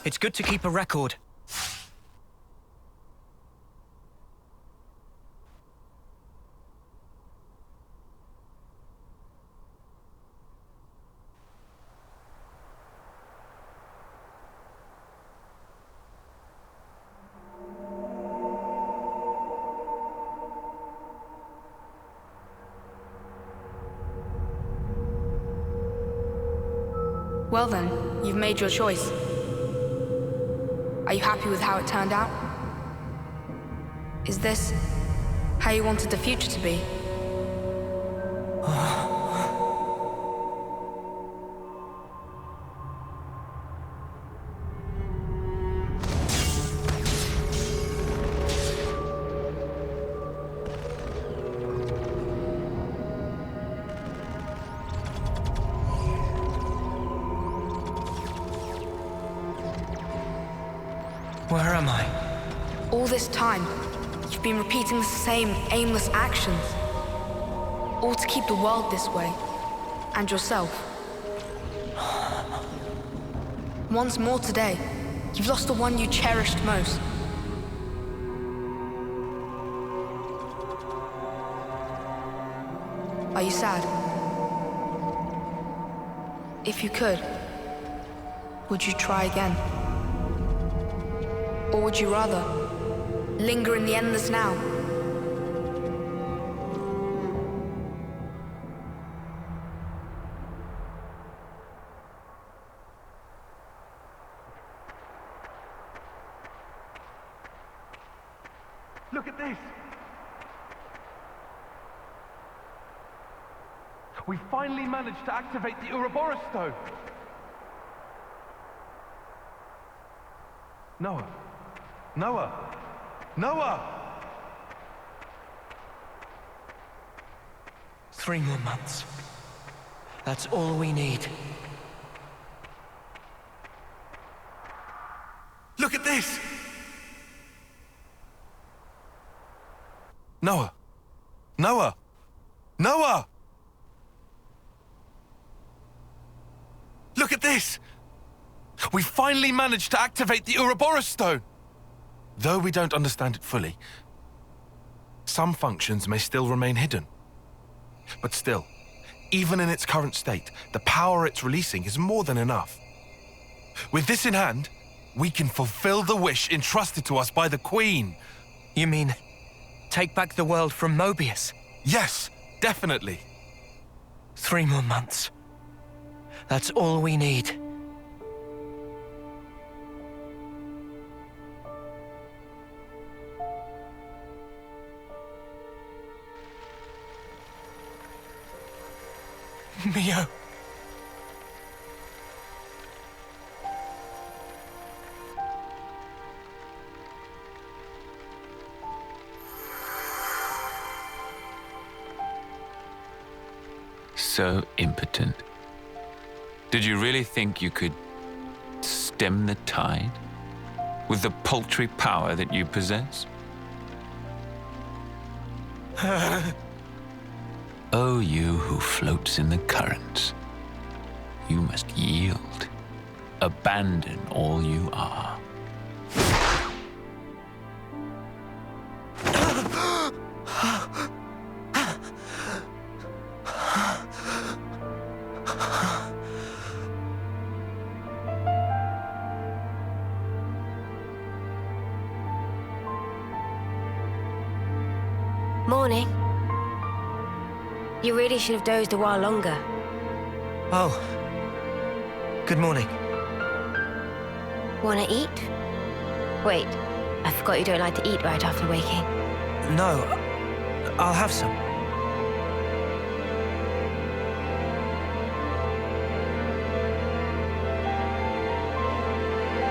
It's good to keep a record. Well then, you've made your choice. Are you happy with how it turned out? Is this how you wanted the future to be? Where am I? All this time, you've been repeating the same aimless actions. All to keep the world this way. And yourself. Once more today, you've lost the one you cherished most. Are you sad? If you could, would you try again? Or would you rather linger in the endless now? Look at this! We finally managed to activate the Ouroboros stone! Noah! Noah! Noah! 3 more months. That's all we need. Look at this! Noah! Noah! Noah! Look at this! We finally managed to activate the Ouroboros stone! Though we don't understand it fully, some functions may still remain hidden. But still, even in its current state, the power it's releasing is more than enough. With this in hand, we can fulfill the wish entrusted to us by the Queen. You mean, take back the world from Moebius? Yes, definitely. 3 more months. That's all we need. Mio. So impotent. Did you really think you could stem the tide with the paltry power that you possess? Oh, you who floats in the currents, you must yield, abandon all you are. Morning. You really should have dozed a while longer. Oh. Good morning. Wanna eat? Wait, I forgot you don't like to eat right after waking. No, I'll have some.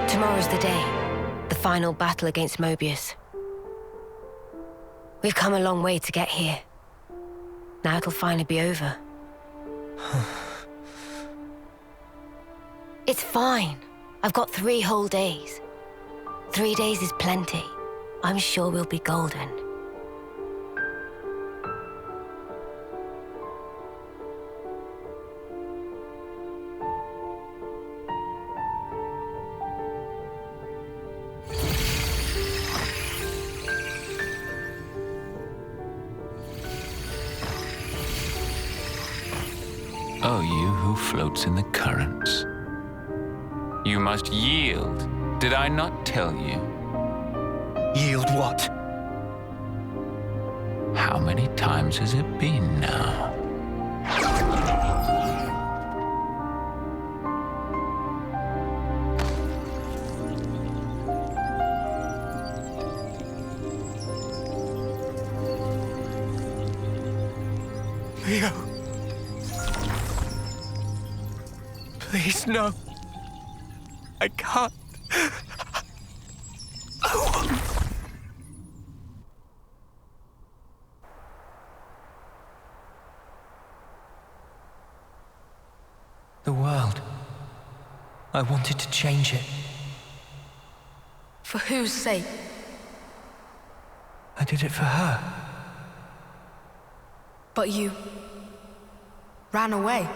Tomorrow's the day. The final battle against Moebius. We've come a long way to get here. Now it'll finally be over. It's fine. I've got 3 whole days. 3 days is plenty. I'm sure we'll be golden. Oh, you who floats in the currents. You must yield. Did I not tell you? Yield what? How many times has it been now? Leo. Please, no. I can't. The world. I wanted to change it. For whose sake? I did it for her. But you ran away.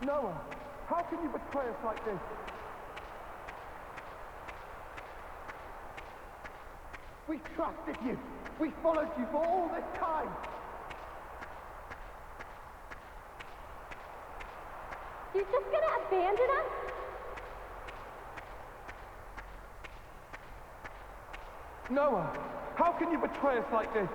Noah, how can you betray us like this? We trusted you. We followed you for all this time. You're just gonna abandon us? Noah, how can you betray us like this?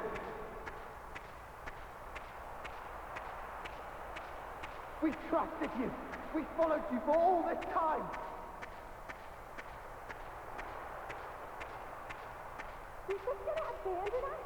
We trusted you. We followed you for all this time. You're just gonna abandon us?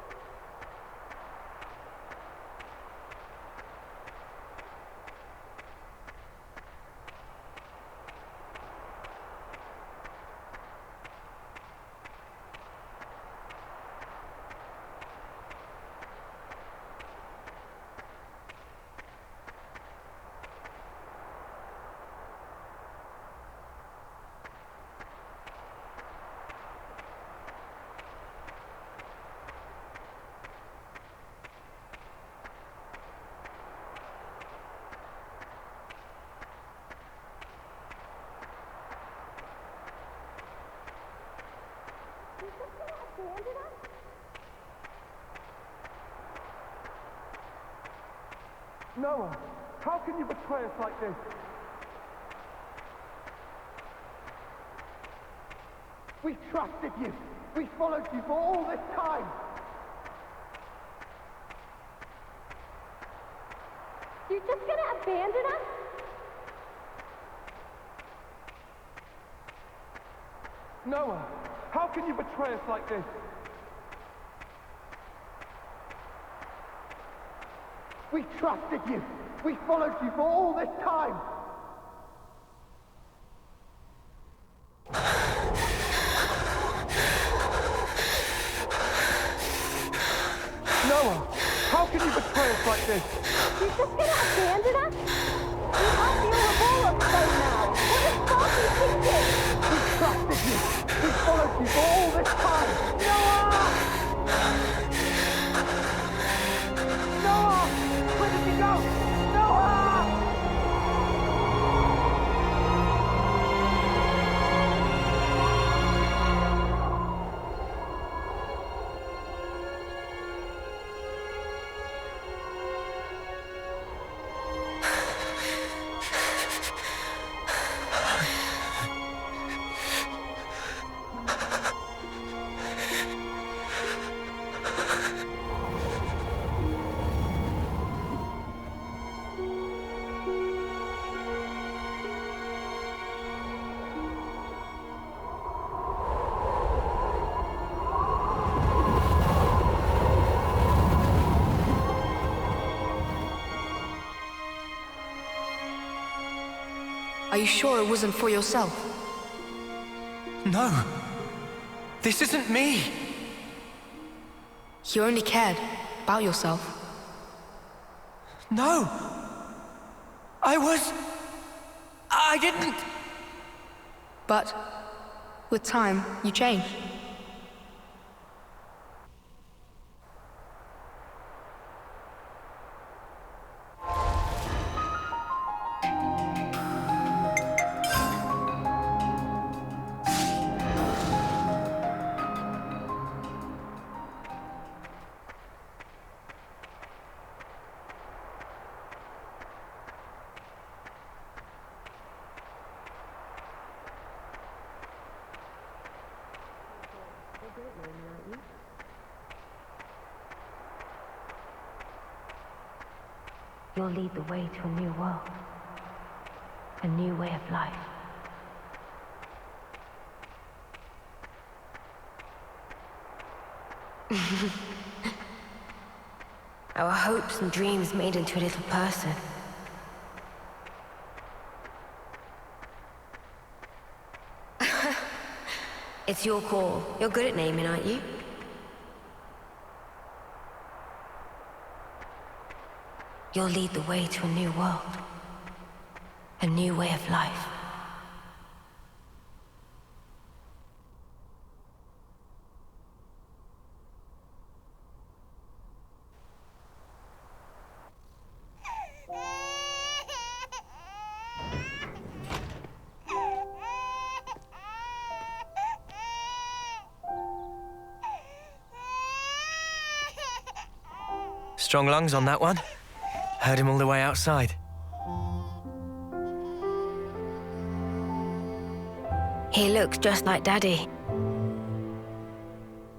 Noah, how can you betray us like this? We trusted you. We followed you for all this time. You're just gonna abandon us? Noah, how can you betray us like this? We trusted you. We followed you for all this time. Noah, how can you betray us like this? You're just gonna abandon us? We have the Ouroboros by now. What is Foggy thinking? We trusted you. We followed you for all this time. Noah! Noah! Where did you go? Noah! Are you sure it wasn't for yourself? No. This isn't me. You only cared about yourself. No. I didn't. But with time, you changed. You'll lead the way to a new world, a new way of life. Our hopes and dreams made into a little person. It's your call. You're good at naming, aren't you? You'll lead the way to a new world, a new way of life. Strong lungs on that one. Heard him all the way outside. He looks just like Daddy.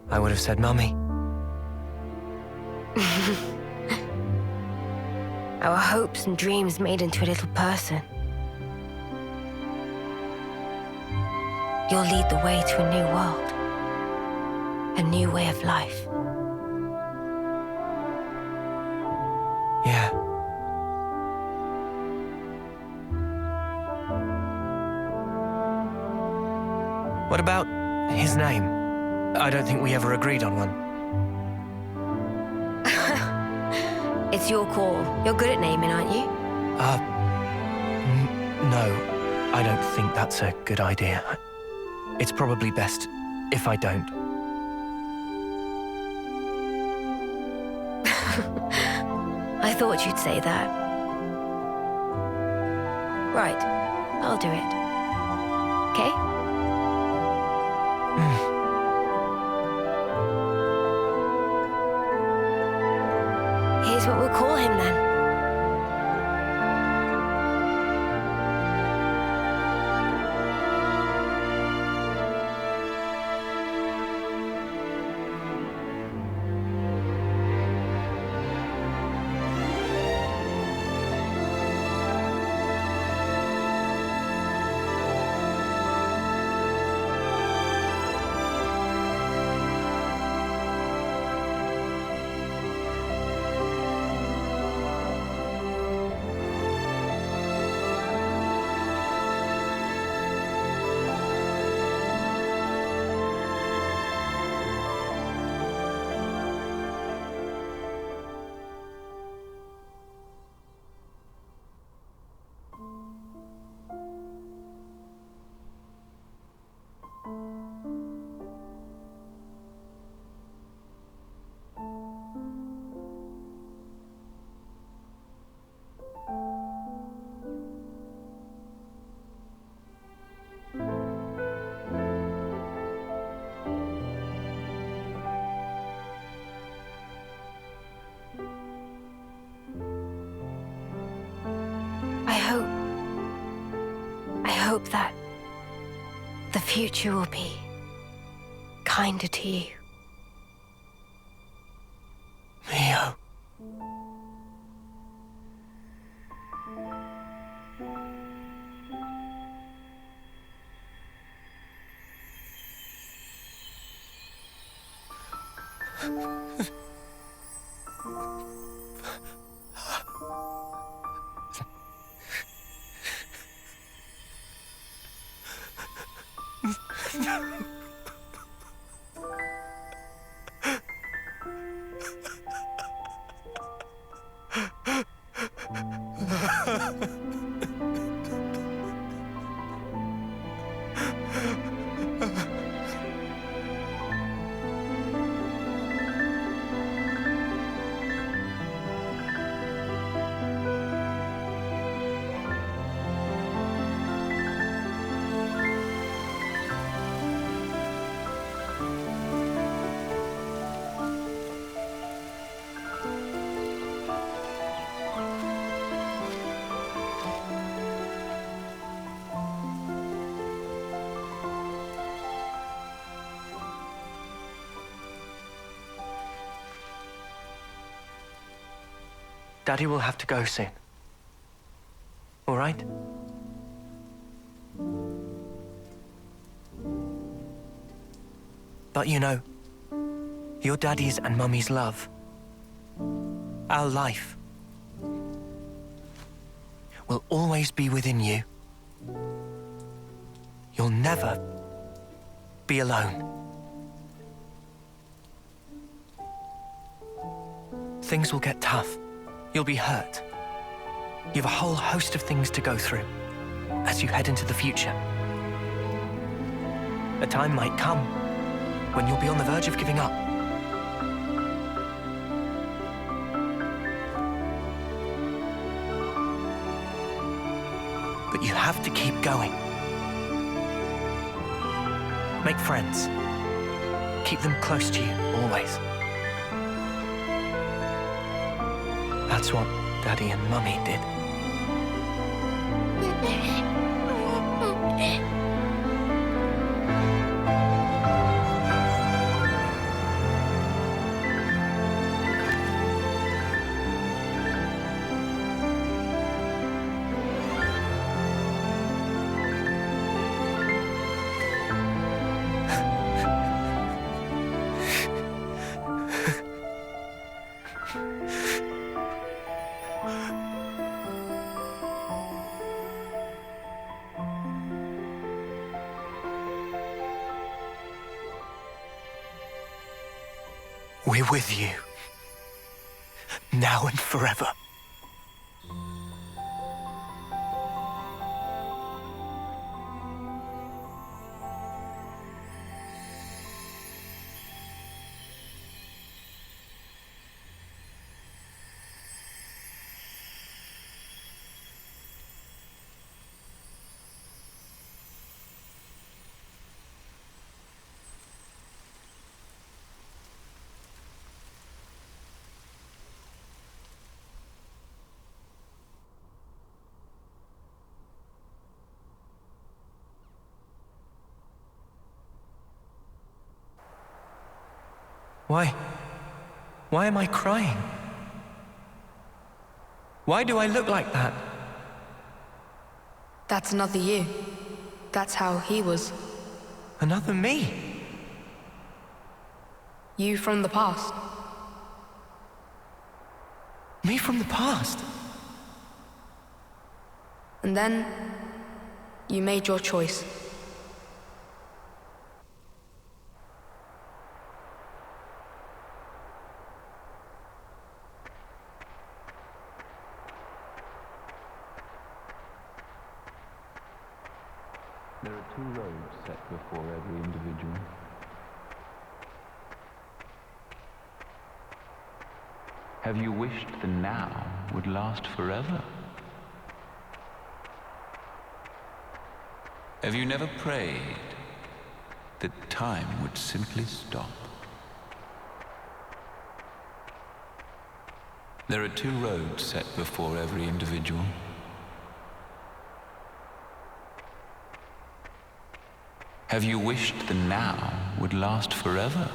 I would have said Mummy. Our hopes and dreams made into a little person. You'll lead the way to a new world, a new way of life. Yeah. What about his name? I don't think we ever agreed on one. It's your call. You're good at naming, aren't you? No. I don't think that's a good idea. It's probably best if I don't. I thought you'd say that. Right. I'll do it. Okay? Here's what we'll call him then. I hope that the future will be kinder to you. Mio. Daddy will have to go soon. All right? But you know, your daddy's and mummy's love, our life, will always be within you. You'll never be alone. Things will get tough. You'll be hurt. You have a whole host of things to go through as you head into the future. A time might come when you'll be on the verge of giving up. But you have to keep going. Make friends. Keep them close to you, always. That's what Daddy and Mummy did. We're with you, now and forever. Why am I crying? Why do I look like that? That's another you. That's how he was. Another me? You from the past. Me from the past? And then, you made your choice. There are two roads set before every individual. Have you wished the now would last forever? Have you never prayed that time would simply stop? There are two roads set before every individual. Have you wished the now would last forever?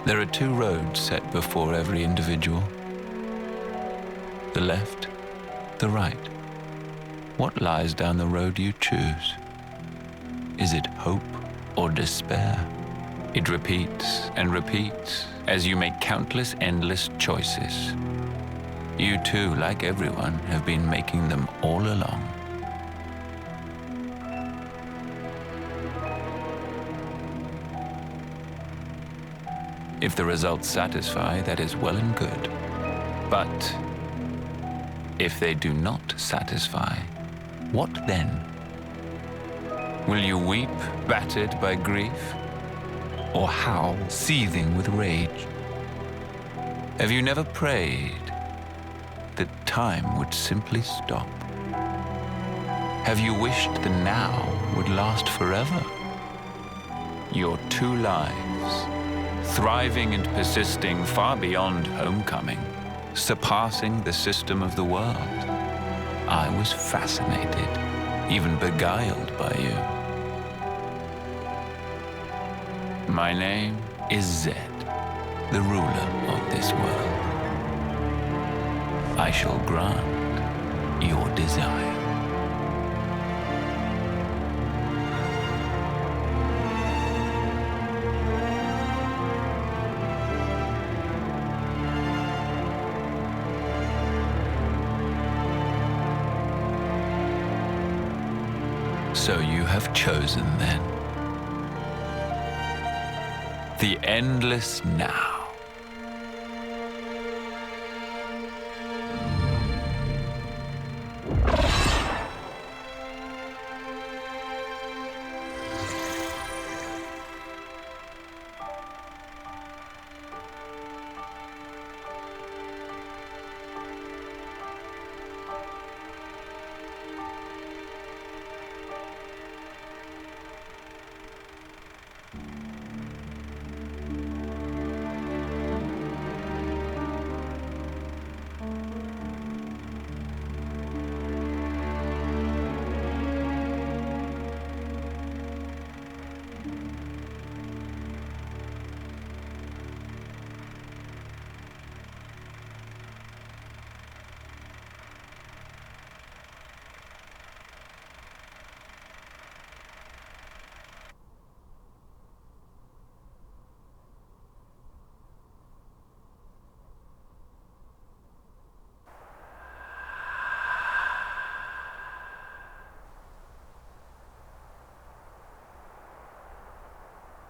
There are two roads set before every individual. The left, the right. What lies down the road you choose? Is it hope or despair? It repeats and repeats as you make countless endless choices. You too, like everyone, have been making them all along. If the results satisfy, that is well and good. But if they do not satisfy, what then? Will you weep, battered by grief, or howl, seething with rage? Have you never prayed that time would simply stop? Have you wished the now would last forever? Your two lives, thriving and persisting far beyond homecoming, surpassing the system of the world. I was fascinated, even beguiled by you. My name is Zed, the ruler of this world. I shall grant your desire. So you have chosen then. The endless now.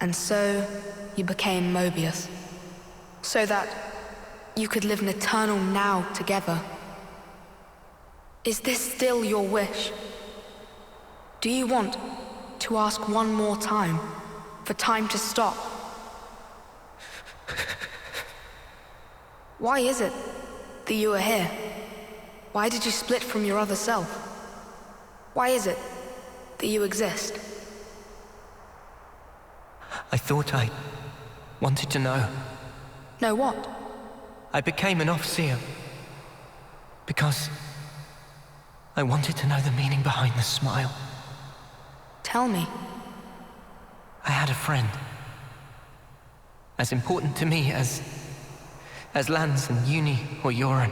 And so you became Moebius, so that you could live an eternal now together. Is this still your wish? Do you want to ask one more time, for time to stop? Why is it that you are here? Why did you split from your other self? Why is it that you exist? I thought I wanted to know. Know what? I became an Overseer because I wanted to know the meaning behind the smile. Tell me. I had a friend, as important to me as Lance and Uni or Yoren.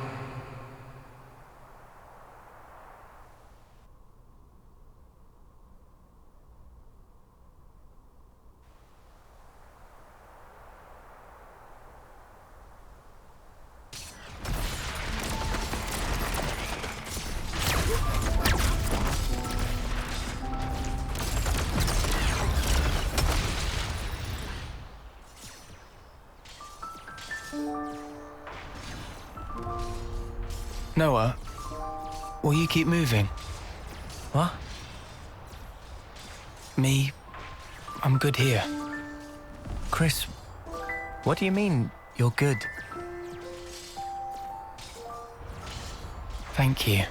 Noah, will you keep moving? What? Me, I'm good here. Chris, what do you mean you're good? Thank you.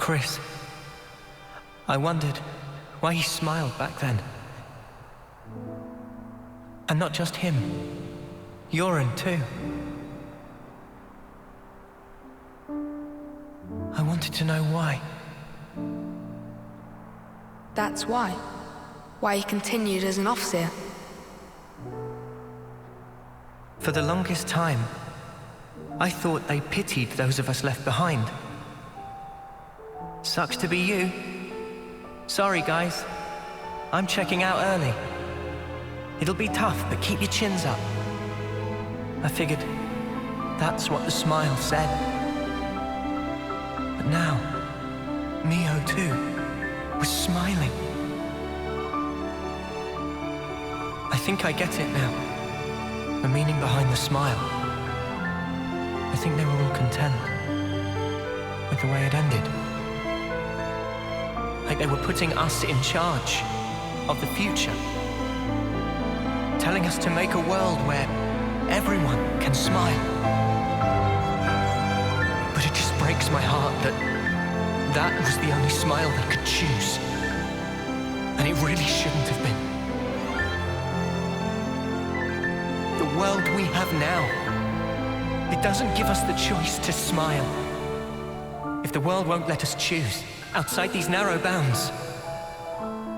Chris. I wondered why he smiled back then. And not just him. Yoren, too. I wanted to know why. That's why. Why he continued as an officer. For the longest time, I thought they pitied those of us left behind. Sucks to be you. Sorry, guys. I'm checking out early. It'll be tough, but keep your chins up. I figured that's what the smile said. But now, Mio too was smiling. I think I get it now. The meaning behind the smile. I think they were all content with the way it ended. Like they were putting us in charge of the future. Telling us to make a world where everyone can smile. But it just breaks my heart that that was the only smile they could choose. And it really shouldn't have been. The world we have now, it doesn't give us the choice to smile. If the world won't let us choose, outside these narrow bounds,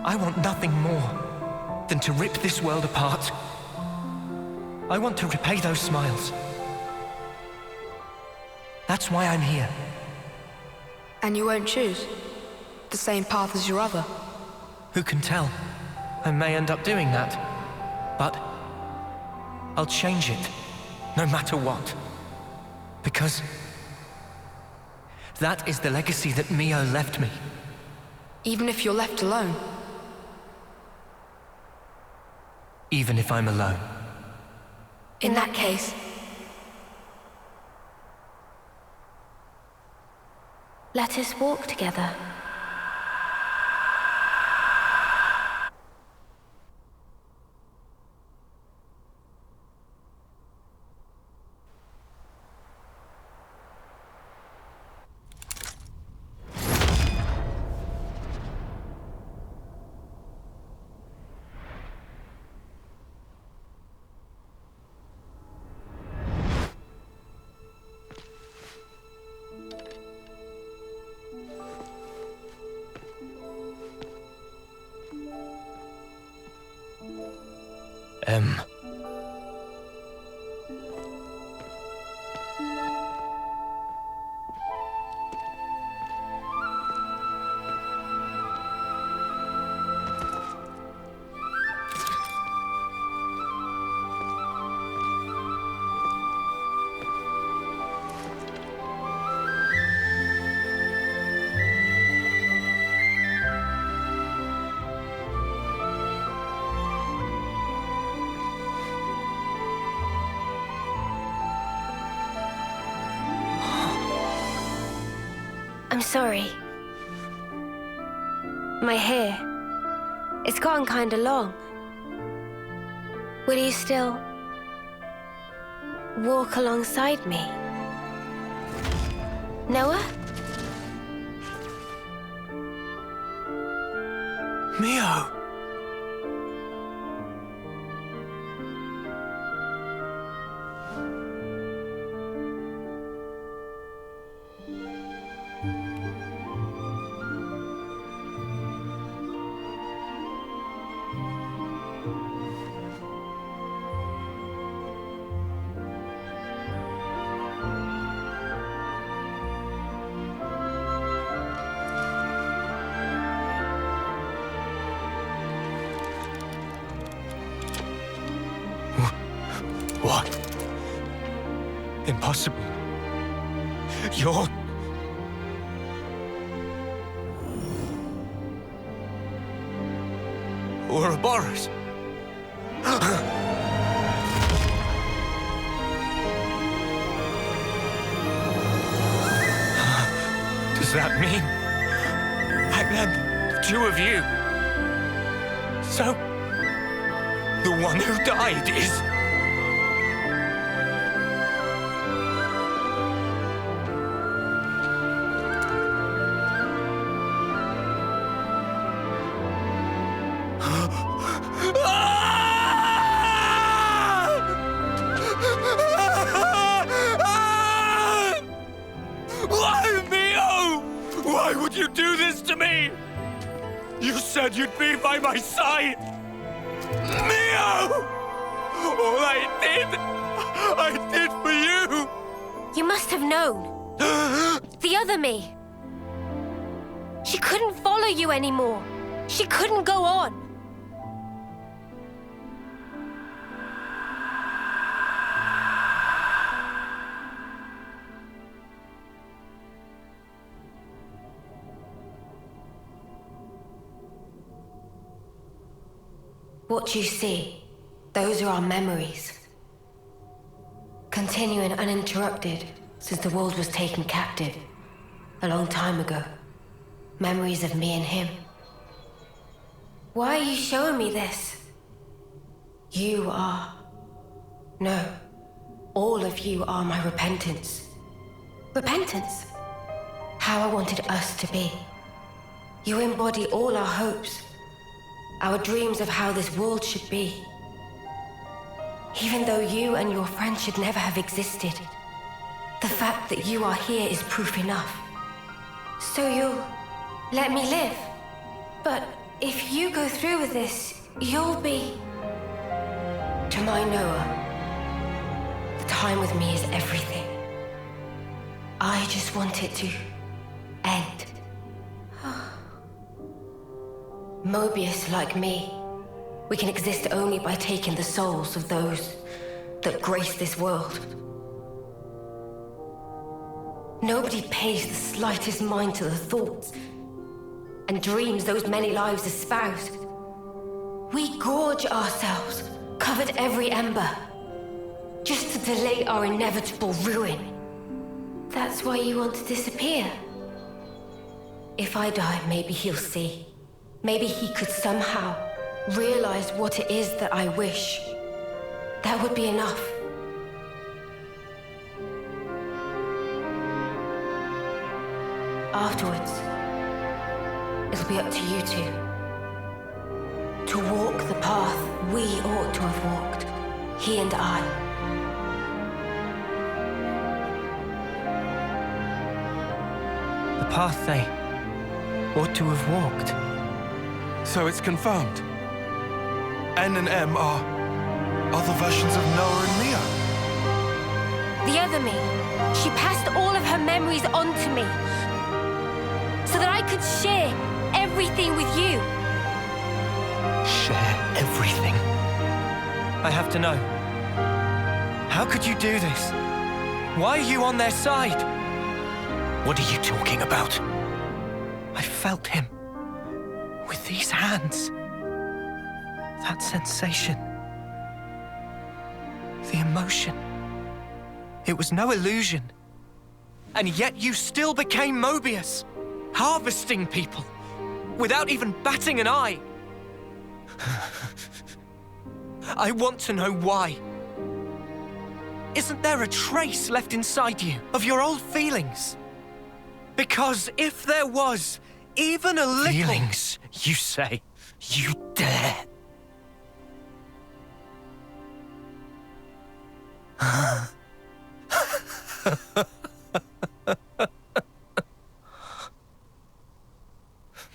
I want nothing more than to rip this world apart. I want to repay those smiles. That's why I'm here. And you won't choose the same path as your other? Who can tell? I may end up doing that. But I'll change it, no matter what. Because that is the legacy that Mio left me. Even if you're left alone? Even if I'm alone. In that case, let us walk together. I'm sorry. My hair, it's gotten kinda long. Will you still walk alongside me? Noah? Mio! What? Impossible. You're... Ouroboros. Does that mean... back then, the two of you... So... the one who died is... Why would you do this to me? You said you'd be by my side. Mio! All I did for you. You must have known. The other me. She couldn't follow you anymore. She couldn't go on. What you see, those are our memories. Continuing uninterrupted since the world was taken captive a long time ago. Memories of me and him. Why are you showing me this? You are... No. All of you are my repentance. Repentance? How I wanted us to be. You embody all our hopes. Our dreams of how this world should be. Even though you and your friends should never have existed, the fact that you are here is proof enough. So you'll let me live. But if you go through with this, you'll be... To my Noah, the time with me is everything. I just want it to end. Moebius, like me, we can exist only by taking the souls of those that grace this world. Nobody pays the slightest mind to the thoughts and dreams those many lives espouse. We gorge ourselves, covered every ember, just to delay our inevitable ruin. That's why you want to disappear. If I die, maybe he'll see. Maybe he could somehow realize what it is that I wish. That would be enough. Afterwards, it'll be up to you two. To walk the path we ought to have walked, he and I. The path they ought to have walked. So it's confirmed. N and M are other versions of Noah and Mio. The other me, she passed all of her memories on to me, so that I could share everything with you. Share everything? I have to know. How could you do this? Why are you on their side? What are you talking about? I felt him. With these hands. That sensation. The emotion. It was no illusion. And yet you still became Moebius. Harvesting people. Without even batting an eye. I want to know why. Isn't there a trace left inside you of your old feelings? Because if there was even a little... Feelings, you say? You dare?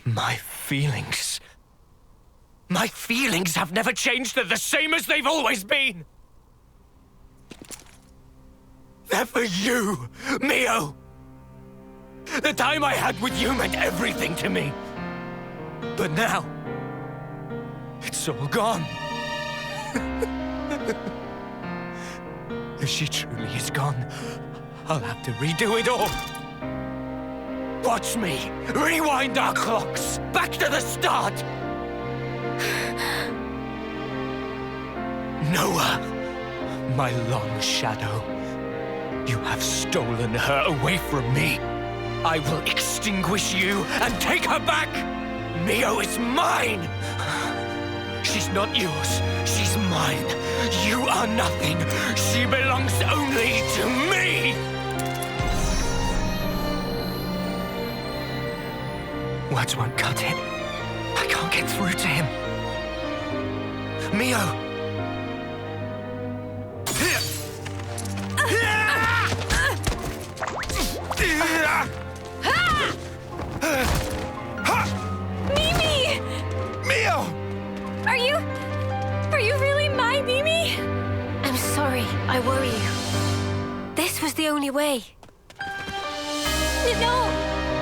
My feelings... My feelings have never changed. They're the same as they've always been. They're for you, Mio. The time I had with you meant everything to me. But now, it's all gone. If she truly is gone, I'll have to redo it all. Watch me rewind our clocks back to the start. Noah, my long shadow, you have stolen her away from me. I will extinguish you and take her back! Mio is mine! She's not yours, she's mine. You are nothing. She belongs only to me! Words won't cut it. I can't get through to him. Mio! I worry you. This was the only way. No!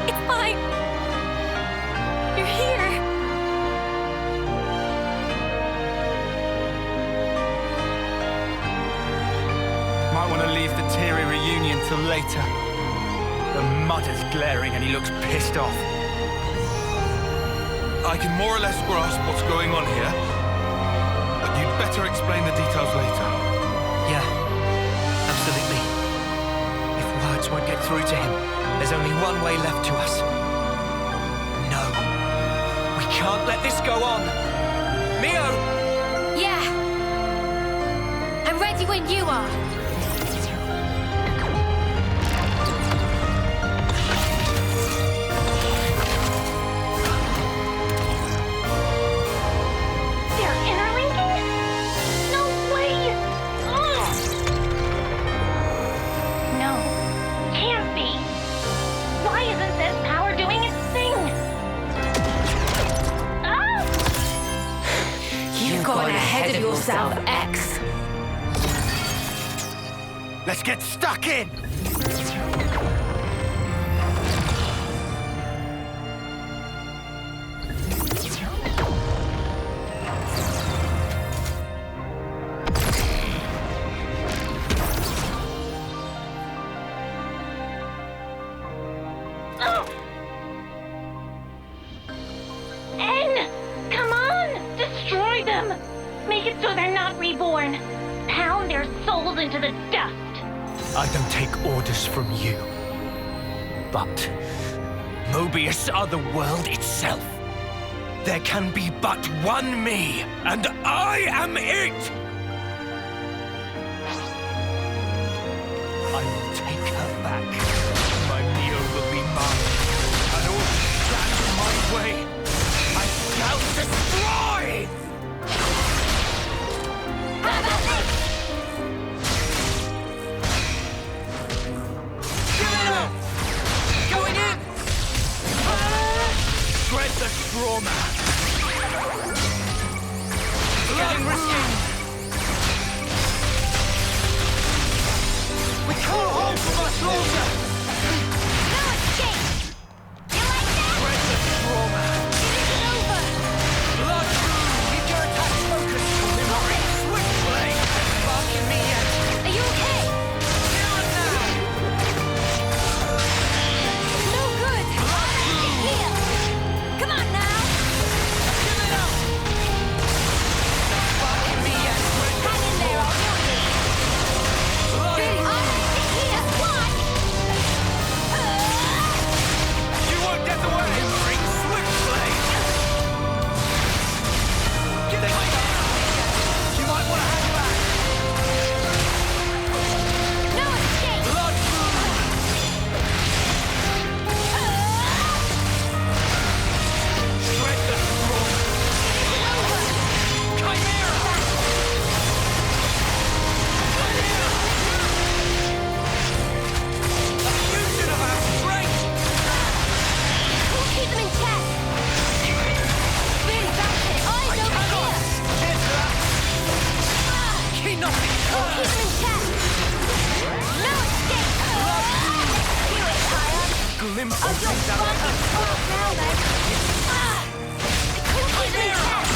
It's fine! You're here! Might want to leave the teary reunion till later. The mud is glaring and he looks pissed off. I can more or less grasp what's going on here, but you'd better explain the details later. Yeah, absolutely. If words won't get through to him, there's only one way left to us. No. We can't let this go on. Mio! Yeah! I'm ready when you are. They're interlinking? No way! Ugh. No. Can't be. Why isn't this power doing its thing? Ah! You've gone ahead of yourself, X. Let's get stuck in! Oh. N! Come on! Destroy them! Make it so they're not reborn. Pound their souls into the dust. I don't take orders from you. But Moebius are the world itself. There can be but one me, and I am it! I will take her back. My Neo will be mine. And all that stands in my way, I shall destroy! How about this? Give it up! Going in! Shred the straw man! Getting risky! We can't hold for much longer! No escape! You like that? Shred the straw man! It isn't over! Blood! Keep your attacks focused! Memory! Swift blade! Sparking me yet! Are you okay? Now and now! No good! Here! Come on now! Give it up! Sparking me yet! Hang in there, I'll kill you! Blood! Here! One! You won't get away! Memory! Swift blade! Get my You might want to hang back! No escape! Blood! Shred the straw! Chimera! A fusion of our strength! We'll keep them in check! Really, that's it! Eyes over here! Keep nothing! We'll keep them in check! No escape! Feel it, Taion! Glimpse Of your fun and talk now, then! We'll keep them in check!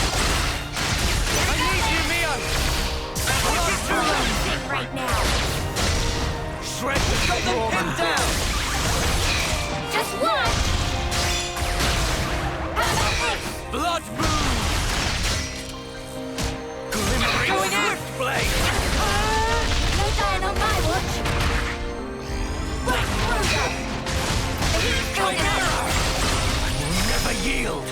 I need you, Mio! Push it through them! Sit right now! Shred the straw! Got them pinned down! Just one! How about this? Blood moon! Glimmering swift blade! No dying on my watch! Right through them! Are you strong Chimera! enough? I will never yield!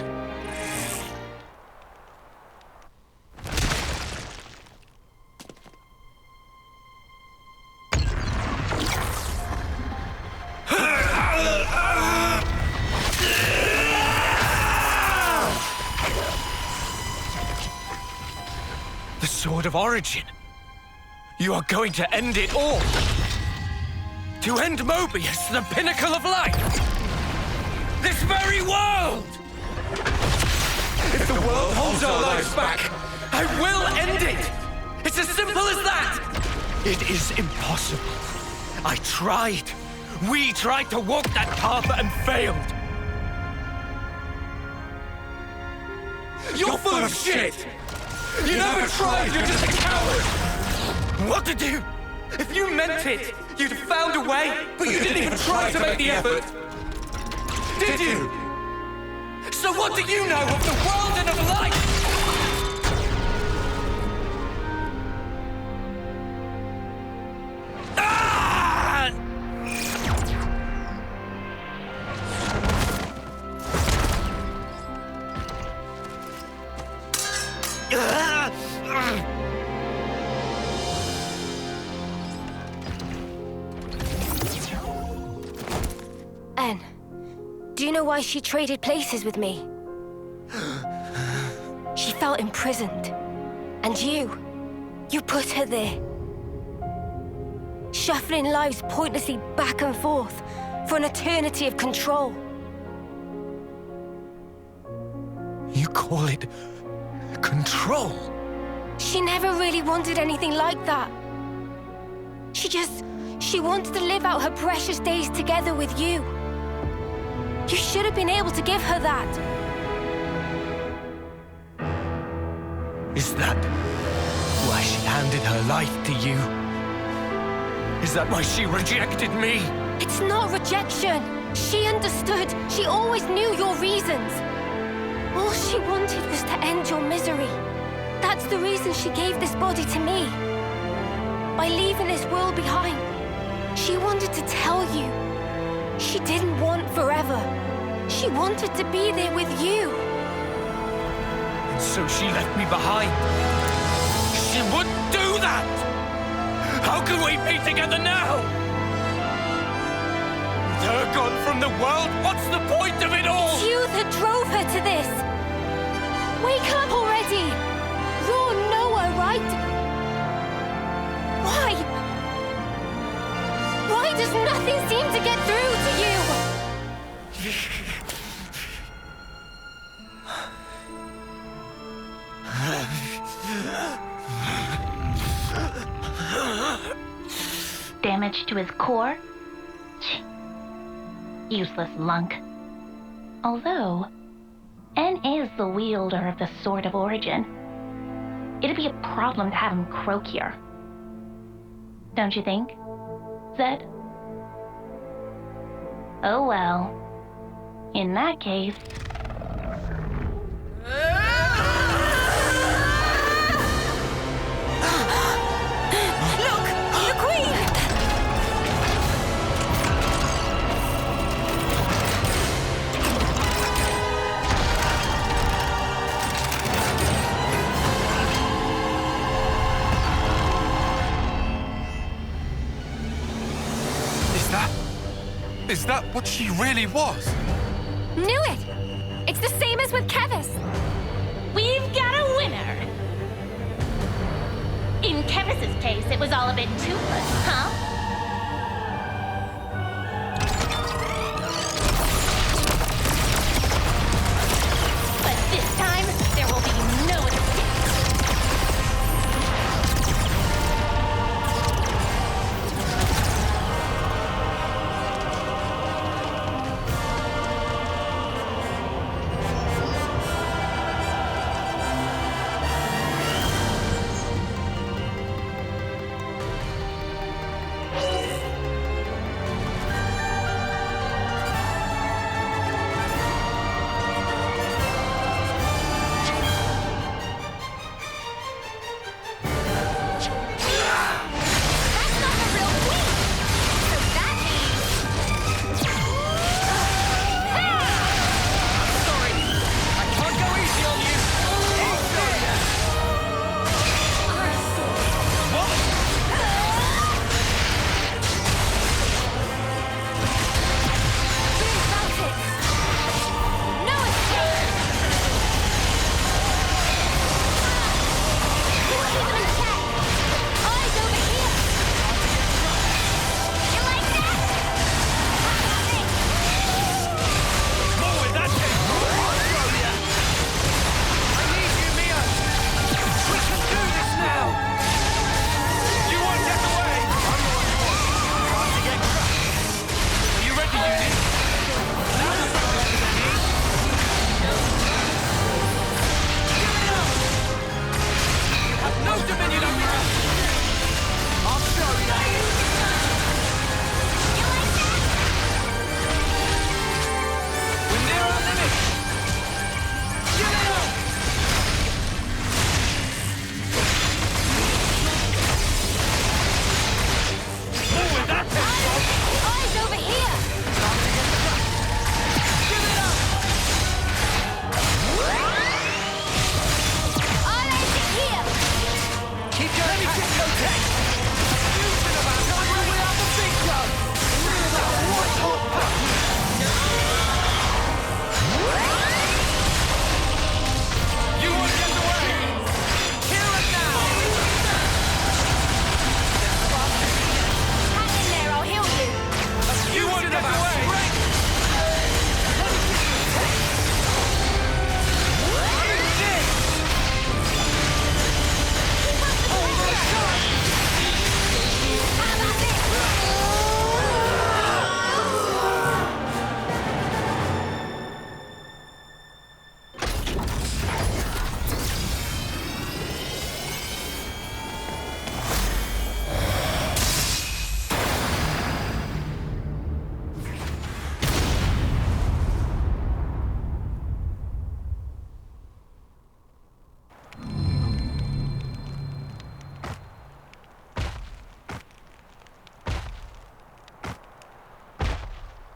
The Sword of Origin! You are going to end it all! To end Moebius, the pinnacle of life! This very world! If the world holds our lives back, I will end it! It's as simple as that! It is impossible. I tried. We tried to walk that path and failed. You're full of shit! You never tried, you're just a coward! What to do? If you meant it, you'd have found a way, but you didn't even try to make the effort. Did you? So what do you know of the world and of life? Anne, do you know why she traded places with me? She felt imprisoned. And you put her there. Shuffling lives pointlessly back and forth for an eternity of control. You call it control? She never really wanted anything like that. She wanted to live out her precious days together with you. You should have been able to give her that. Is that why she handed her life to you? Is that why she rejected me? It's not rejection. She understood. She always knew your reasons. All she wanted was to end your misery. That's the reason she gave this body to me. By leaving this world behind, she wanted to tell you. She didn't want forever. She wanted to be there with you. And so she left me behind. She wouldn't do that! How can we be together now? With her gone from the world, what's the point of it all? It's you that drove her to this. Wake up already! You're Noah, right? Why? Why does nothing seem to get through to you? Damage to his core? Useless lunk. Although, N is the wielder of the Sword of Origin. It'd be a problem to have him croak here. Don't you think, Zed? Oh well. In that case... Look! The Queen! Is that what she really was? Knew it! It's the same as with Kevis. We've got a winner! In Kevis's case, it was all a bit toothless, huh? But this time, there will be no escape.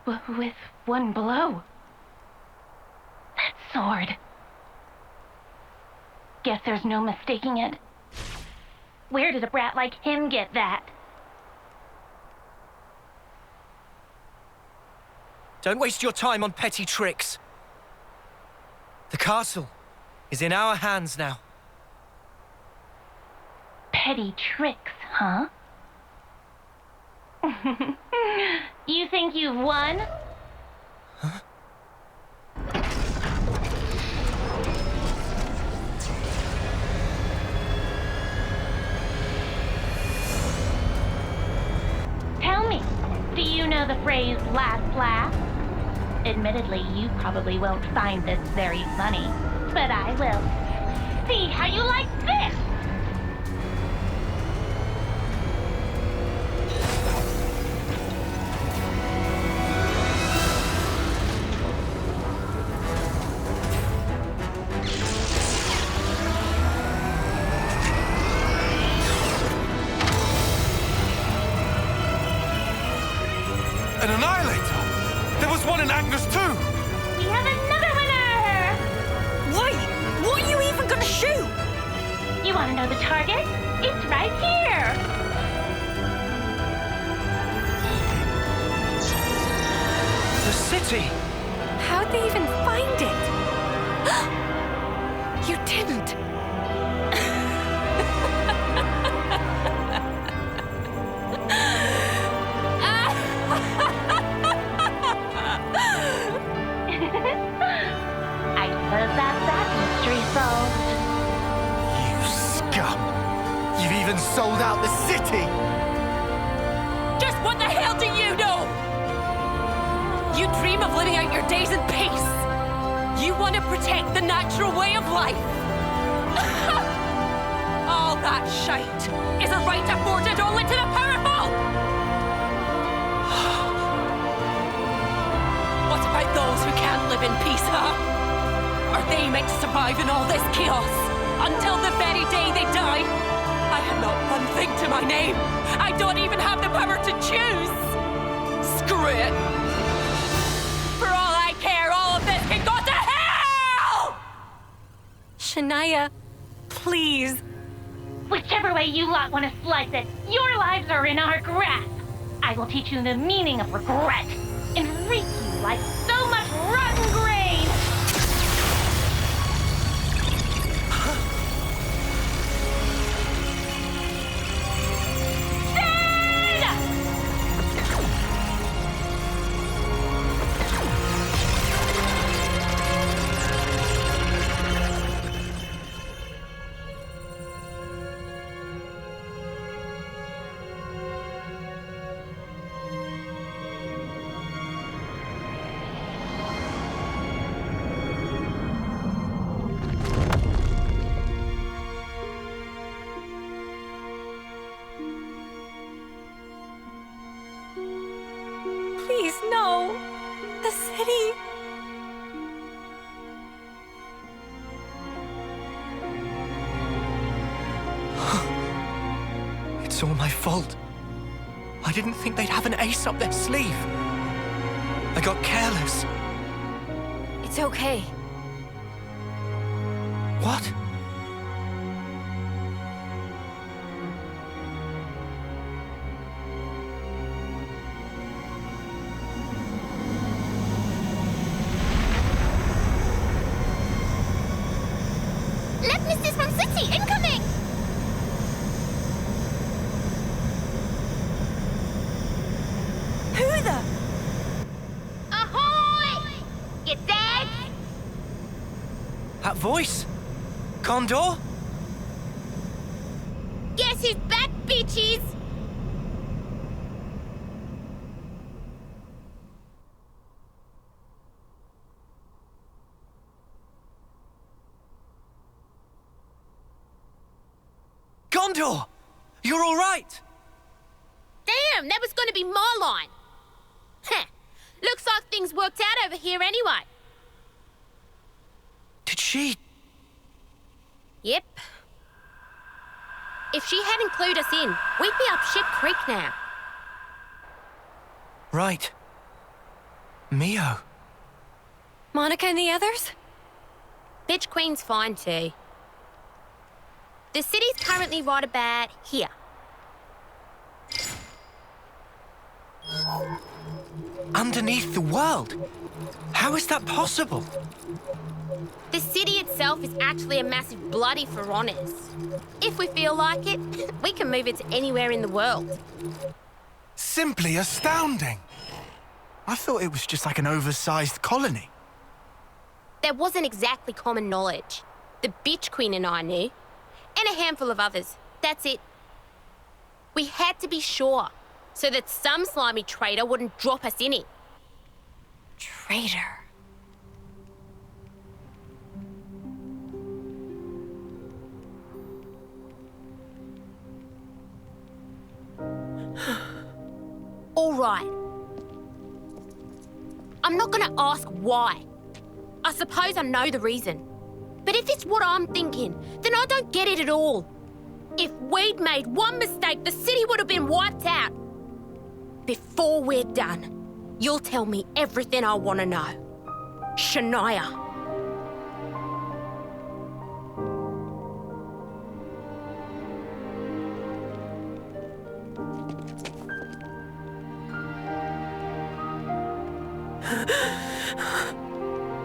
With one blow. That sword. Guess there's no mistaking it. Where did a brat like him get that? Don't waste your time on petty tricks. The castle is in our hands now. Petty tricks, huh? You think you've won? Huh? Tell me, do you know the phrase last laugh? Admittedly, you probably won't find this very funny, but I will. See how you like this! An annihilator? There was one in Agnus too! We have another winner! Wait! What are you even gonna shoot? You want to know the target? It's right here! The city! How'd they even find it? You didn't! I suppose that's that mystery solved. You scum! You've even sold out the city! Just what the hell do you know? You dream of living out your days in peace. You want to protect the natural way of life. All that shite is a right afforded only to the powerful. What about those who can't live in peace, huh? Are they meant to survive in all this chaos until the very day they die? I have not one thing to my name. I don't even have the power to choose. Screw it. For all I care, all of this can go to hell! Shania, please. Whichever way you lot want to slice it, your lives are in our grasp. I will teach you the meaning of regret and reap you like so much rotten grain. Please, no. The city. It's all my fault. I didn't think they'd have an ace up their sleeve. I got careless. It's okay. What? Left Mrs. from City, incoming! Who the? Ahoy! You dead? That voice? Condor? Guess who's back, bitches? Gondor! You're all right! Damn, that was gonna be my line. Heh. Looks like things worked out over here anyway. Did she? Yep. If she hadn't clued us in, we'd be up shit creek now. Right. Mio. Monica and the others? Bitch Queen's fine too. The city's currently right about here. Underneath the world? How is that possible? The city itself is actually a massive bloody Pharaonis. If we feel like it, we can move it to anywhere in the world. Simply astounding. I thought it was just like an oversized colony. There wasn't exactly common knowledge. The Bitch Queen and I knew. And a handful of others. That's it. We had to be sure, so that some slimy traitor wouldn't drop us in it. Traitor. All right. I'm not gonna ask why. I suppose I know the reason. But if it's what I'm thinking, then I don't get it at all. If we'd made one mistake, the city would have been wiped out. Before we're done, you'll tell me everything I want to know. Shania.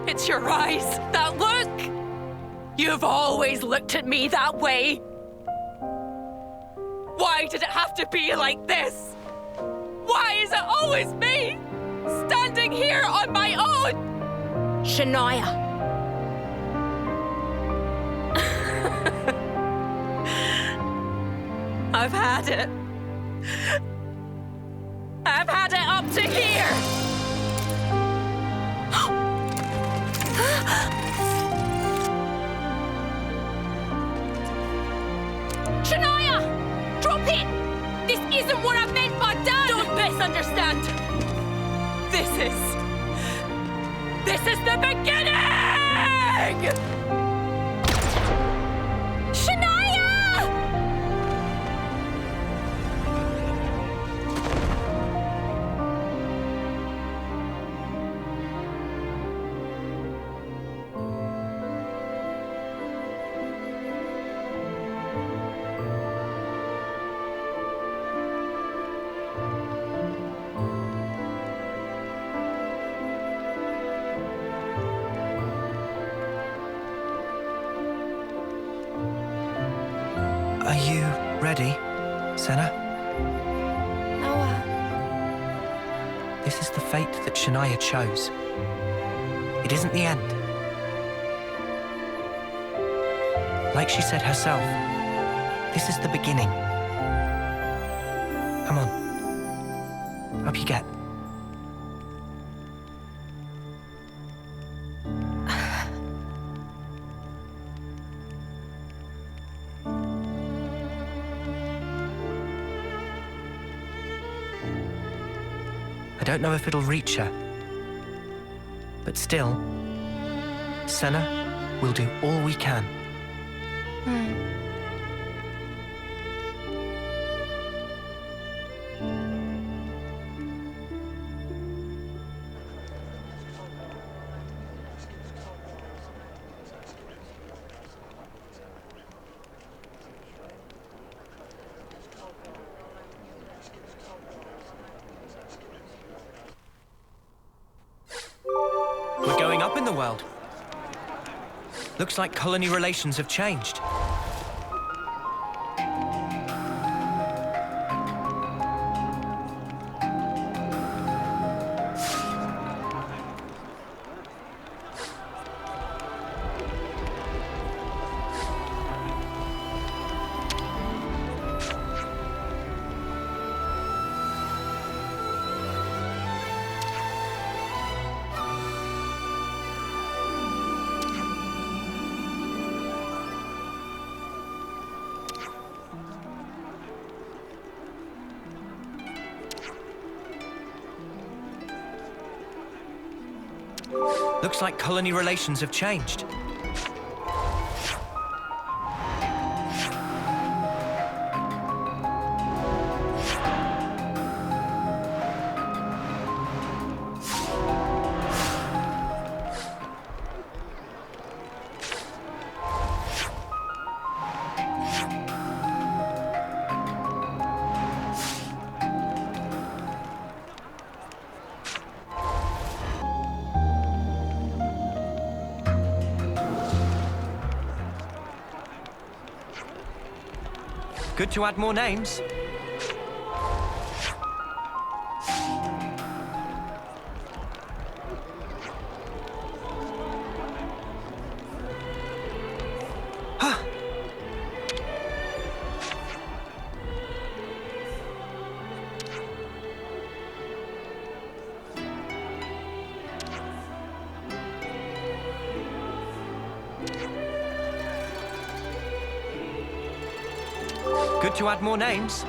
It's your eyes, that look! You've always looked at me that way. Why did it have to be like this? Why is it always me, standing here on my own? Shania. I've had it. I've had it up to here. Shania! Drop it! This isn't what I meant by done! Don't misunderstand. This is the beginning! Shania! Are you ready, Senna? Noah. This is the fate that Shania chose. It isn't the end. Like she said herself, this is the beginning. Come on. Up you get. I don't know if it'll reach her. But still, Senna will do all we can. We're going up in the world. Looks like colony relations have changed. Looks like colony relations have changed. Good to add more names. Good to add more names.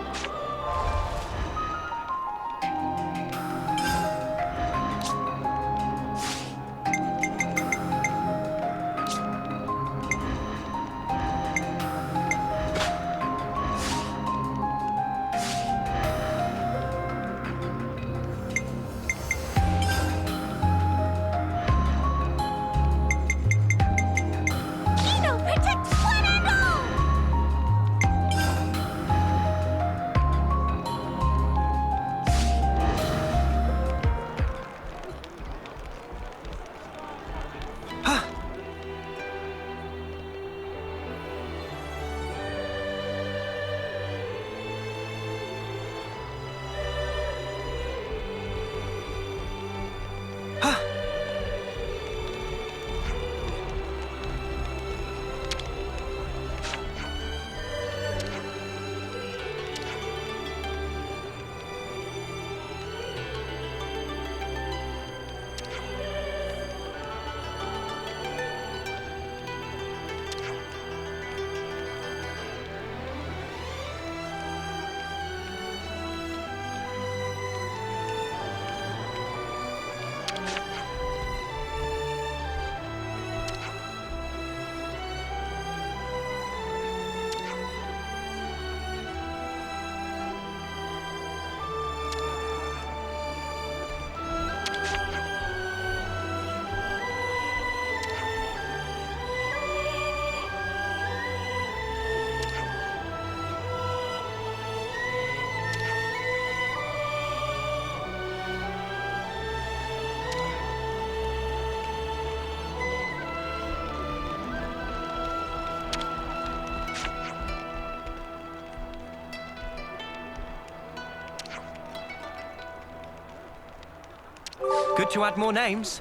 Good to add more names.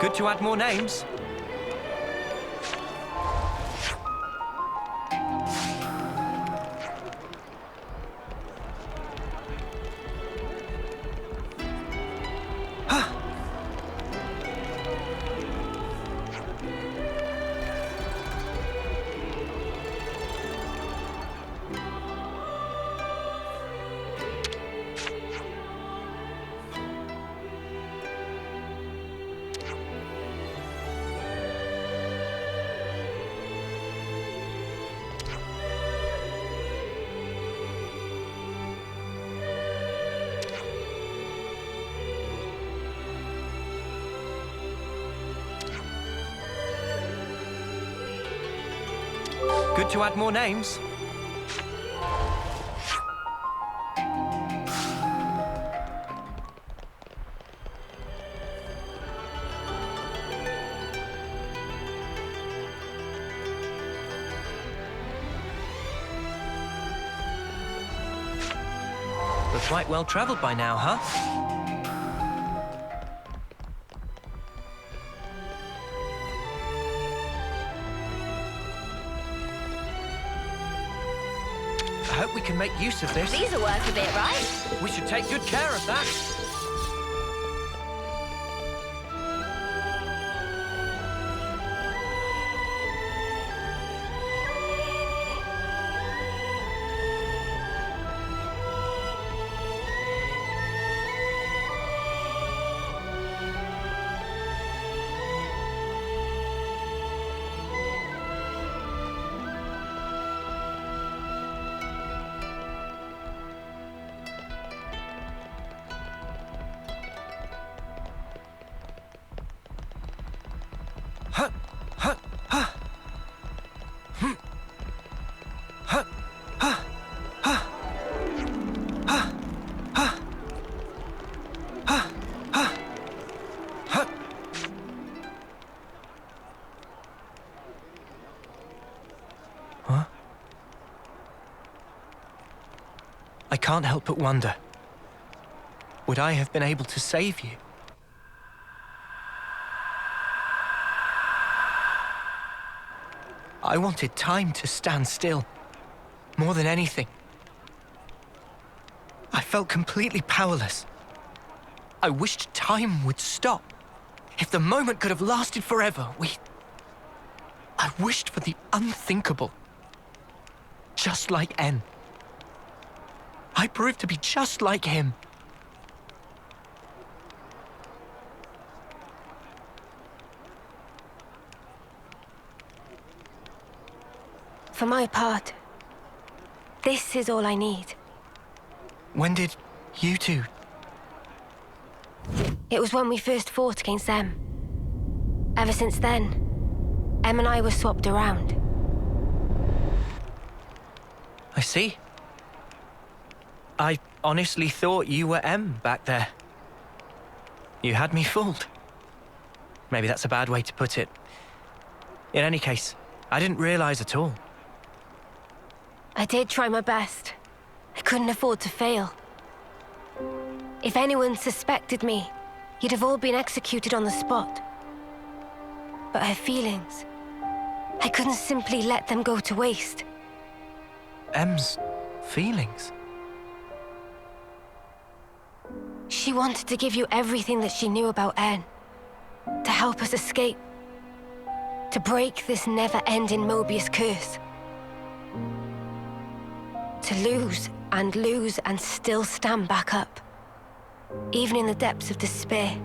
Good to add more names. Good to add more names. We're quite well traveled by now, huh? I hope we can make use of this. These are worth a bit, right? We should take good care of that. I can't help but wonder, would I have been able to save you? I wanted time to stand still, more than anything. I felt completely powerless. I wished time would stop. If the moment could have lasted forever, I wished for the unthinkable. Just like N. I proved to be just like him. For my part, this is all I need. When did you two? It was when we first fought against them. Ever since then, Em and I were swapped around. I see. I honestly thought you were M back there. You had me fooled. Maybe that's a bad way to put it. In any case, I didn't realize at all. I did try my best. I couldn't afford to fail. If anyone suspected me, you'd have all been executed on the spot. But her feelings, I couldn't simply let them go to waste. M's feelings? She wanted to give you everything that she knew about N, to help us escape, to break this never-ending Moebius curse. To lose and still stand back up. Even in the depths of despair.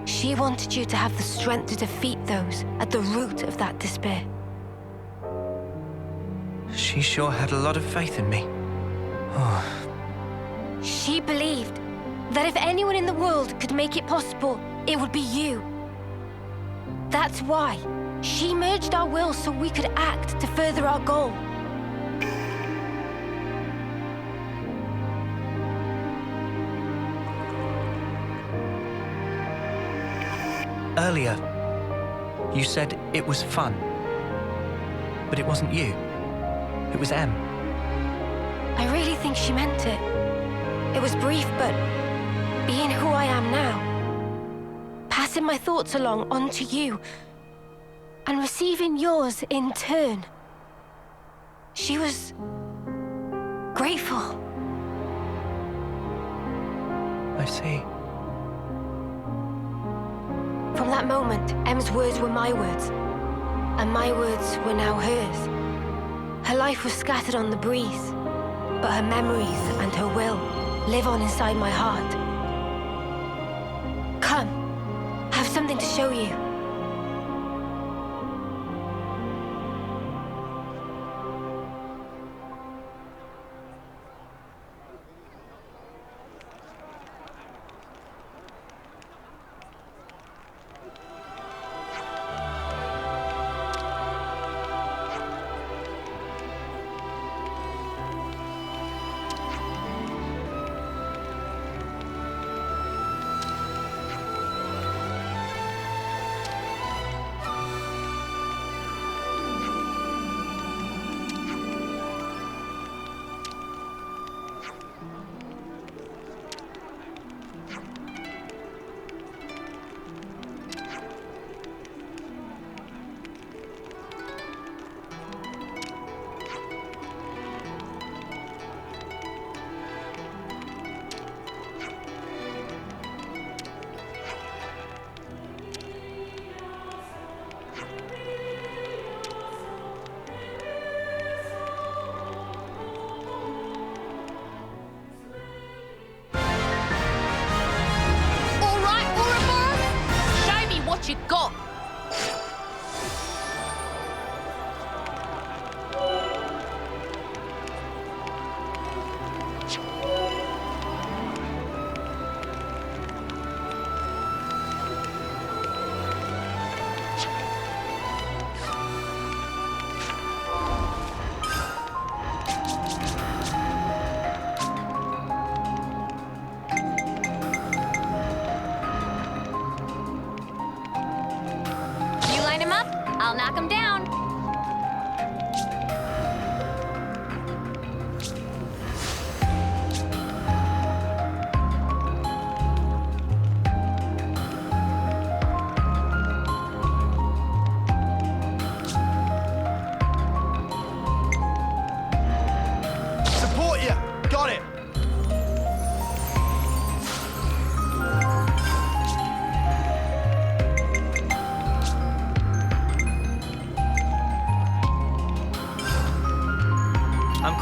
She wanted you to have the strength to defeat those at the root of that despair. She sure had a lot of faith in me. Oh. She believed that if anyone in the world could make it possible, it would be you. That's why she merged our wills so we could act to further our goal. Earlier, you said it was fun. But it wasn't you. It was M. I really think she meant it. It was brief, but being who I am now, passing my thoughts along onto you, and receiving yours in turn. She was grateful. I see. From that moment, Em's words were my words, and my words were now hers. Her life was scattered on the breeze, but her memories and her will live on inside my heart. Come, I have something to show you. You got. I'll knock him down.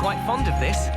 quite fond of this.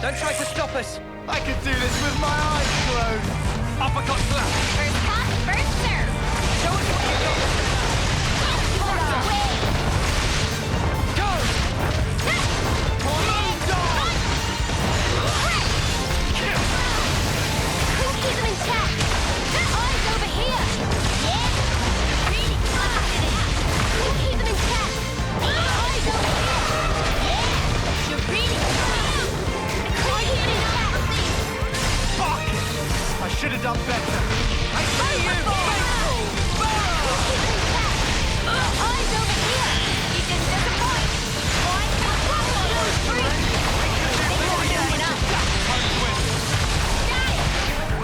Don't try to stop us! I could do this with my eyes closed! Uppercut slap! First come, first serve. Show us what you got! Go! Who keep them in check? Eyes over here! Yeah? Really? Who keep them in check? Eyes over here! Yeah? You're really Who keep them in check? Fuck! I should have done better. I see you! Baccro! Who keep them in check? Eyes over here! You didn't disappoint! Why? You're free! They won't do enough!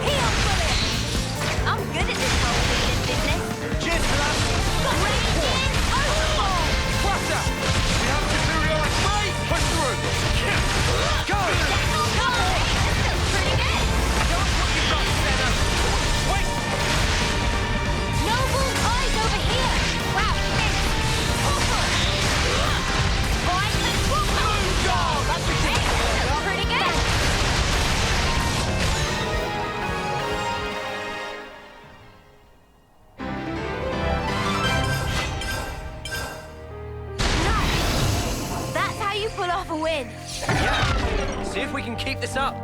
Heal bullet! I'm good at this whole bleeding business. Cheers, lads! Raging overlord! Crusher! We have superiority! Right! Push through! Go! This feels pretty good. Show us what you've got, Senna! Wait! Noble eyes over here. Wow, this awful. Right, let's walk on. That's ridiculous. This feels pretty good. Nice. That's how you pull off a win. Yeah! See if we can keep this up.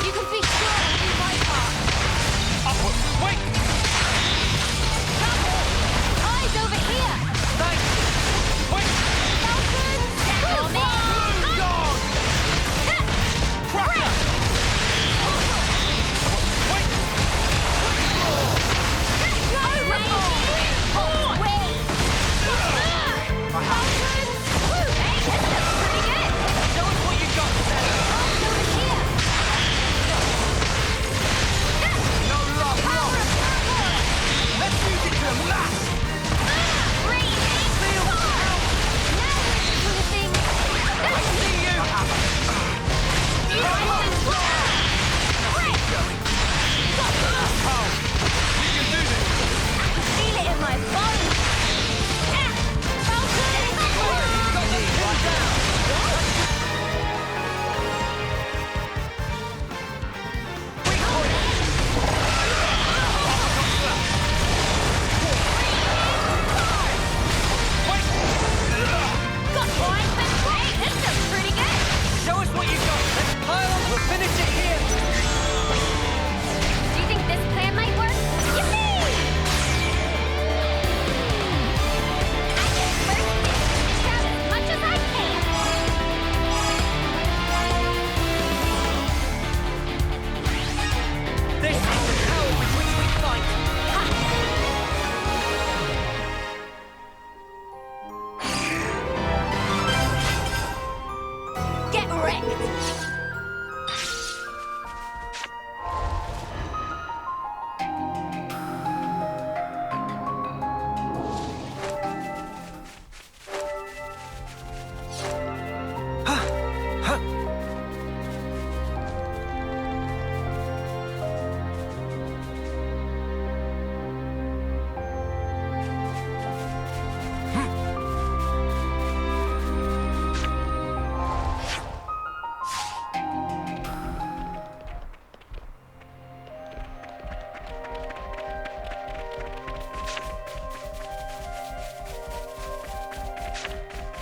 You can be sure I'll do my part. Upward! Wait! Eyes over here. Thanks! Wait! Falcon, step on me. Crusher! Wait! Show us what you've got, Senna! No love lost! Let's use it to the max! Feel it in my bones. This looks pretty good. Show us what you've got! Let's pile on! We'll finish it here! Do you think this plan might work? Yippee! I get first dibs. Shout as much as I can. This is the power with which we fight! Get wrecked.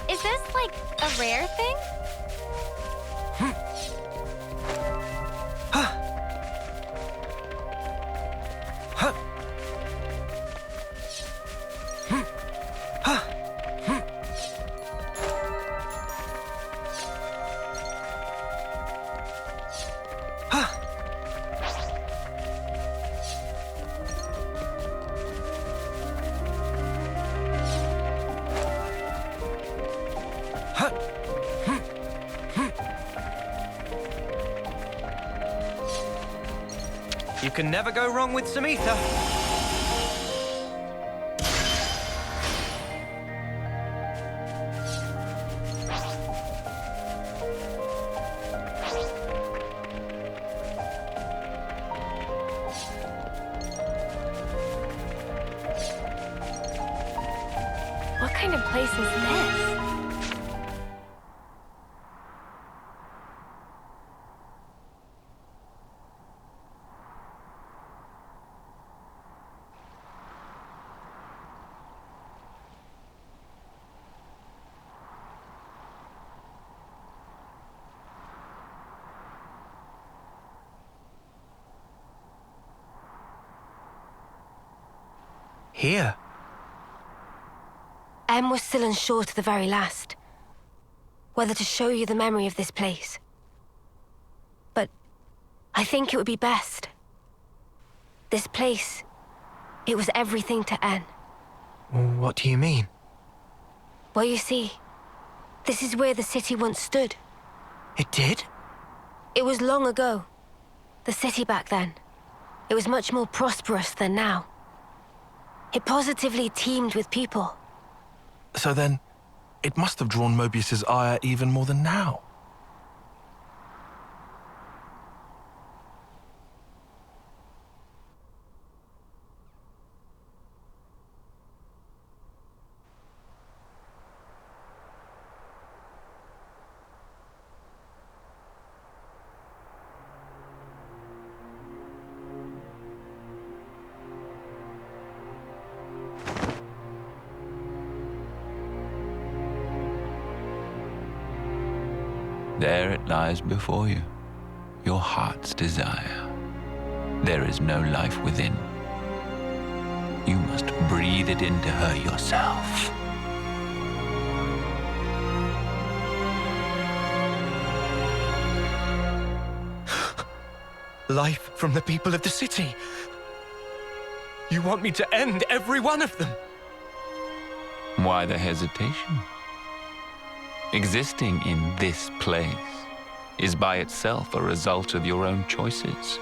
Is this like a rare thing? You can never go wrong with some ether. What kind of place is this? Here. Em was still unsure to the very last whether to show you the memory of this place. But I think it would be best. This place, it was everything to En. What do you mean? Well, you see, this is where the city once stood. It did? It was long ago. The city back then. It was much more prosperous than now. It positively teemed with people. So then, it must have drawn Moebius's ire even more than now. There it lies before you, your heart's desire. There is no life within. You must breathe it into her yourself. Life from the people of the city. You want me to end every one of them? Why the hesitation? Existing in this place is by itself a result of your own choices.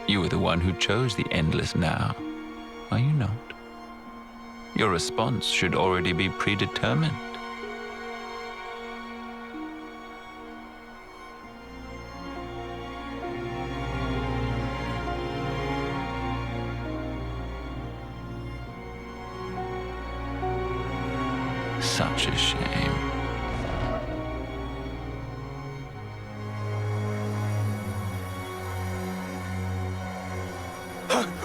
You are the one who chose the endless now, are you not? Your response should already be predetermined. Such a shame.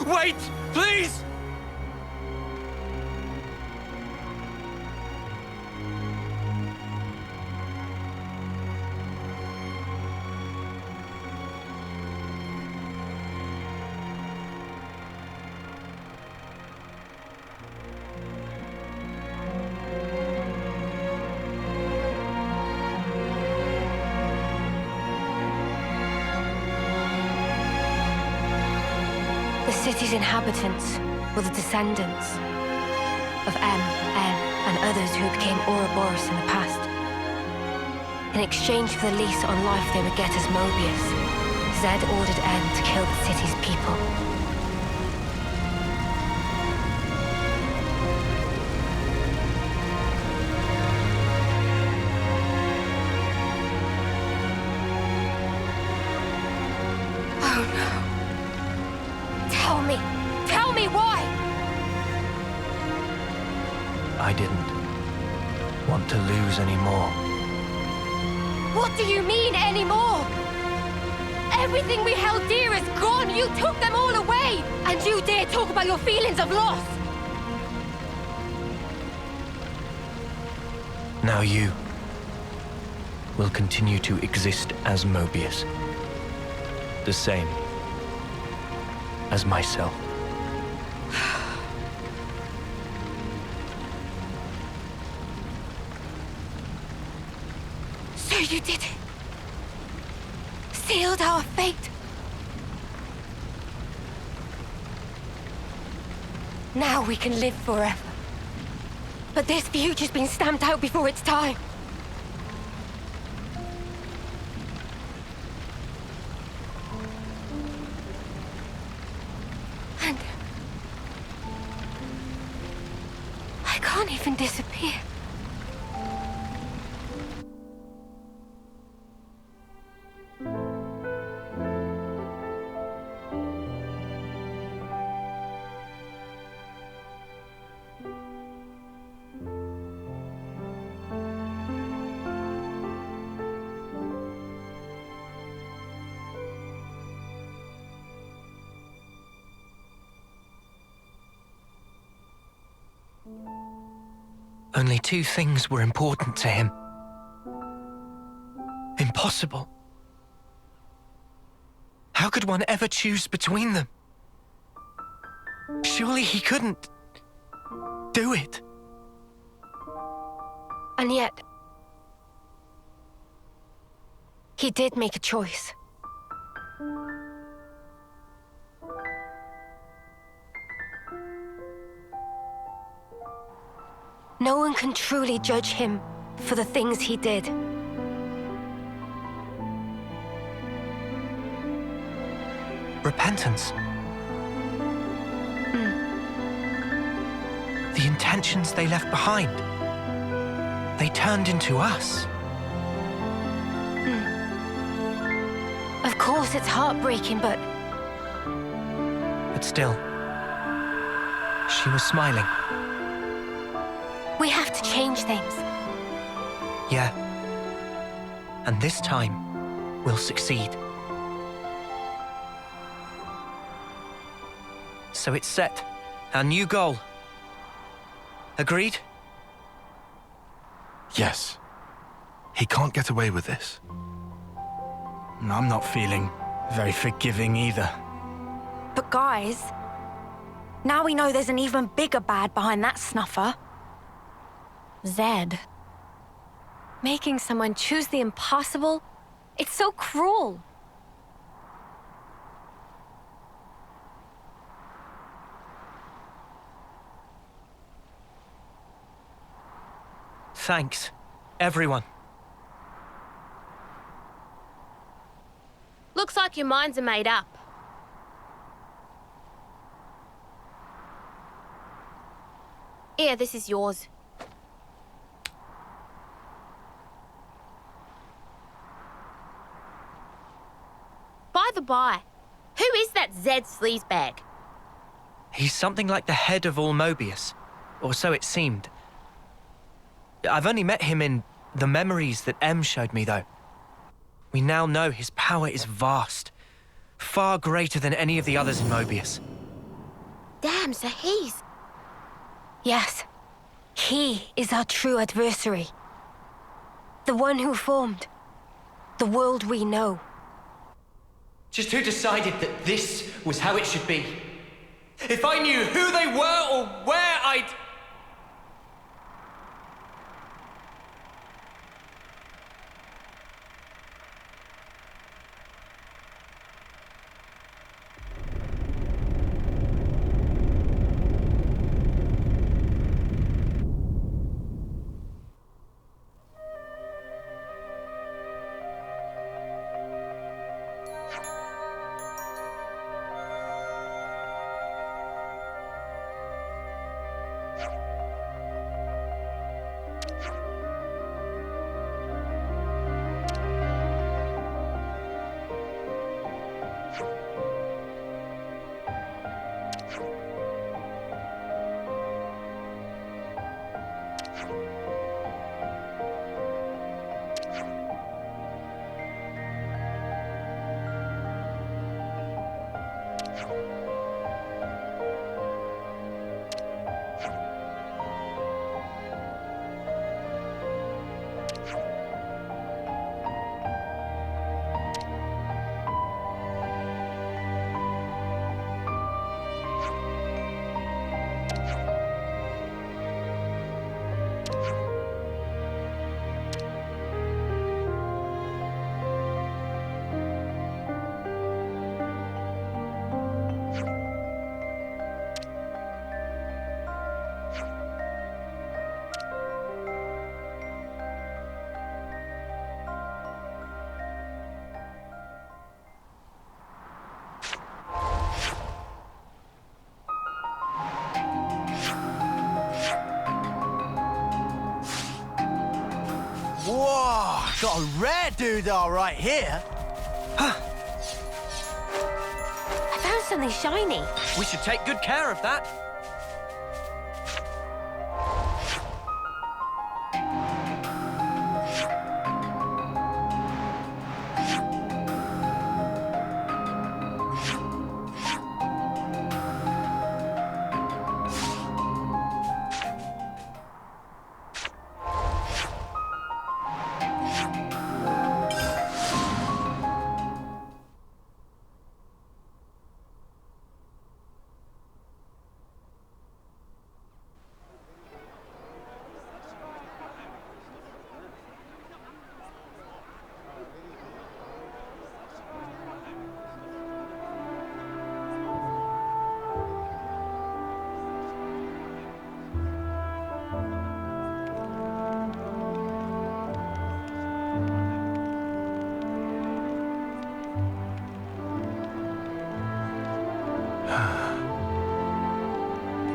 Wait, please! The city's inhabitants were the descendants of En, and others who became Ouroboros in the past. In exchange for the lease on life they would get as Moebius, Zed ordered En to kill the city's people. Tell me why! I didn't want to lose any more. What do you mean, anymore? Everything we held dear is gone! You took them all away! And you dare talk about your feelings of loss! Now you will continue to exist as Moebius. The same as myself. So you did it. Sealed our fate. Now we can live forever. But this future's been stamped out before its time. can't even disappear. Only two things were important to him. Impossible. How could one ever choose between them? Surely he couldn't do it. And yet, he did make a choice. No one can truly judge him for the things he did. Repentance. The intentions they left behind. They turned into us. Of course, it's heartbreaking, but still, she was smiling. we have to change things. Yeah. And this time, we'll succeed. So it's set. Our new goal. Agreed? Yes. He can't get away with this. I'm not feeling very forgiving either. But guys, now we know there's an even bigger bad behind that snuffer. Zed. Making someone choose the impossible, it's so cruel. Thanks, everyone. Looks like your minds are made up. Here, this is yours. By the by, who is that Zed sleazebag? He's something like the head of all Moebius, or so it seemed. I've only met him in the memories that M showed me, though. We now know his power is vast, far greater than any of the others in Moebius. Damn, so he's... Yes, he is our true adversary. The one who formed the world we know. Just who decided that this was how it should be? If I knew who they were or where I'd... got a rare doodah right here. I found something shiny. We should take good care of that.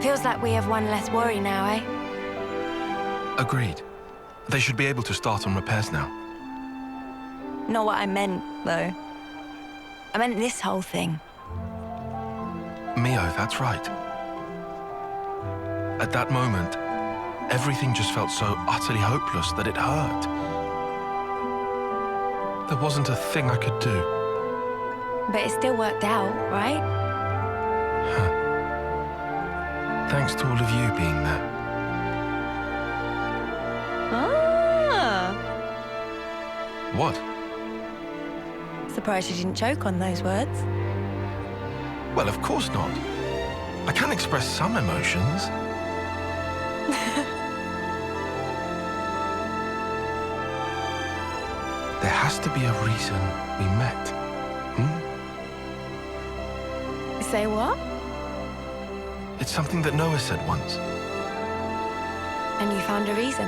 Feels like we have one less worry now, eh? Agreed. They should be able to start on repairs now. Not what I meant, though. I meant this whole thing. Mio, that's right. At that moment, everything just felt so utterly hopeless that it hurt. There wasn't a thing I could do. But it still worked out, right? Thanks to all of you being there. Ah! What? Surprised you didn't choke on those words. Well, of course not. I can express some emotions. There has to be a reason we met. Say what? It's something that Noah said once. And you found a reason.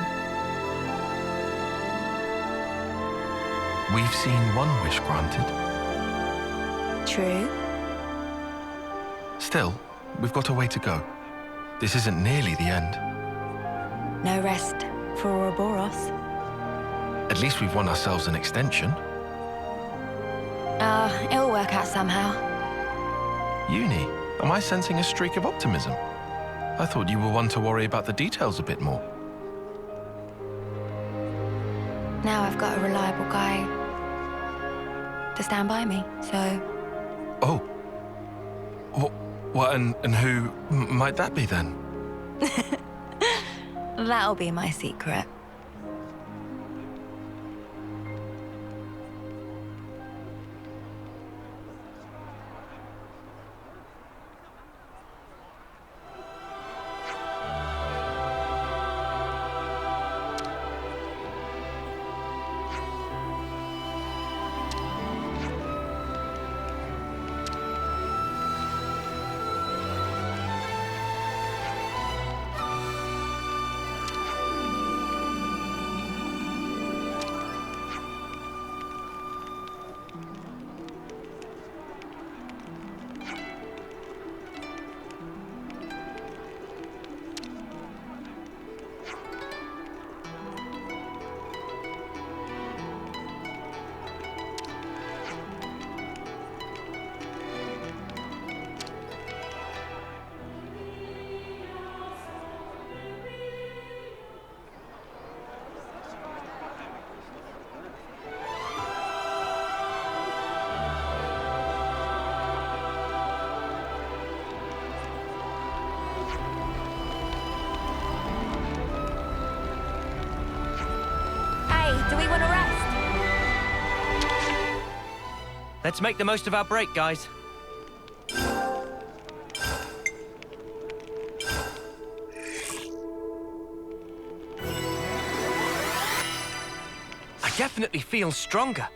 We've seen one wish granted. True. Still, we've got a way to go. This isn't nearly the end. No rest for Ouroboros. At least we've won ourselves an extension. It'll work out somehow. Uni, am I sensing a streak of optimism? I thought you were one to worry about the details a bit more. Now I've got a reliable guy to stand by me, so... Oh. What, and who might that be then? That'll be my secret. Do we want to rest? Let's make the most of our break, guys. I definitely feel stronger.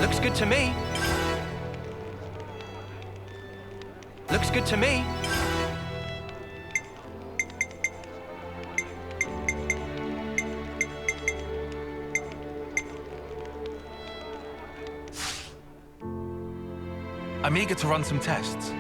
Looks good to me. Looks good to me. I'm eager to run some tests.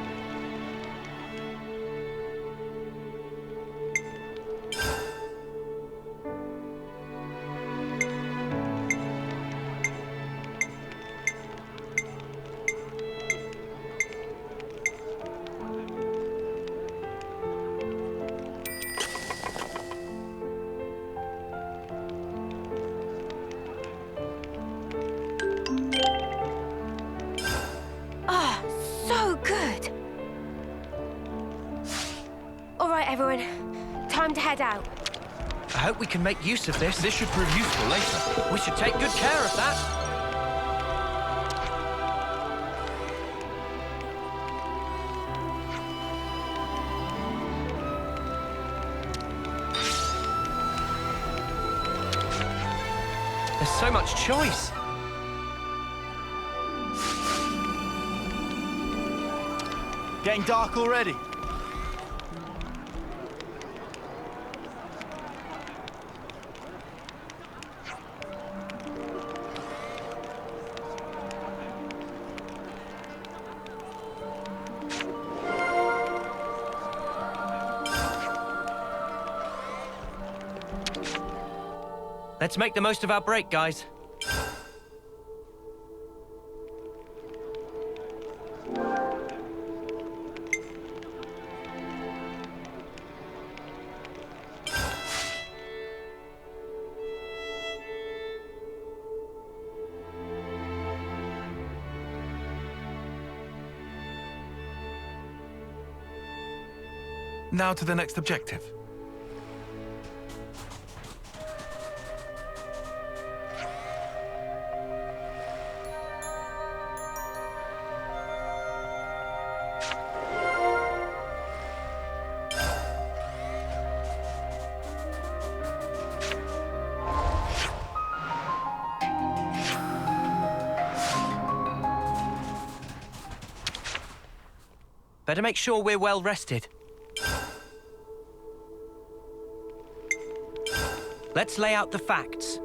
I hope we can make use of this. This should prove useful later. We should take good care of that. There's so much choice. Getting dark already. Let's make the most of our break, guys. Now to the next objective. Better make sure we're well rested. Let's lay out the facts.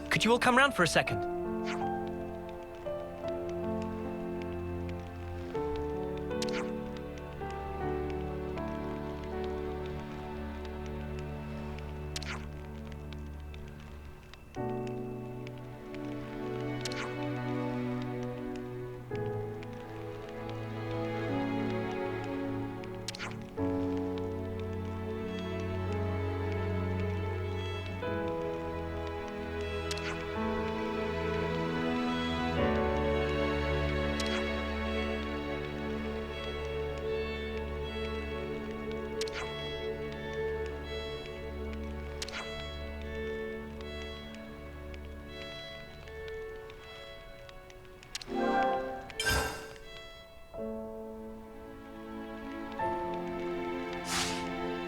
Could you all come round for a second?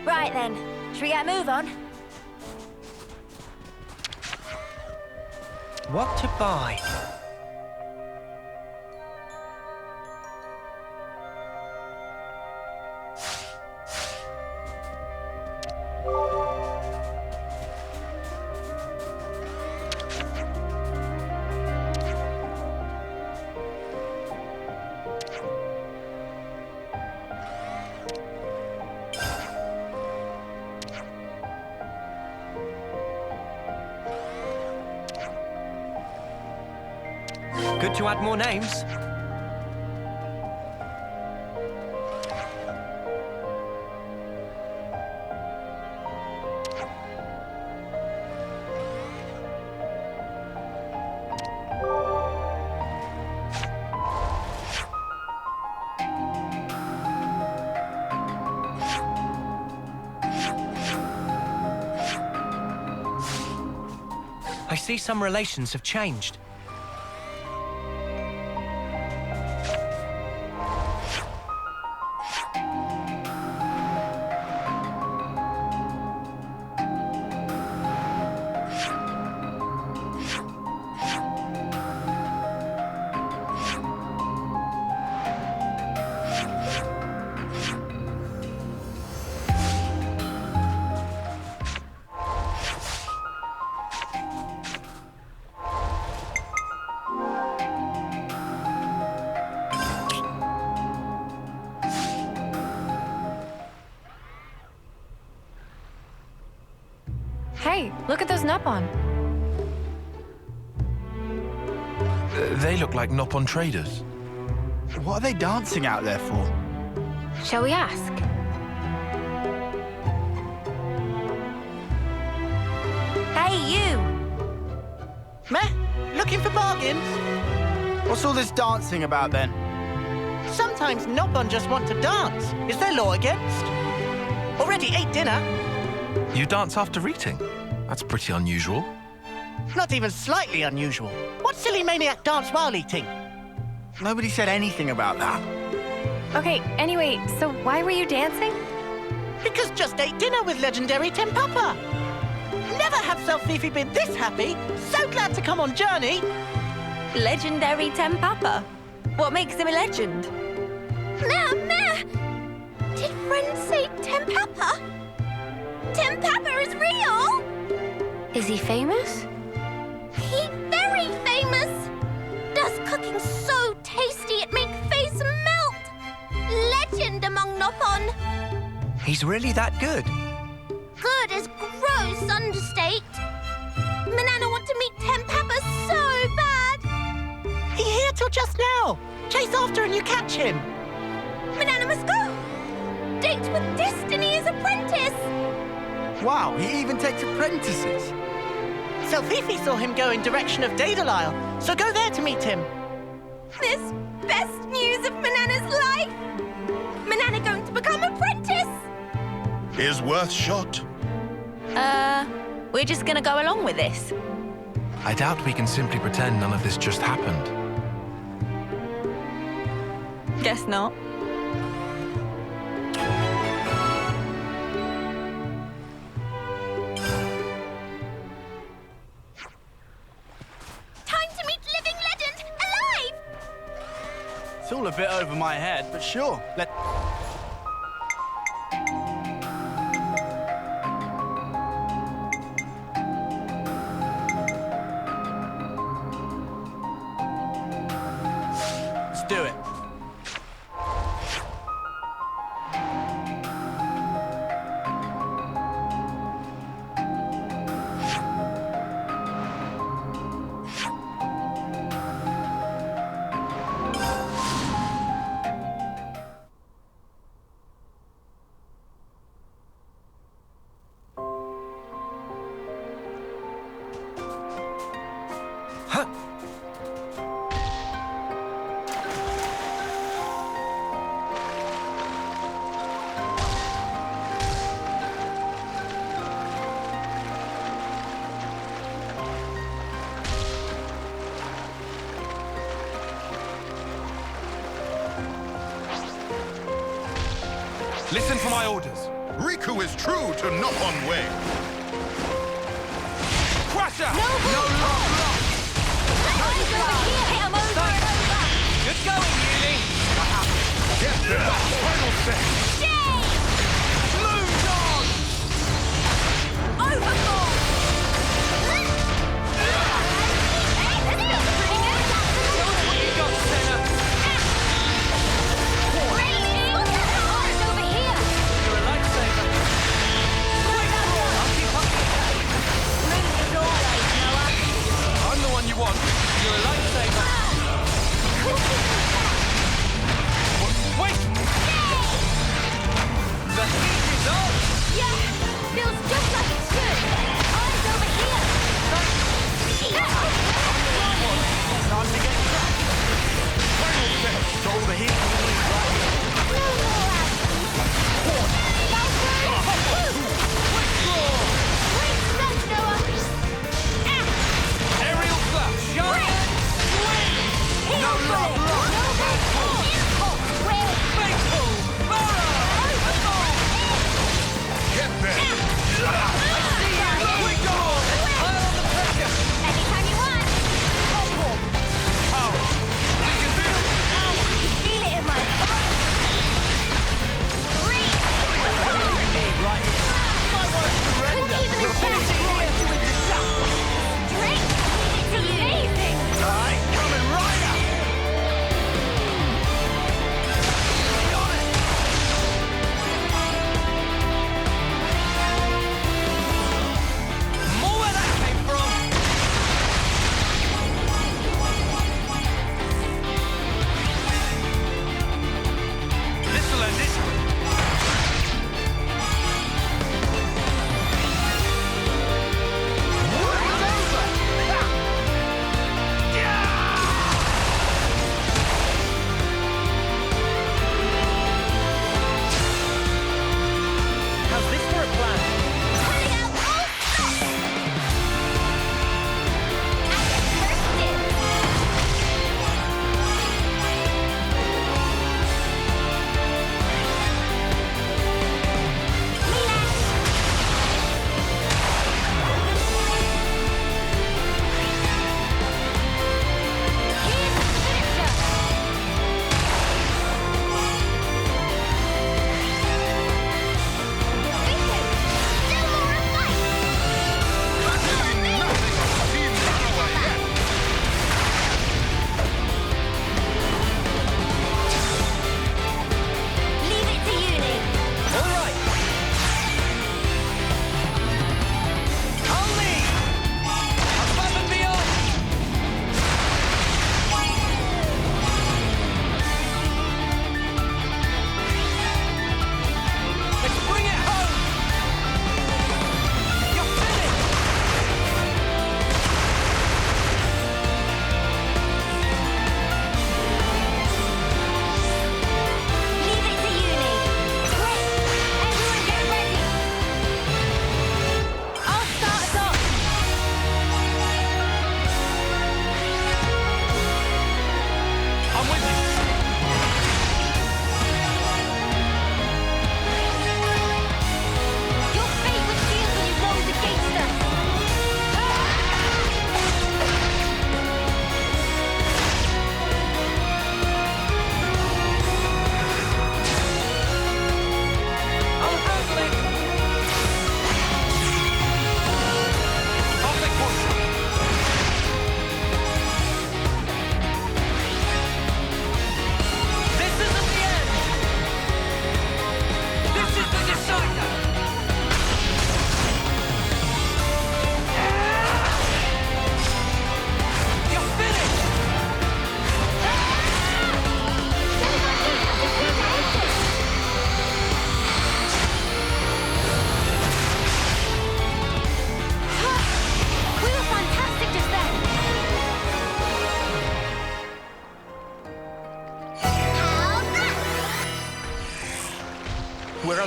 Right then, should we get a move on? What to buy? Good to add more names. I see some relations have changed. Hey, look at those Nopon. They look like Nopon traders. What are they dancing out there for? Shall we ask? Hey, you! Meh? Looking for bargains? What's all this dancing about then? Sometimes Nopon just want to dance. Is there law against? Already ate dinner. You dance after eating? That's pretty unusual. Not even slightly unusual. What silly maniac dance while eating? Nobody said anything about that. Okay, anyway, so why were you dancing? Because just ate dinner with legendary Tempapa. Never have Selfifi been this happy. So glad to come on journey. Legendary Tempapa? What makes him a legend? Meh! Did friends say Tempapa? Tempapa is real! Is he famous? He very famous! Does cooking so tasty it make face melt! Legend among Nopon! He's really that good. Good is gross understate. Manana want to meet Tempapa so bad! He here till just now. Chase after and you catch him. Manana must go! Date with Destiny's apprentice! Wow, he even takes apprentices. Selfifi saw him go in direction of Daedal, so go there to meet him. This best news of Manana's life! Manana going to become apprentice! Is worth shot. We're just gonna go along with this. I doubt we can simply pretend none of this just happened. Guess not. Time to meet living legend, alive! It's all a bit over my head, but sure. Let's do it. Listen for my orders. Riku is true to Nopon way. Crusher! No love lost! Eyes over here! Hit 'em over and over! Good going, Yuli. Get there! Final set! Shade! Blue dog! Overboard! Hey, this feels pretty good! What you got, Senna? Really? Look at the eyes over here! You're a lifesaver. I'll keep up. Ring is always, Noah. I'm the one you want. You're a lifesaver.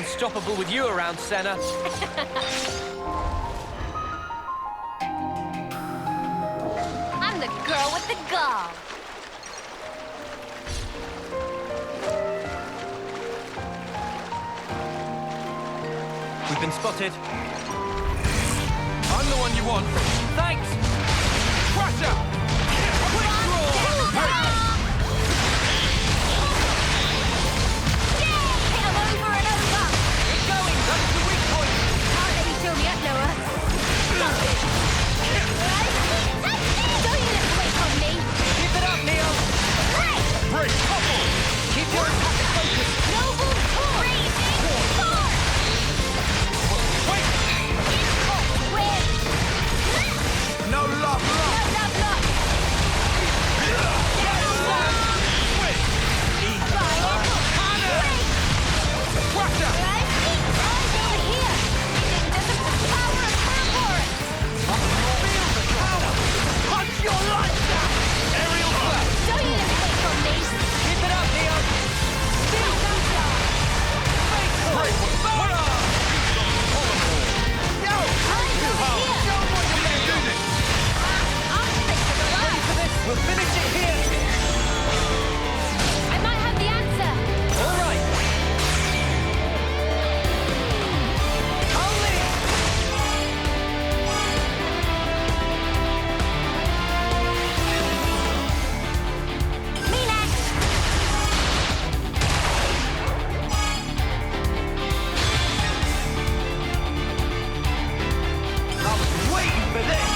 unstoppable with you around, Senna. I'm the girl with the gall. We've been spotted. I'm the one you want. Thanks! Crusher! We'll finish it here! I might have the answer! All right! I'll lead! Me next! I was waiting for this!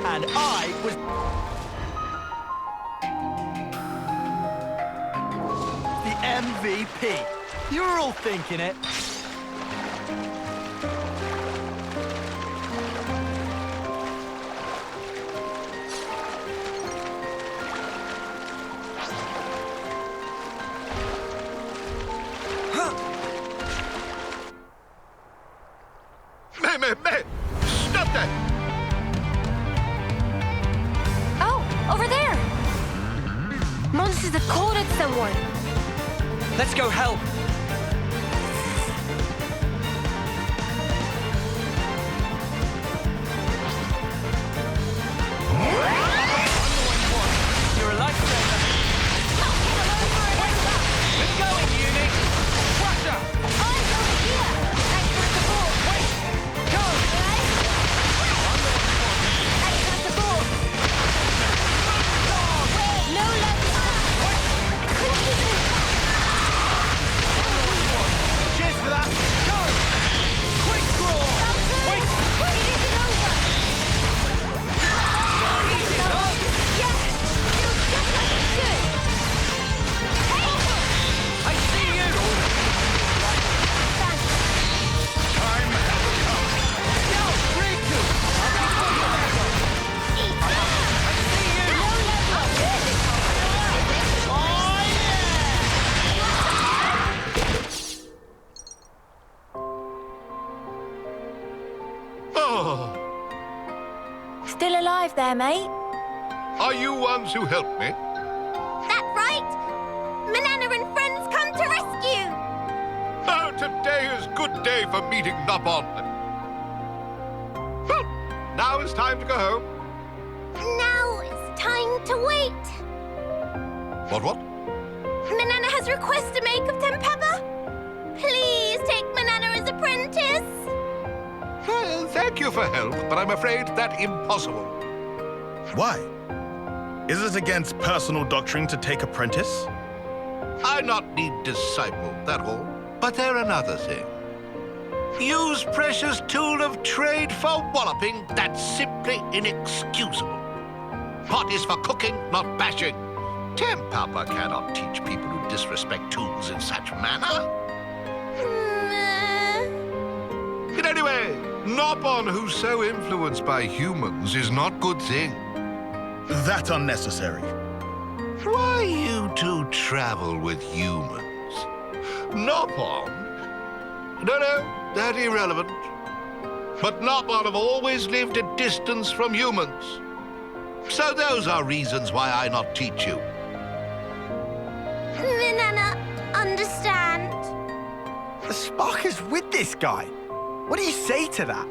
And I was... the MVP. You were all thinking it. Stop that! Oh, over there! Monsters have cornered someone. Let's go help. You're a lifesaver. We're going, Uni. Crusher! Eyes over here! Thanks for the ball! Wait! Go! Thanks for the ball! No love! I couldn't keep it in. Still alive there, mate? Are you ones who helped me? That right? Manana and friends come to rescue! Oh, today is good day for meeting Nopon. Well, now it's time to go home. Now it's time to wait. What? Manana has request to make of Tempapa. Please take Manana as apprentice. Well, thank you for help, but I'm afraid that's impossible. Why? Is it against personal doctrine to take apprentice? I not need disciple, that all. But there another thing. Use precious tool of trade for walloping, that's simply inexcusable. Pot is for cooking, not bashing. Tempapa cannot teach people who disrespect tools in such manner. In any way, Nopon who's so influenced by humans is not good thing. That's unnecessary. Why you two travel with humans? Nopon? No, that irrelevant. But Nopon have always lived at distance from humans. So those are reasons why I not teach you. Manana, understand. The spark is with this guy. What do you say to that?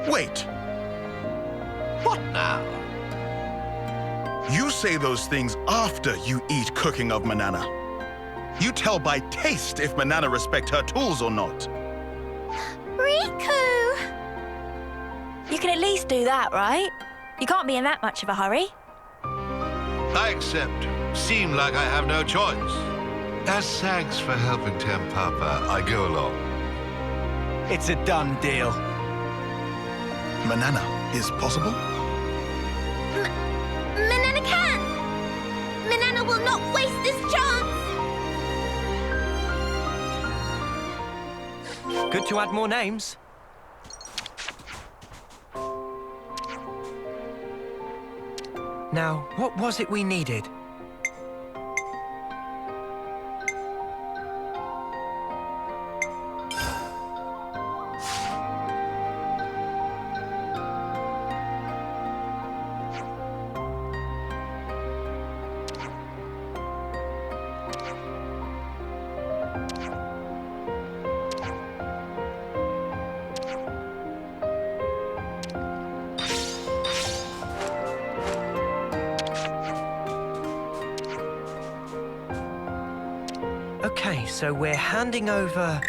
Wait. What now? You say those things after you eat cooking of Manana. You tell by taste if Manana respect her tools or not. Riku! You can at least do that, right? You can't be in that much of a hurry. I accept. Seem like I have no choice. As thanks for helping Tempapa, I go along. It's a done deal. Manana is possible? Manana can! Manana will not waste this chance! Good to add more names. Now, what was it we needed? Okay, so we're handing over...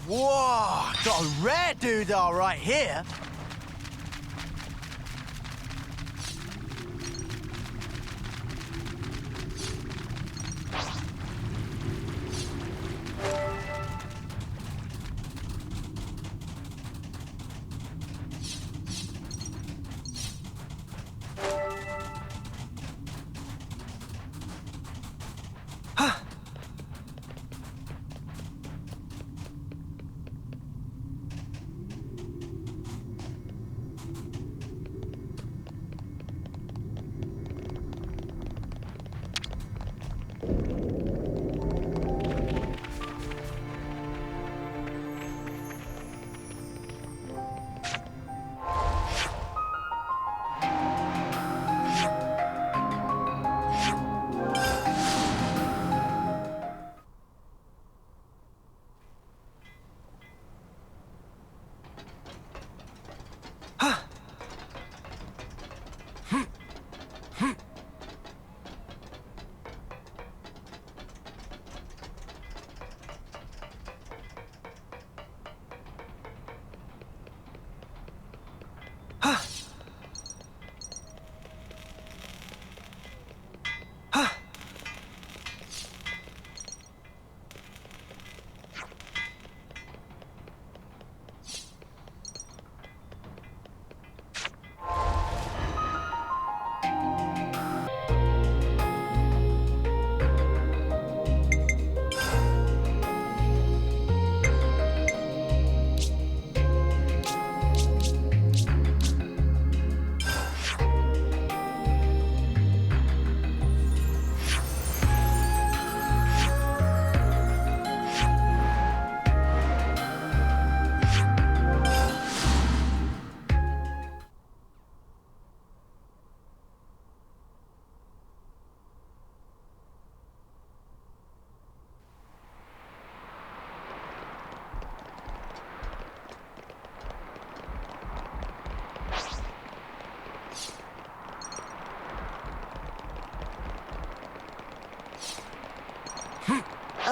Whoa, got a rare doodah right here.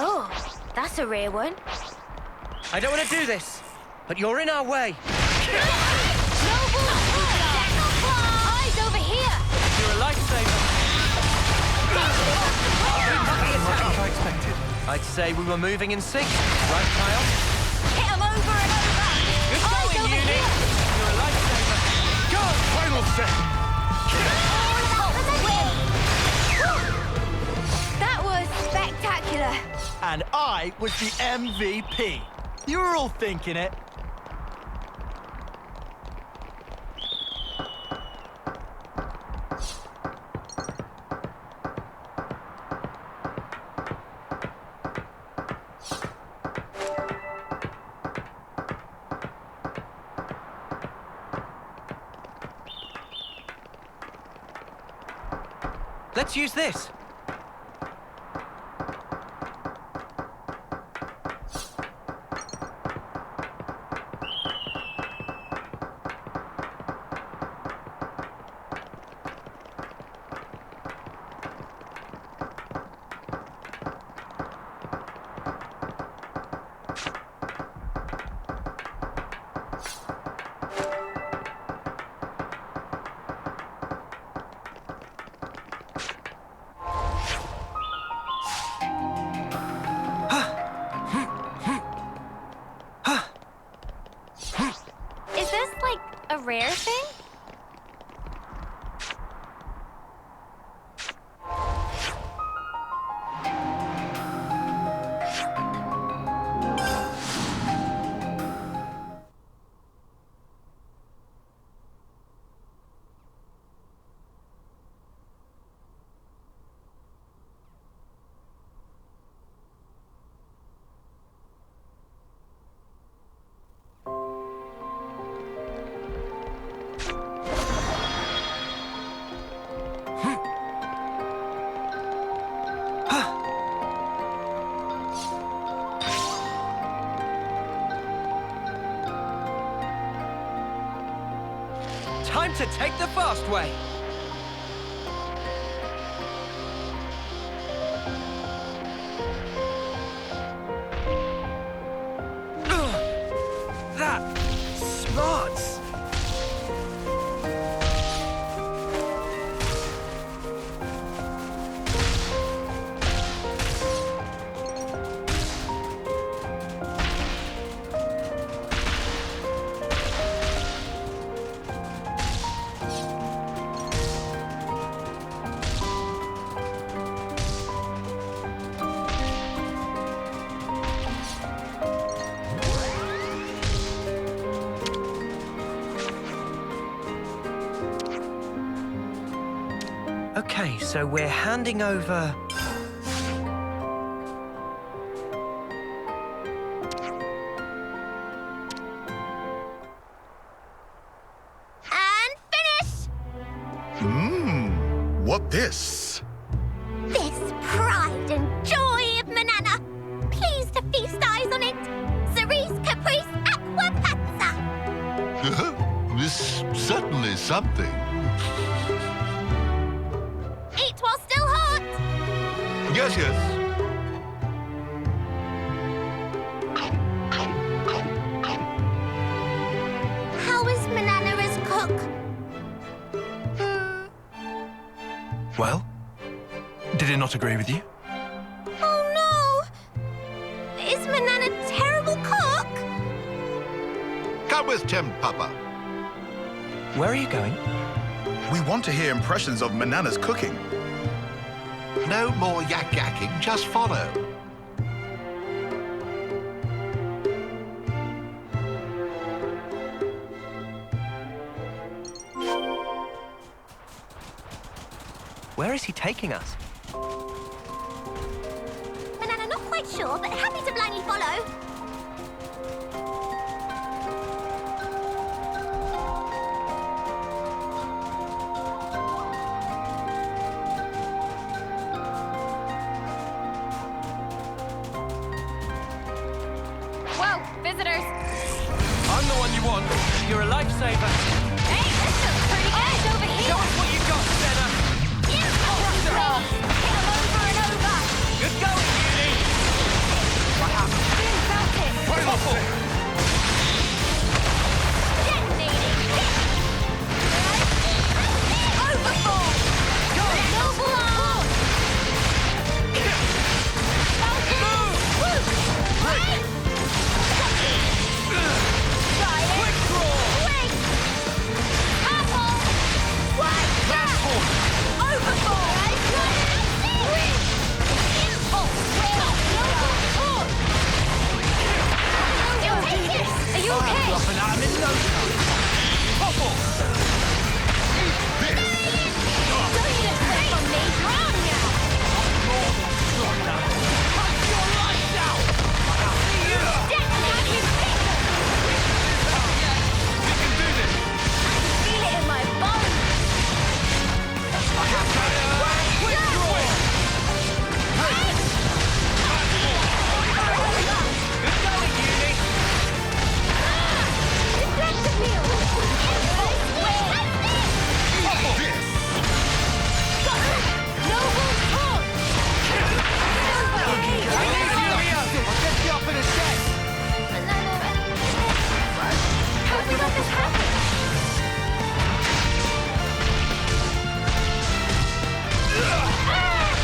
Oh, that's a rare one. I don't want to do this, but you're in our way. Eyes over here! You're a lifesaver. Not what I expected. I'd say we were moving in sync, right, Taion? Hit 'em over and over! Eyes over here! You're a lifesaver. Go! Final set! That was spectacular. And I was the MVP. You were all thinking it. Let's use this. Rare thing? Time to take the fast way. Okay, so we're handing over... And finish! What this? This pride and joy of Manana. Please to feast eyes on it. Cerise Caprice Aqua Pazza. This certainly something. Eat while still hot. Yes, yes. How is Manana as cook? Well, did it not agree with you? Oh no! Is Manana a terrible cook? Come with Tim, Papa. Where are you going? We want to hear impressions of Manana's cooking. No more yak-yakking, just follow. Where is he taking us? Manana not quite sure, but happy to blindly follow. Whoa, visitors. I'm the one you want. You're a lifesaver. Hey, this looks pretty good. Eyes over here. Show us what you got, Senna. Hit 'em over and over. Good going, Uni. Soon felt it. Waffle. Detonating. Overboard. Go. Noble arm. Falcon. Woo. Right. Try it. Quick draw. Quick. Apple. Wide jump. Overboard. Win. Oh, well. Noble arm. You'll take it. Are you okay? Dropping out in no time. Waffle. Don't need a trick from me. Wrong now. Punch your lights out. Detonate his finger. You can do this. I can feel it in my bones. Quick draw. Good going, Uni. Deflective meal. Noble torch. I need you, Rio. I'll get you up in a sec. How did we let this happen?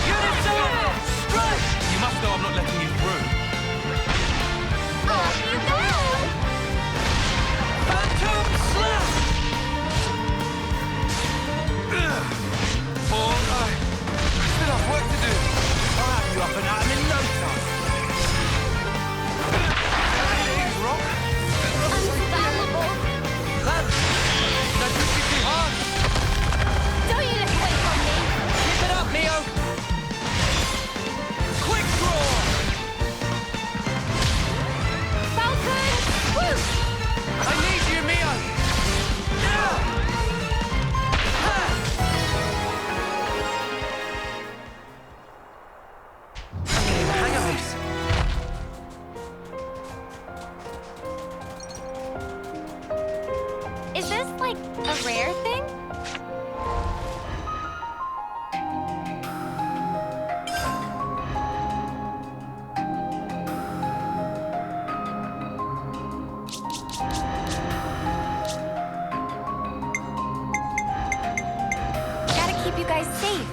Units up. Strike. You must know I'm not letting you through. Off you go. Phantom slap. Paul, I still have work to do. I'll have you up and at 'em in no time. Anything wrong? Unstoppable. That took you too hard. Don't you get away from me. Keep it up, Neo. Quick draw. Falcon. Woo. I need you, Mio. Hang on this. Is this like a rare thing? Gotta keep you guys safe.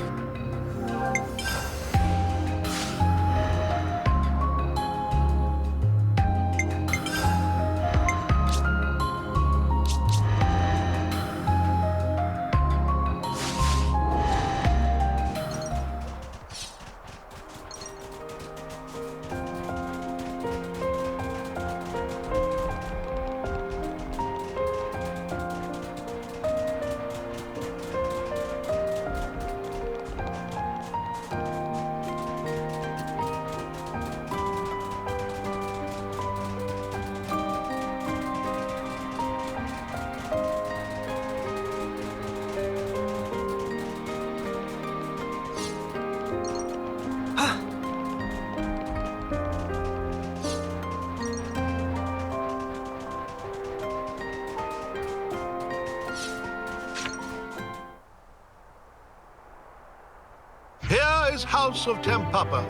wise house of Tempapa.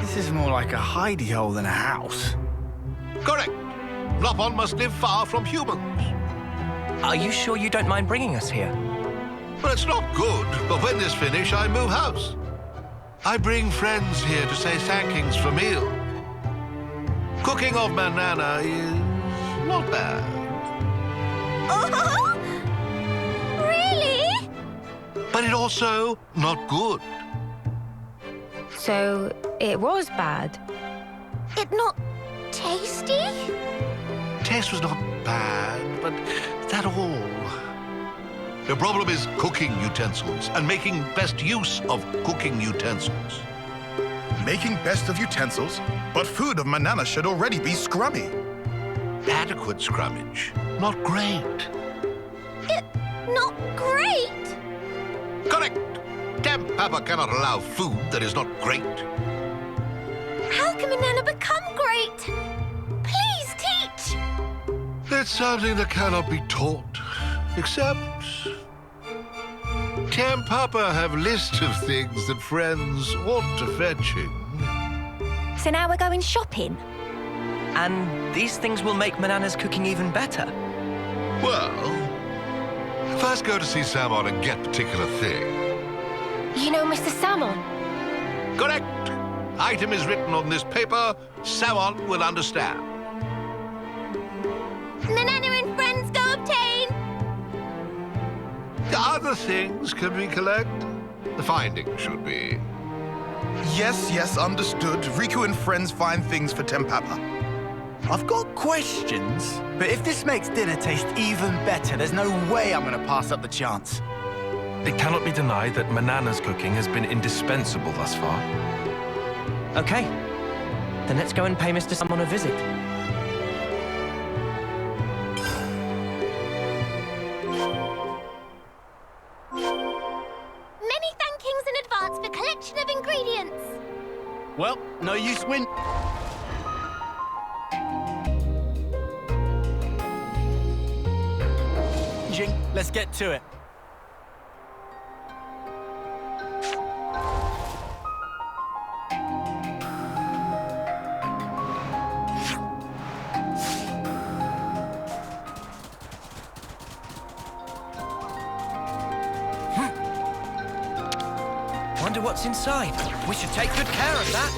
This is more like a hidey hole than a house. Correct. Nopon must live far from humans. Are you sure you don't mind bringing us here? Well, it's not good, but when this finish, I move house. I bring friends here to say thankings for meal. Cooking of Manana is not bad. Oh, really? But it also not good. So, it was bad. It not tasty? Taste was not bad, but that all. The problem is cooking utensils and making best use of cooking utensils. Making best of utensils? But food of Manana should already be scrummy. Adequate scrummage, not great. It not great? Correct. Tempapa cannot allow food that is not great. How can Manana become great? Please teach. It's something that cannot be taught, except Tempapa have list of things that friends ought to fetching. So now we're going shopping? And these things will make Manana's cooking even better. Well, first go to see Samon and get particular thing. You know Mr. Salmon? Correct. Item is written on this paper. Samon will understand. Manana and friends go obtain. The other things can we collect? The findings should be. Yes, understood. Riku and friends find things for Tempapa. I've got questions, but if this makes dinner taste even better, there's no way I'm gonna pass up the chance. It cannot be denied that Manana's cooking has been indispensable thus far. Okay, then let's go and pay Mr. Salmon a visit. Many thankings in advance for collection of ingredients. Well, no use win. Jing, let's get to it. Wonder what's inside. We should take good care of that.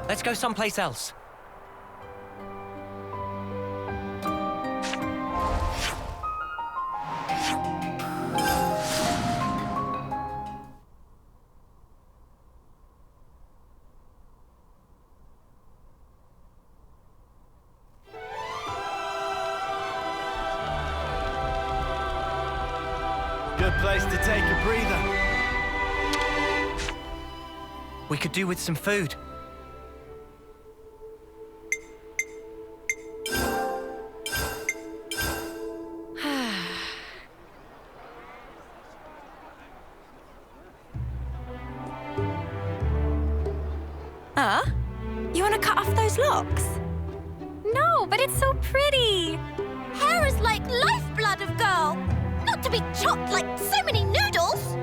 Let's go someplace else. Good place to take a breather. We could do with some food. You want to cut off those locks? No, but it's so pretty. Hair is like lifeblood of girl. Not to be chopped like so many noodles.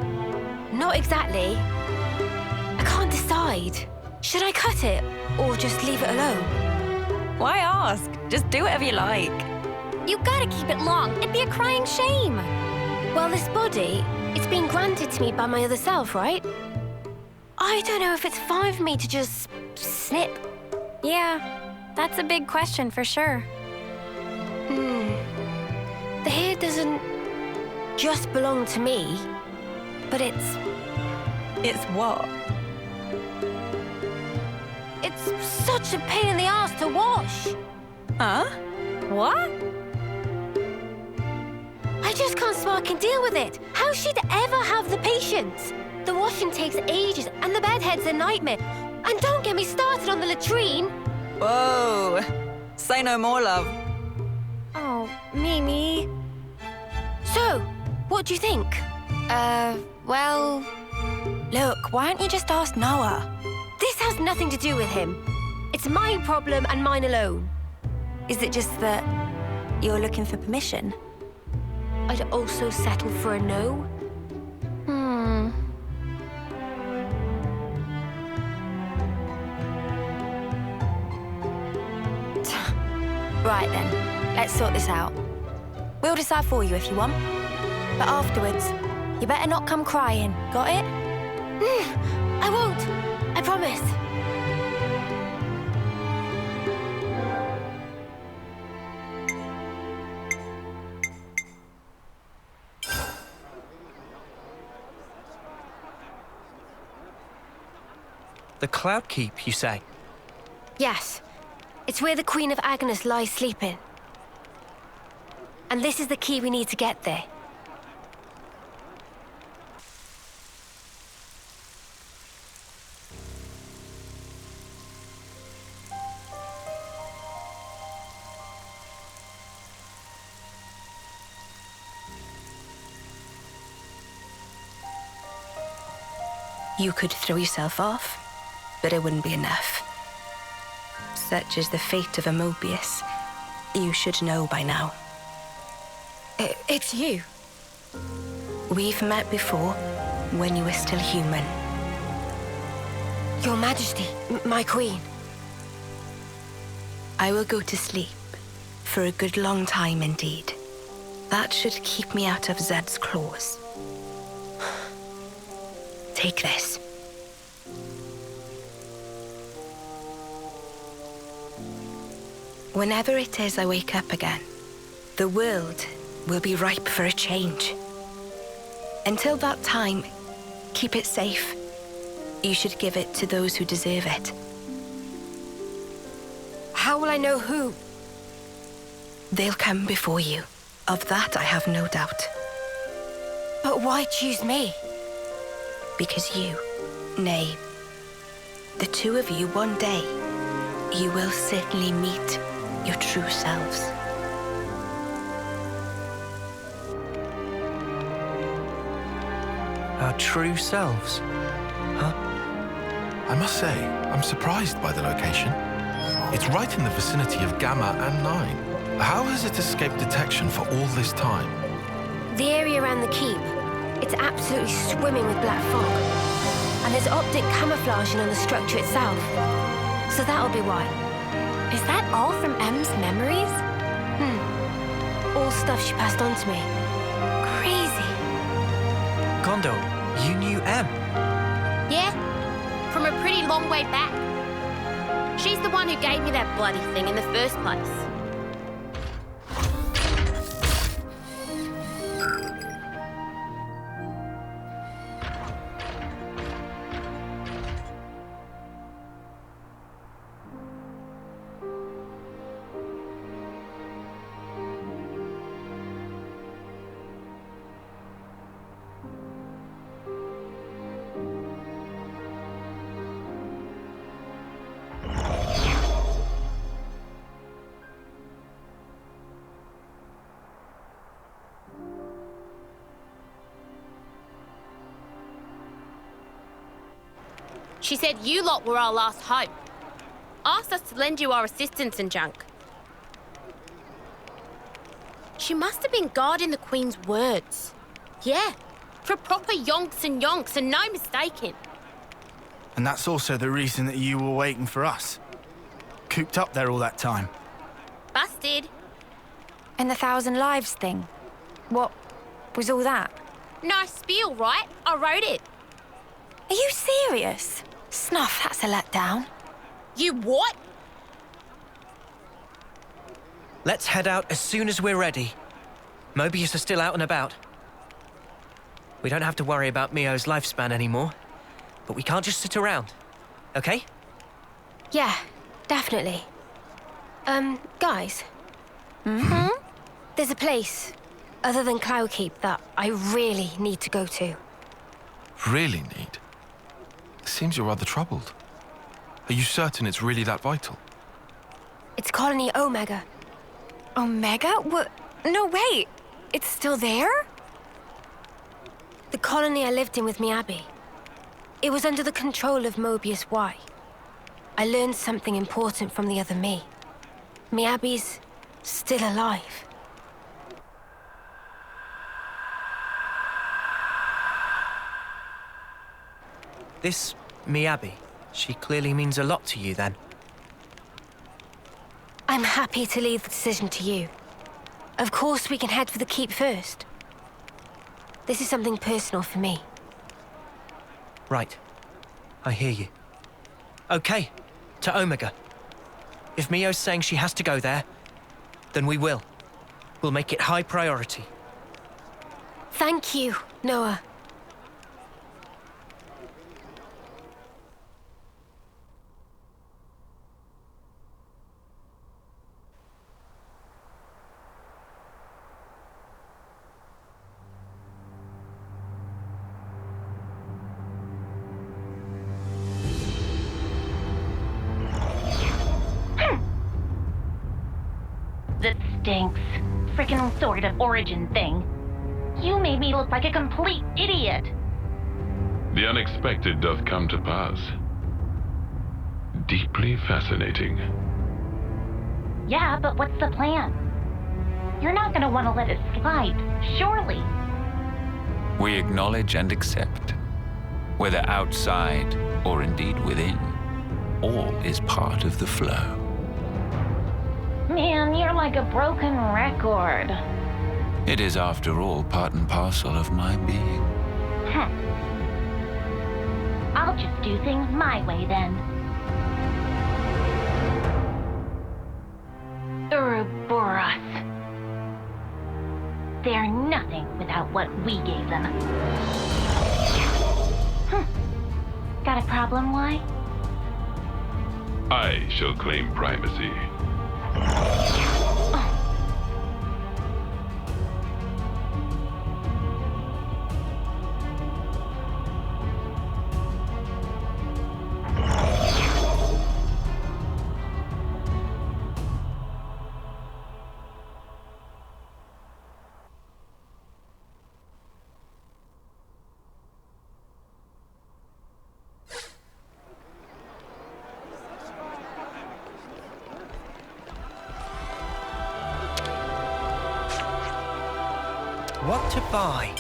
Not exactly. I can't decide. Should I cut it or just leave it alone? Why ask? Just do whatever you like. You gotta keep it long. It'd be a crying shame. Well, this body, it's been granted to me by my other self, right? I don't know if it's fine for me to just snip. Yeah, that's a big question for sure. The hair doesn't just belong to me, but it's... It's what? It's such a pain in the ass to wash. Huh? What? I just can't spark and deal with it. How she'd ever have the patience? The washing takes ages, and the bedhead's a nightmare. And don't get me started on the latrine. Whoa. Say no more, love. Oh, Mimi. So, what do you think? Well... Look, why don't you just ask Noah? This has nothing to do with him. It's my problem and mine alone. Is it just that you're looking for permission? I'd also settle for a no. Right then, let's sort this out. We'll decide for you if you want. But afterwards, you better not come crying, got it? I won't. I promise. The Cloudkeep, you say? Yes. It's where the Queen of Agnus lies sleeping. And this is the key we need to get there. You could throw yourself off, but it wouldn't be enough. Such is the fate of a Moebius. You should know by now. It's you. We've met before, when you were still human. Your Majesty, my Queen. I will go to sleep, for a good long time indeed. That should keep me out of Zed's claws. Take this. Whenever it is I wake up again, the world will be ripe for a change. Until that time, keep it safe. You should give it to those who deserve it. How will I know who? They'll come before you. Of that I have no doubt. But why choose me? Because you, nay, the two of you one day, you will certainly meet your true selves. Our true selves? Huh? I must say, I'm surprised by the location. It's right in the vicinity of Gamma and 9. How has it escaped detection for all this time? The area around the keep, it's absolutely swimming with black fog. And there's optic camouflaging on the structure itself. So that'll be why. Is that all from M's memories? All stuff she passed on to me. Crazy. Gondo, you knew M? Yeah, from a pretty long way back. She's the one who gave me that bloody thing in the first place. She said you lot were our last hope. Asked us to lend you our assistance and junk. She must have been guarding the Queen's words. Yeah, for proper yonks and no mistaking. And that's also the reason that you were waiting for us. cooped up there all that time. Busted. And the 1,000 lives thing. What was all that? Nice spiel, right? I wrote it. Are you serious? Snuff, that's a letdown. You what? Let's head out as soon as we're ready. Moebius is still out and about. We don't have to worry about Mio's lifespan anymore. But we can't just sit around, okay? Yeah, definitely. Guys. Mm-hmm? There's a place, other than Cloudkeep, that I really need to go to. Really need? Seems you're rather troubled. Are you certain it's really that vital? It's Colony Omega. Omega? What? No, wait. It's still there? The colony I lived in with Miyabi. It was under the control of Moebius Y. I learned something important from the other me. Miyabi's still alive. This Miyabi, she clearly means a lot to you then. I'm happy to leave the decision to you. Of course we can head for the keep first. This is something personal for me. Right. I hear you. Okay, to Omega. If Mio's saying she has to go there, then we will. We'll make it high priority. Thank you, Noah. That stinks. Frickin' sort of origin thing. You made me look like a complete idiot. The unexpected doth come to pass. Deeply fascinating. Yeah, but what's the plan? You're not gonna want to let it slide, surely. We acknowledge and accept, whether outside or indeed within, all is part of the flow. Man, you're like a broken record. It is, after all, part and parcel of my being. I'll just do things my way then. Ouroboros. They're nothing without what we gave them. Got a problem, Y? I shall claim primacy. What to buy?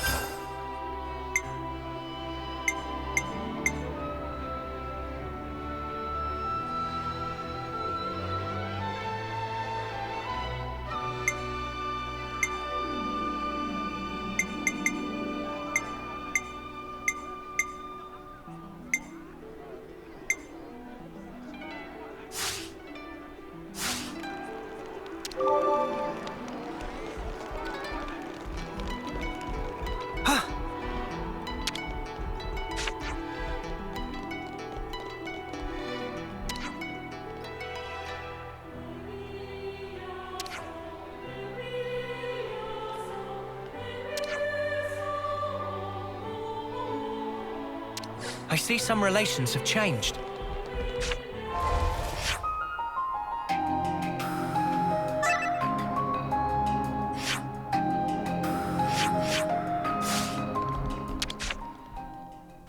I see some relations have changed.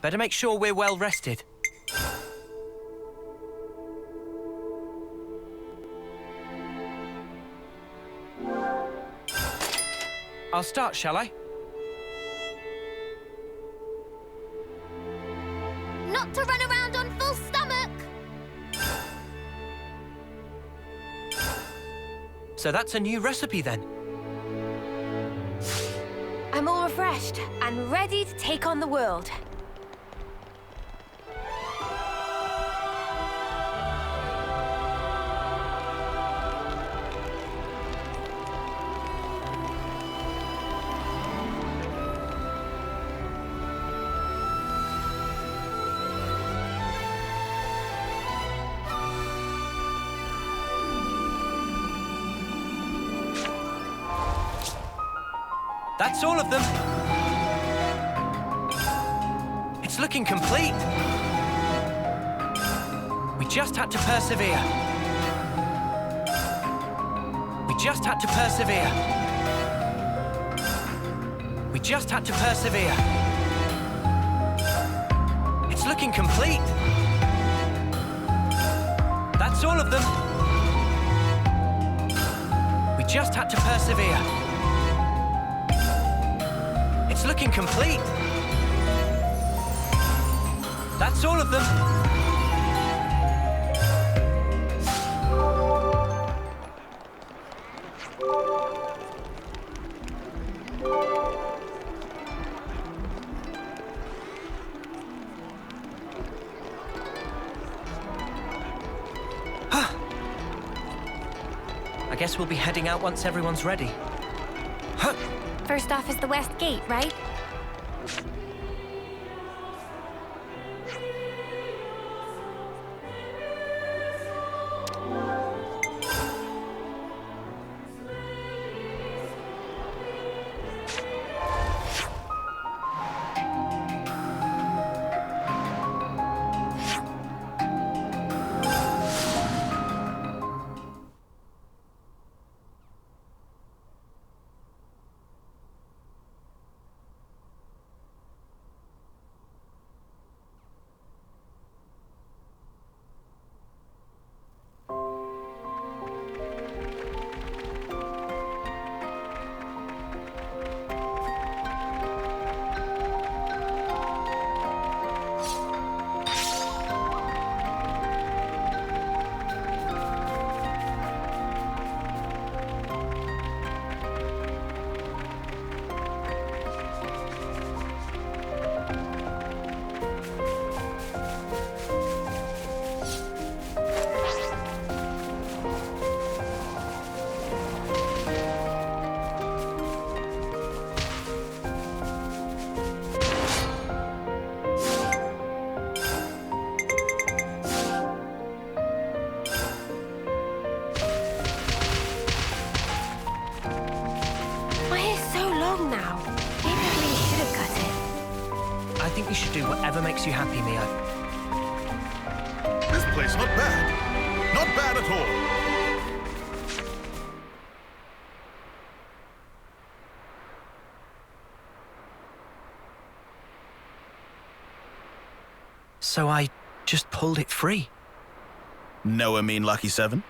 Better make sure we're well rested. I'll start, shall I? Not to run around on full stomach! So that's a new recipe then? I'm all refreshed and ready to take on the world. That's all of them. It's looking complete. We just had to persevere. We just had to persevere. We just had to persevere. It's looking complete. That's all of them. We just had to persevere. It's looking complete. That's all of them. I guess we'll be heading out once everyone's ready. First off is the West Gate, right? I think you should do whatever makes you happy, Mio. This place not bad. Not bad at all. So I just pulled it free. Noah mean Lucky 7?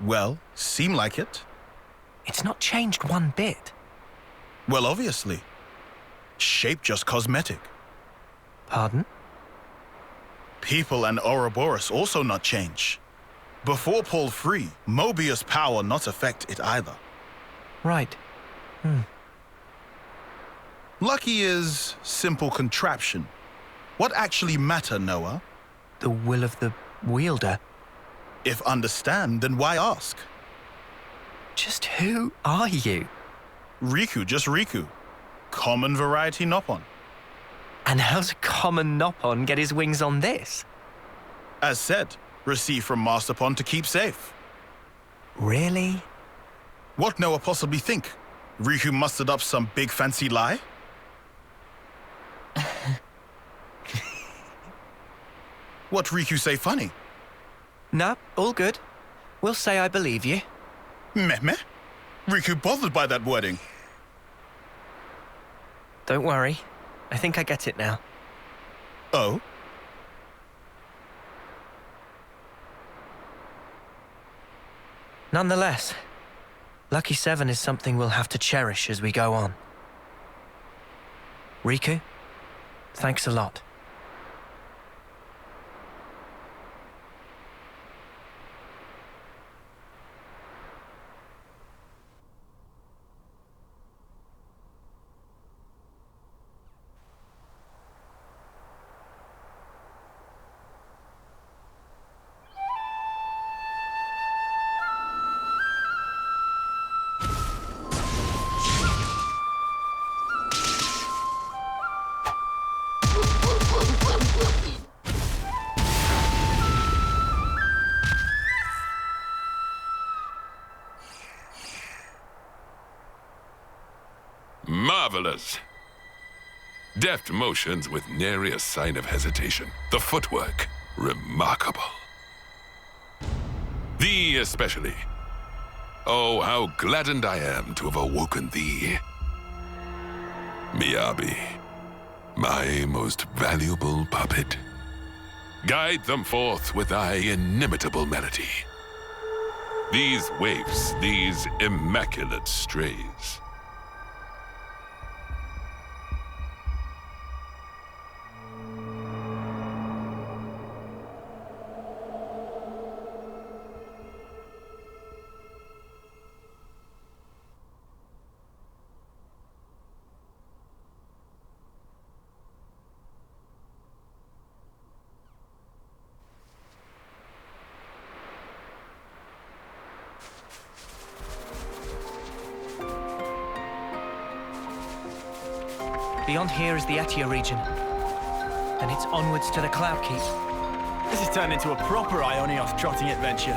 Well, seem like it. It's not changed one bit. Well, obviously. Shape just cosmetic. Pardon? People and Ouroboros also not change. Before pull free, Moebius power not affect it either. Right. Lucky is simple contraption. What actually matter, Noah? The will of the wielder. If understand, then why ask? Just who are you? Riku, just Riku. Common variety Nopon. And how's a common Nopon get his wings on this? As said, received from Masterpon to keep safe. Really? What Noah possibly think? Riku mustered up some big fancy lie? What Riku say funny? No, all good. We'll say I believe you. Meh? Riku bothered by that wording. Don't worry. I think I get it now. Oh? Nonetheless, Lucky 7 is something we'll have to cherish as we go on. Riku, thanks a lot. Marvelous. Deft motions with nary a sign of hesitation. The footwork, remarkable. Thee especially. Oh, how gladdened I am to have awoken thee. Miyabi, my most valuable puppet. Guide them forth with thy inimitable melody. These waifs, these immaculate strays. Beyond here is the Aetia region. Then it's onwards to the Cloudkeep. This has turned into a proper Ionios trotting adventure.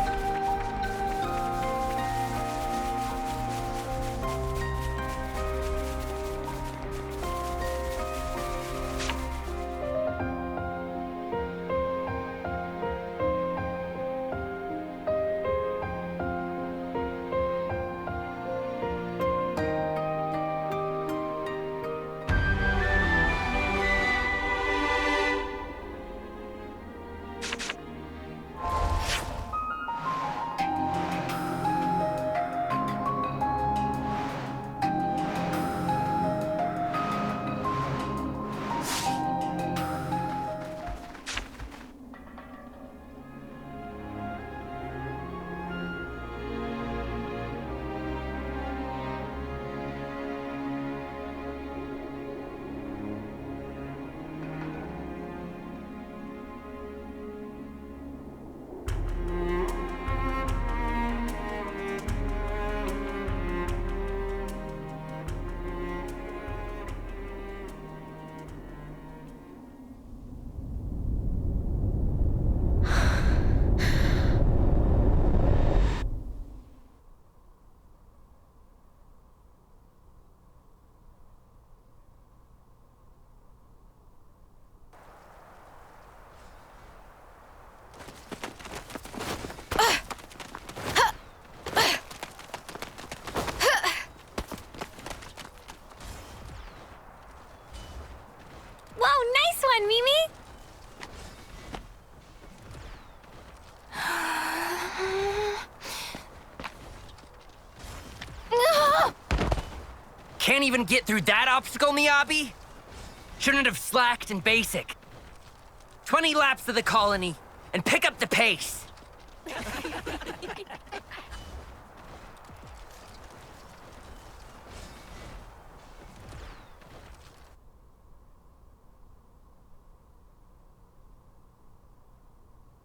Can't even get through that obstacle, Miyabi? Shouldn't have slacked in basic. 20 laps of the colony, and pick up the pace.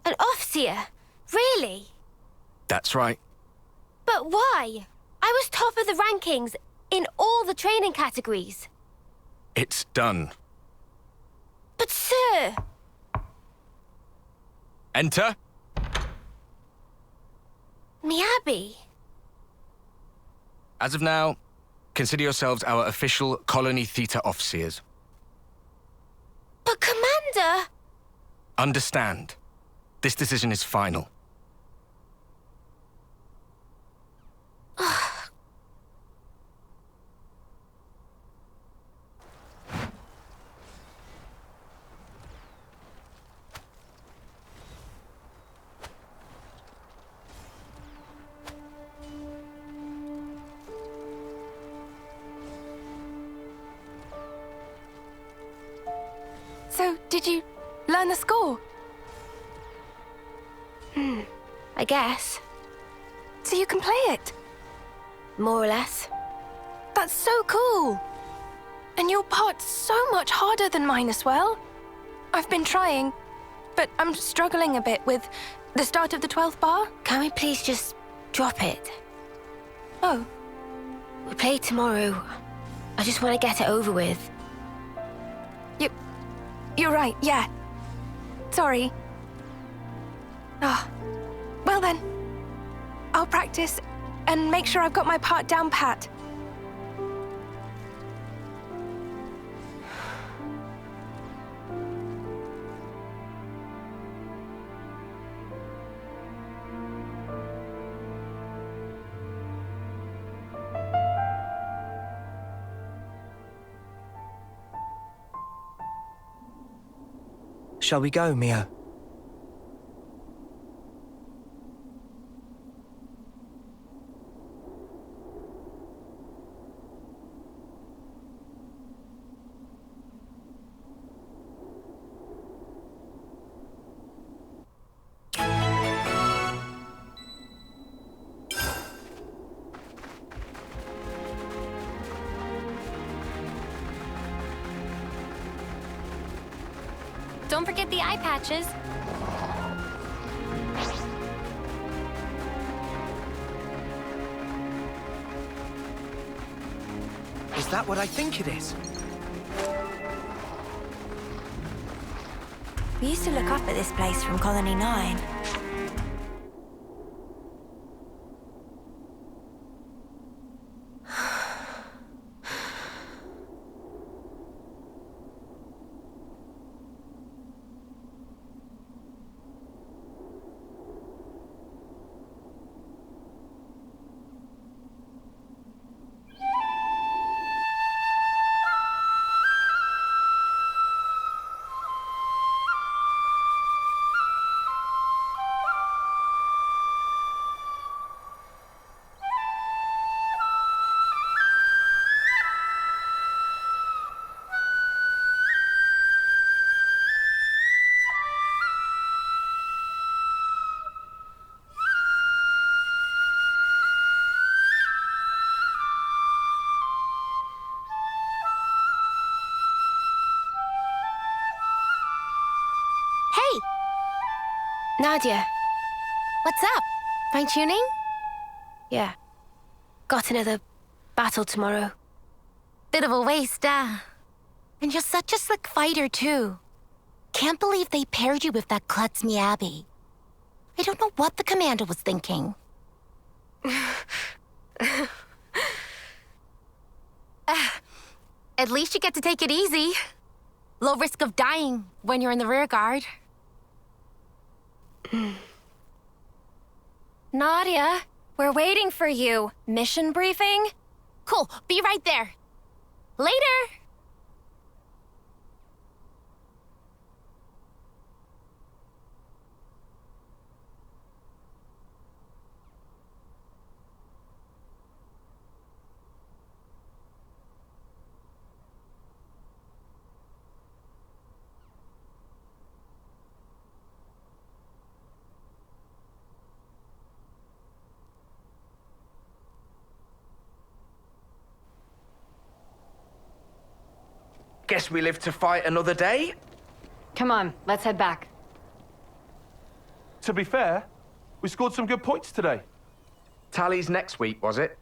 An Officer? Really? That's right. But why? I was top of the rankings in all the training categories. It's done. But sir... Enter. Miyabi. As of now, consider yourselves our official Colony Theta officers. But Commander... Understand. This decision is final. So, did you learn the score? I guess. So you can play it? More or less. That's so cool! And your part's so much harder than mine as well. I've been trying, but I'm struggling a bit with the start of the 12th bar. Can we please just drop it? Oh. We play tomorrow. I just want to get it over with. You're right, yeah. Sorry. Well then. I'll practice and make sure I've got my part down pat. Shall we go, Mio? Don't forget the eye patches. Is that what I think it is? We used to look up at this place from Colony 9. Nadia. What's up? Fine-tuning? Yeah. Got another battle tomorrow. Bit of a waste, And you're such a slick fighter, too. Can't believe they paired you with that klutz Miyabi. I don't know what the commander was thinking. At least you get to take it easy. Low risk of dying when you're in the rear guard. Nadia, we're waiting for you. Mission briefing? Cool, be right there. Later! Guess we live to fight another day? Come on, let's head back. To be fair, we scored some good points today. Tallies next week, was it?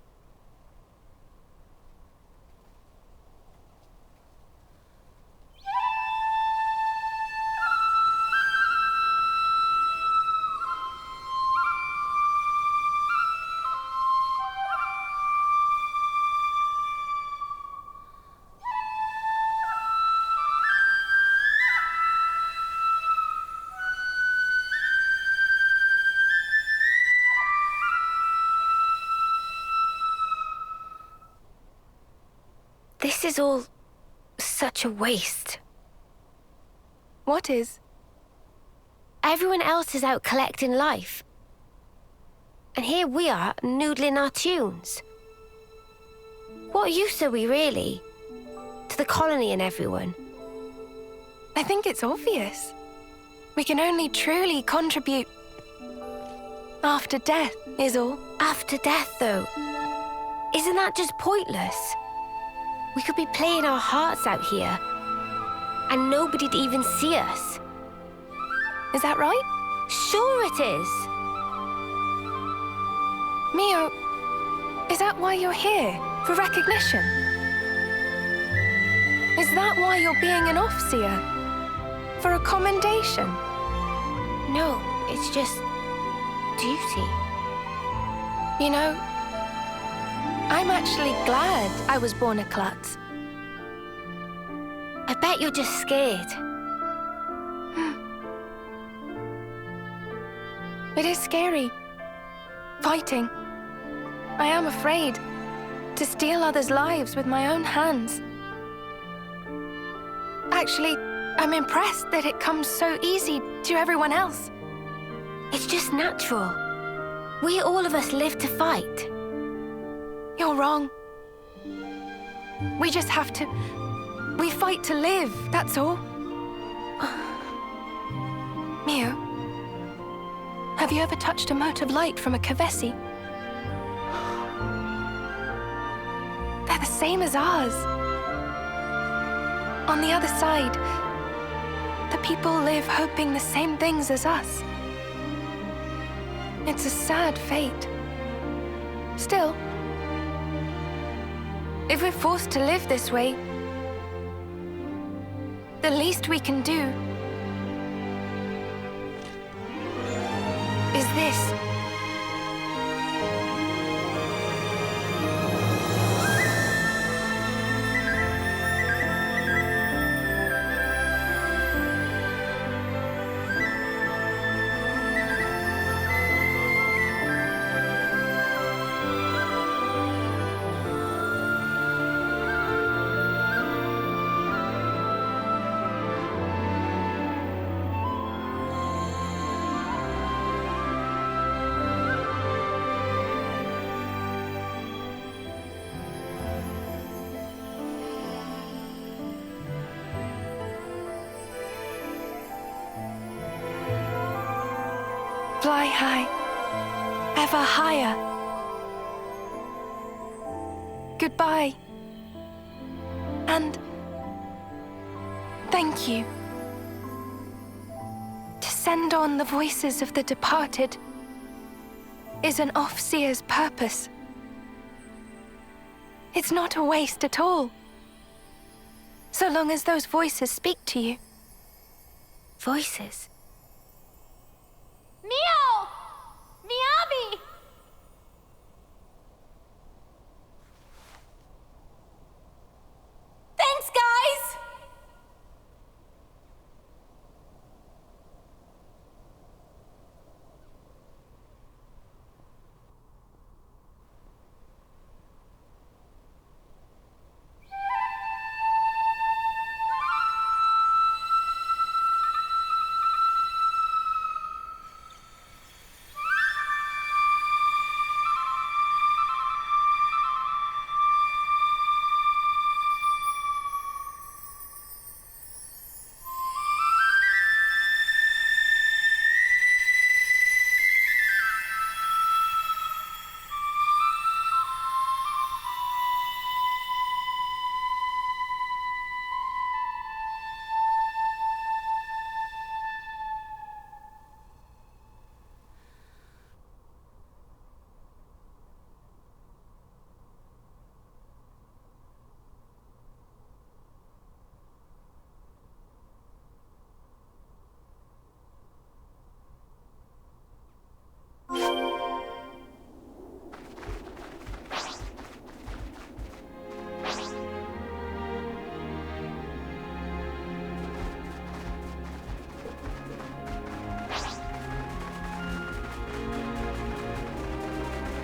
This is all such a waste. What is? Everyone else is out collecting life. And here we are, noodling our tunes. What use are we, really? To the colony and everyone? I think it's obvious. We can only truly contribute after death, is all. After death, though? Isn't that just pointless? We could be playing our hearts out here, and nobody'd even see us. Is that right? Sure it is. Mio, is that why you're here? For recognition? Is that why you're being an Offseer? For a commendation? No, it's just duty. You know, I'm actually glad I was born a klutz. I bet you're just scared. It is scary. Fighting. I am afraid to steal others' lives with my own hands. Actually, I'm impressed that it comes so easy to everyone else. It's just natural. We all of us live to fight. You're wrong. We just have to... We fight to live, that's all. Mio, have you ever touched a mote of light from a Kavesi? They're the same as ours. On the other side, the people live hoping the same things as us. It's a sad fate. Still, if we're forced to live this way, the least we can do is this. Fly high, ever higher. Goodbye. And thank you. To send on the voices of the departed is an Offseer's purpose. It's not a waste at all, so long as those voices speak to you. Voices? Mio! Miyabi! Thanks, guys!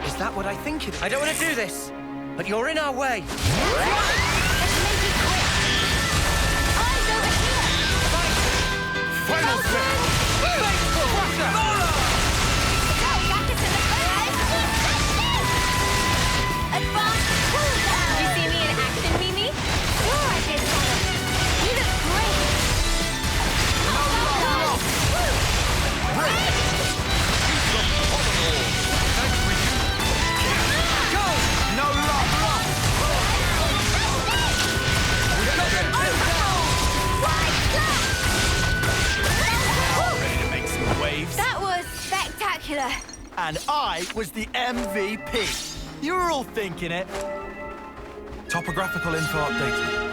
Is that what I think it is? I don't want to do this, but you're in our way. Final step! Did you see me in action, Mimi? Sure, I did that. You look great. No love lost! Ready to make some waves? That was spectacular. And I was the MVP. You were all thinking it. Topographical info updated.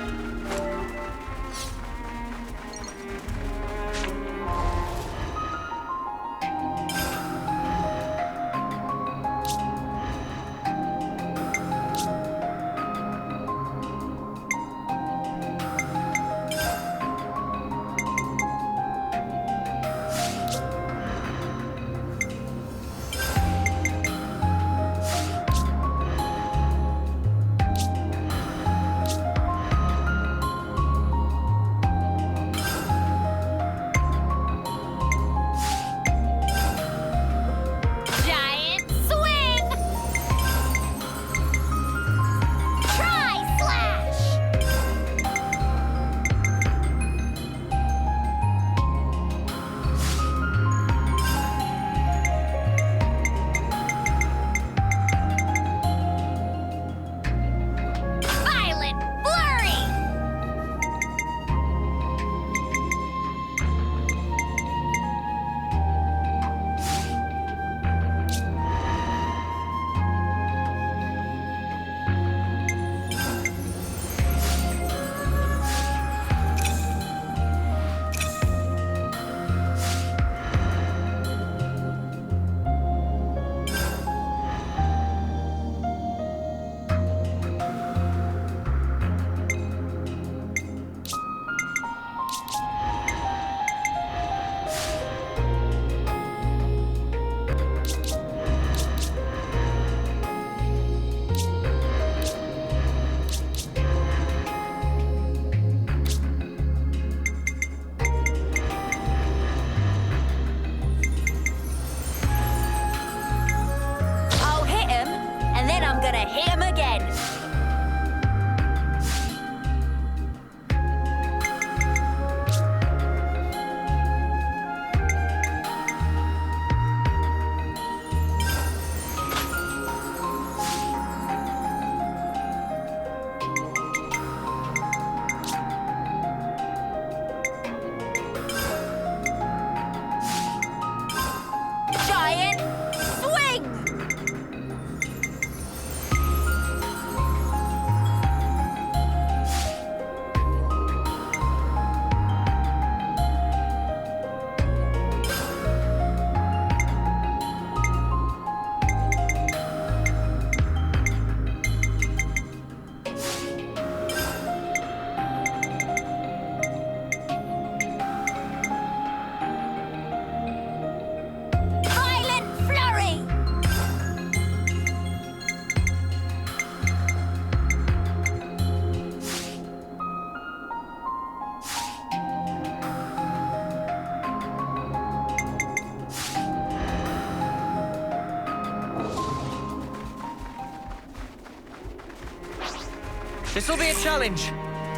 This'll be a challenge.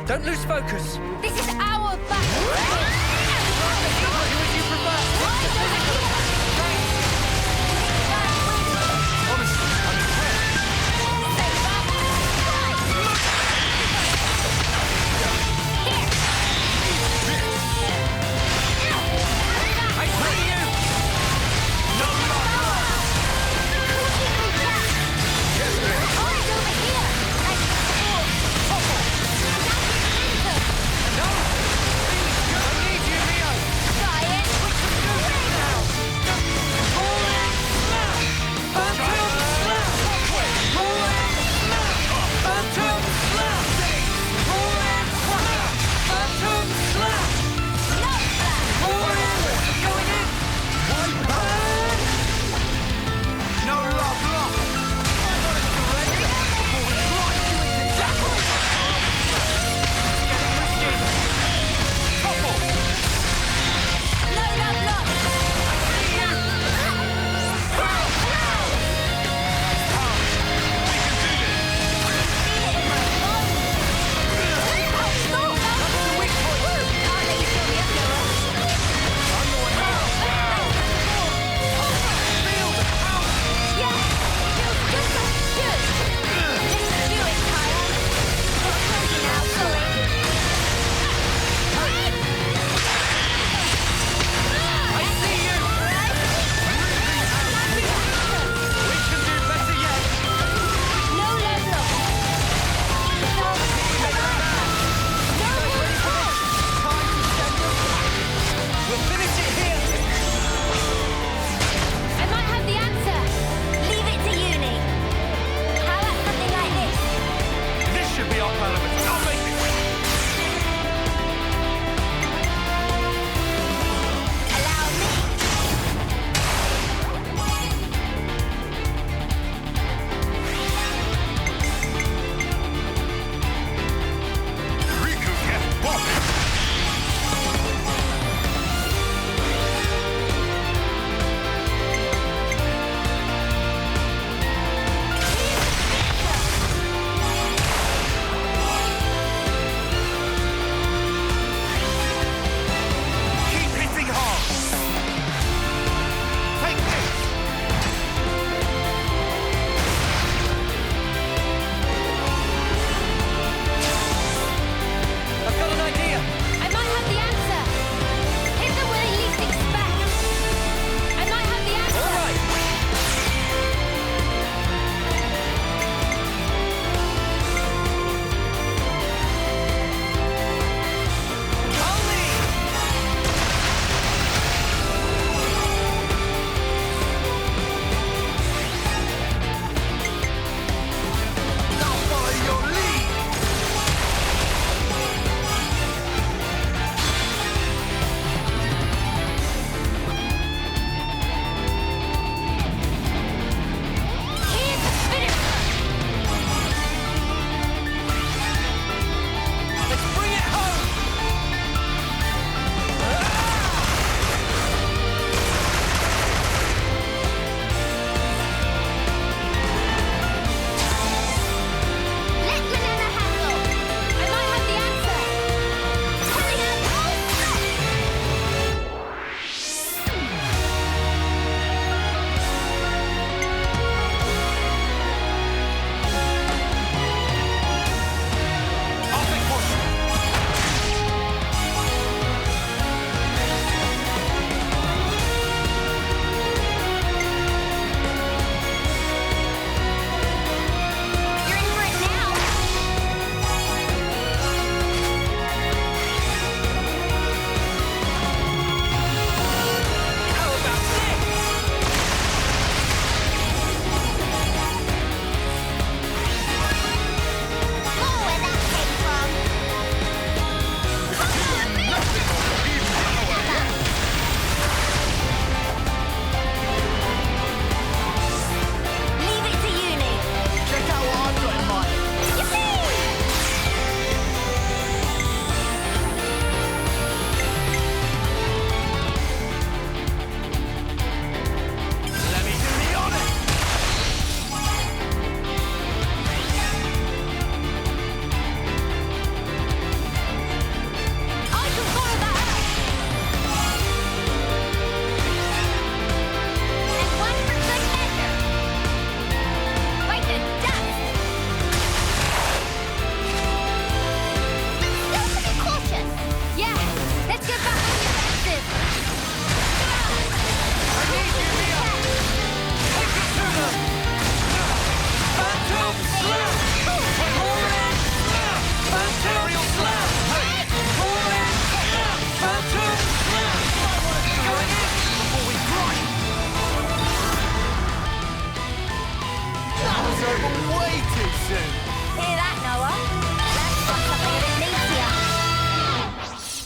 Don't lose focus. This is our battle.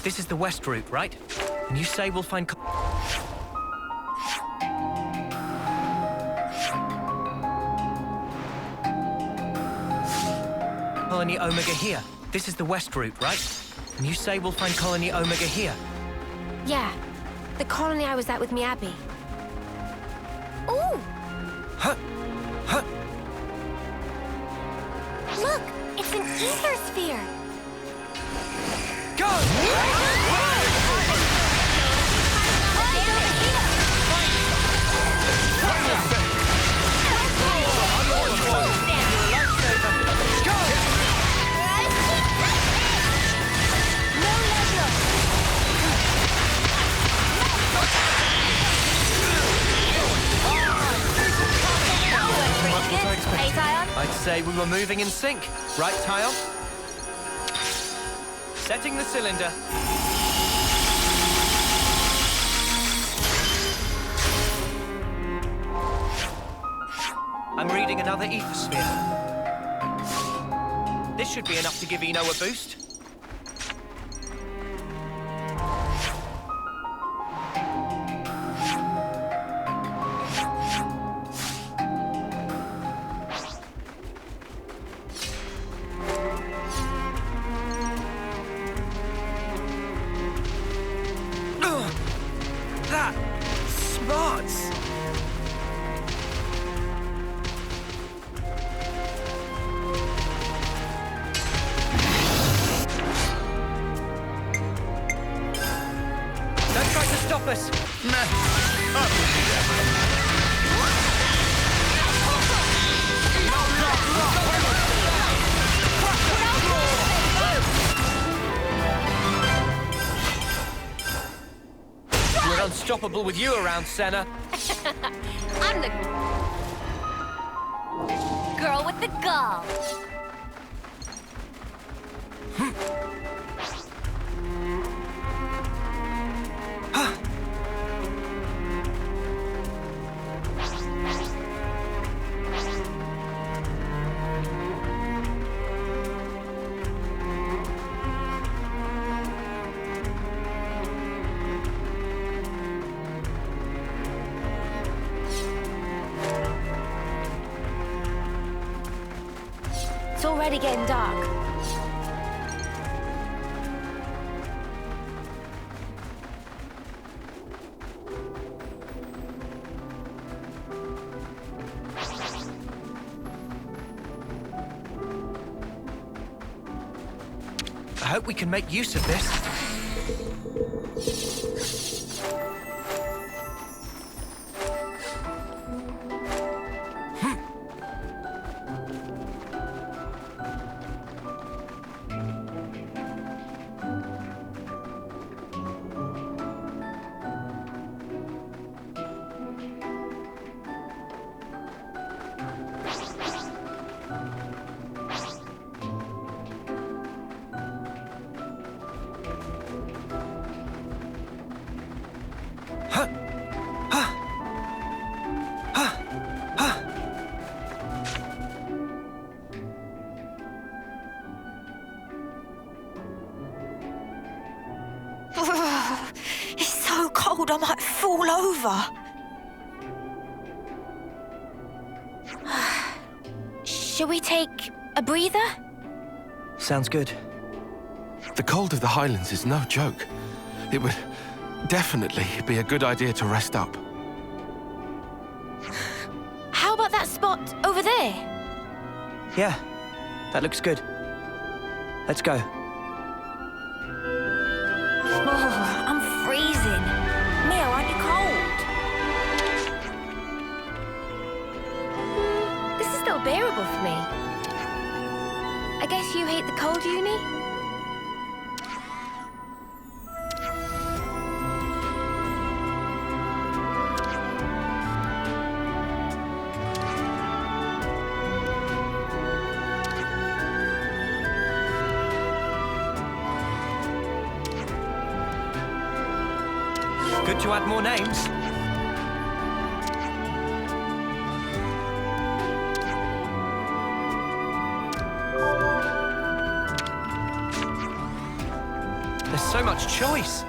This is the west route, right? And you say we'll find... Colony Omega here. This is the west route, right? And you say we'll find Colony Omega here. Yeah, the colony I was at with me Abby. Ooh! Huh? Huh? Look, it's an ether sphere. Go! Hey, Taion? I'd say we were moving in sync. Right, Taion? Setting the cylinder. I'm reading another ether sphere. This should be enough to give Eno a boost. That smarts. Don't try to stop us. We're unstoppable with you around, Senna. I'm the girl with the gall. It's already getting dark. I hope we can make use of this. It's so cold I might fall over. Shall we take a breather? Sounds good. The cold of the Highlands is no joke. It would definitely be a good idea to rest up. How about that spot over there? Yeah, that looks good. Let's go. Oh, I'm freezing. Mia, aren't you cold? This is still bearable for me. I guess you hate the cold, Uni? Good to add more names. There's so much choice.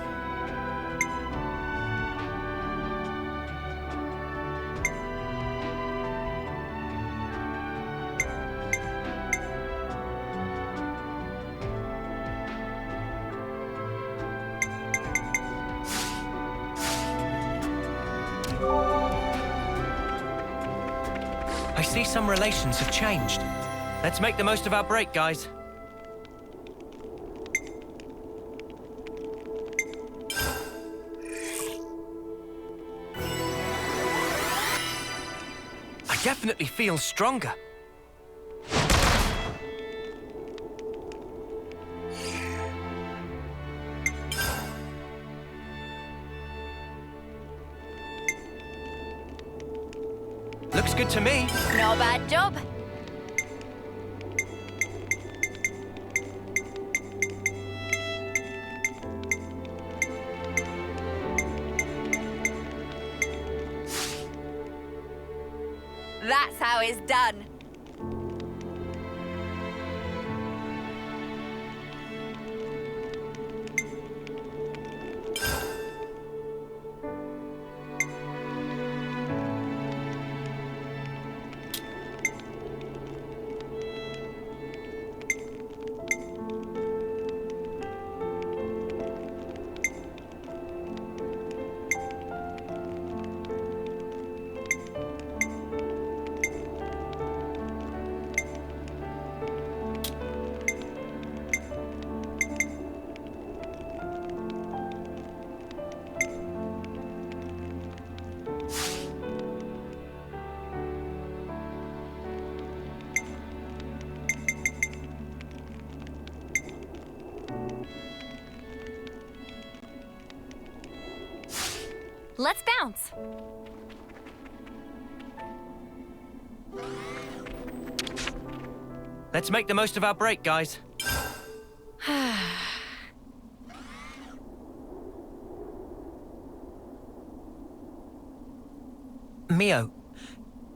I see some relations have changed. Let's make the most of our break, guys. I definitely feel stronger. Looks good to me. No bad job. That's how it's done. Let's bounce. Let's make the most of our break, guys. Mio,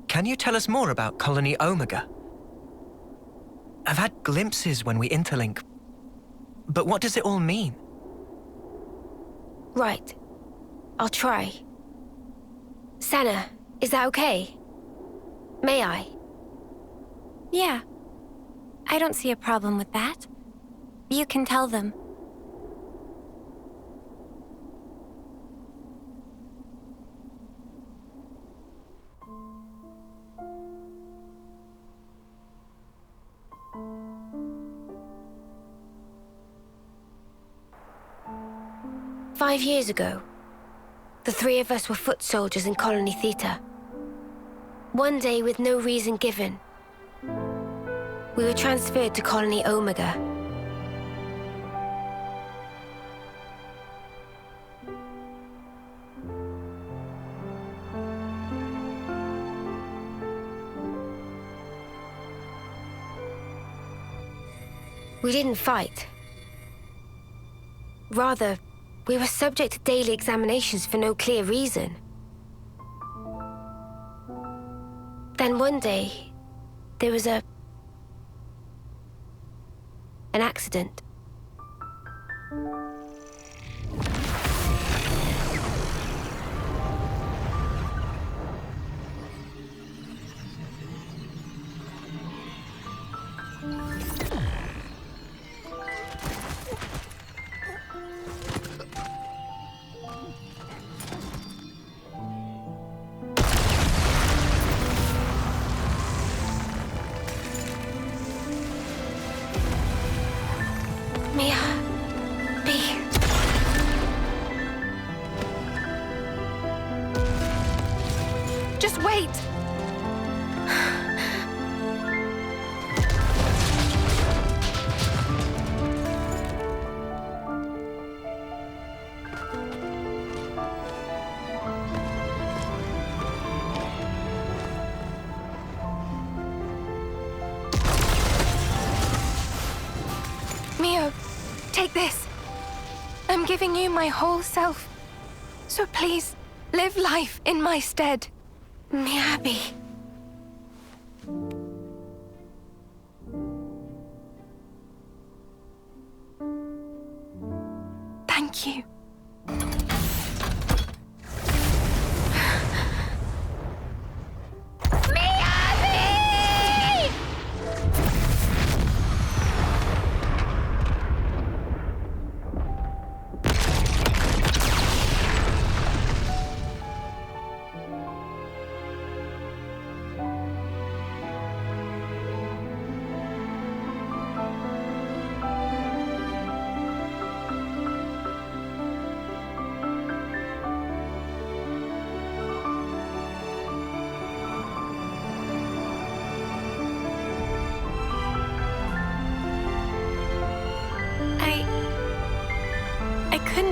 can you tell us more about Colony Omega? I've had glimpses when we interlink, but what does it all mean? Right. I'll try. Sana, is that okay? May I? Yeah. I don't see a problem with that. You can tell them. "5 years ago, the three of us were foot soldiers in Colony Theta. One day, with no reason given, we were transferred to Colony Omega. We didn't fight. Rather, we were subject to daily examinations for no clear reason. Then one day, there was an accident. Just wait! Mio, take this. I'm giving you my whole self. So please, live life in my stead. Miyabi. Thank you.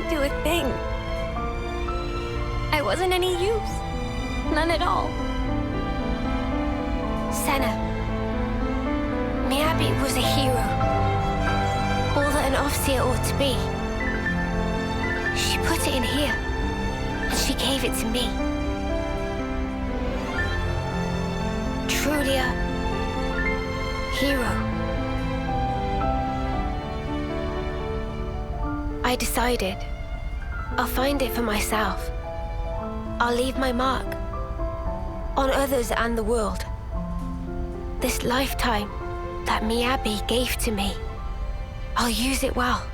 Do a thing. I wasn't any use. None at all. Senna. Meabi was a hero. All that an Offseer ought to be. She put it in here, and she gave it to me. Truly a hero. I decided I'll find it for myself. I'll leave my mark on others and the world. This lifetime that Meabi gave to me, I'll use it well.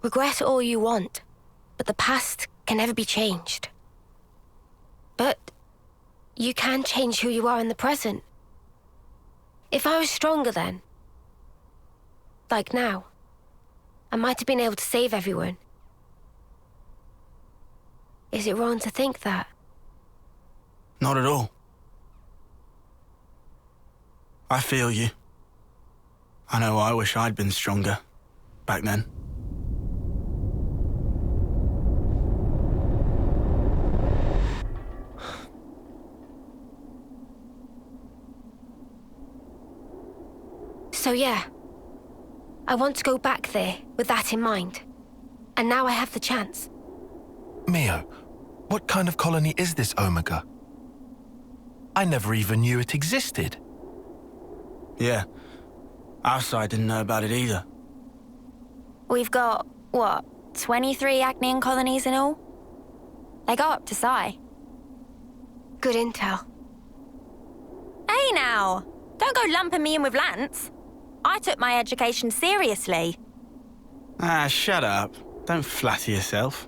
Regret all you want, but the past can never be changed. But you can change who you are in the present. If I was stronger then, like now, I might have been able to save everyone. Is it wrong to think that? Not at all. I feel you. I know I wish I'd been stronger back then. So yeah, I want to go back there with that in mind. And now I have the chance. Mio, what kind of colony is this Omega? I never even knew it existed. Yeah, our side didn't know about it either. We've got, what, 23 Agnian colonies in all? They go up to Psi. Good intel. Hey now! Don't go lumping me in with Lance. I took my education seriously. Ah, shut up. Don't flatter yourself.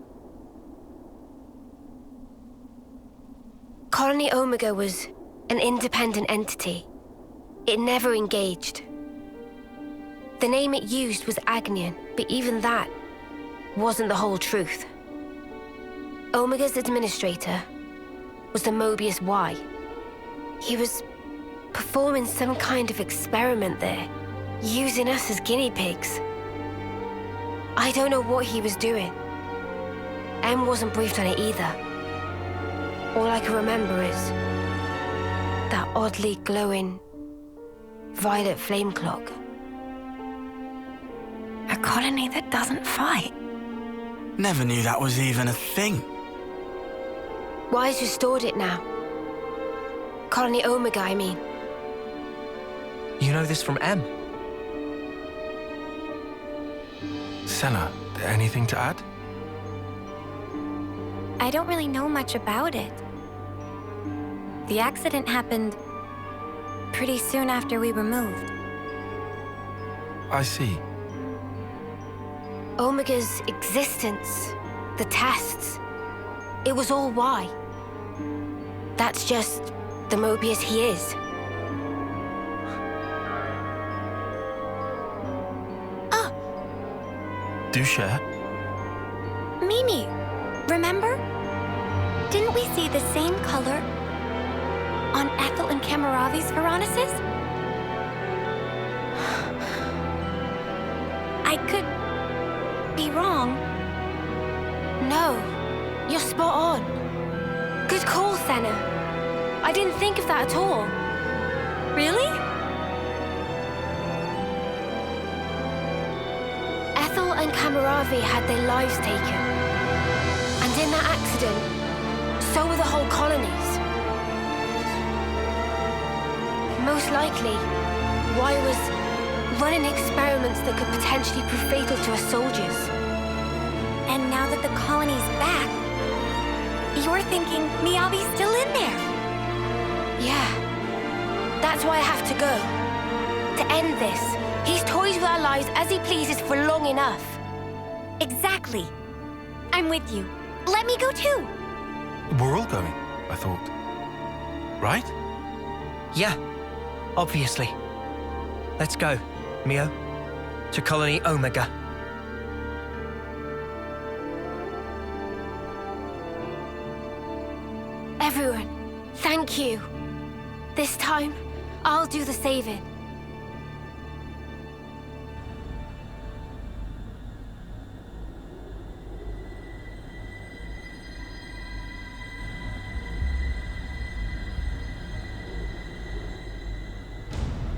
Colony Omega was an independent entity. It never engaged. The name it used was Agnian, but even that wasn't the whole truth. Omega's administrator was the Moebius Y. He was performing some kind of experiment there, using us as guinea pigs. I don't know what he was doing. M wasn't briefed on it either. All I can remember is that oddly glowing violet flame clock. A colony that doesn't fight. Never knew that was even a thing. Why's restored it now? Colony Omega, I mean. You know this from M? Senna, anything to add? I don't really know much about it. The accident happened pretty soon after we were moved. I see. Omega's existence, the tests, it was all why. That's just the Moebius he is. Do share. Mimi, remember? Didn't we see the same color on Ethel and Kamaravi's Veronicus? I could be wrong. No, you're spot on. Good call, Senna. I didn't think of that at all. Really? Ethel and Kamaravi had their lives taken. And in that accident, so were the whole colonies. Most likely, Y was running experiments that could potentially prove fatal to us soldiers. And now that the colony's back, you're thinking Miyabi's still in there? Yeah. That's why I have to go. To end this, he's toys with our lives as he pleases for long enough. Exactly. I'm with you. Let me go too. We're all going, I thought. Right? Yeah, obviously. Let's go, Mio. To Colony Omega. Everyone, thank you. This time, I'll do the saving.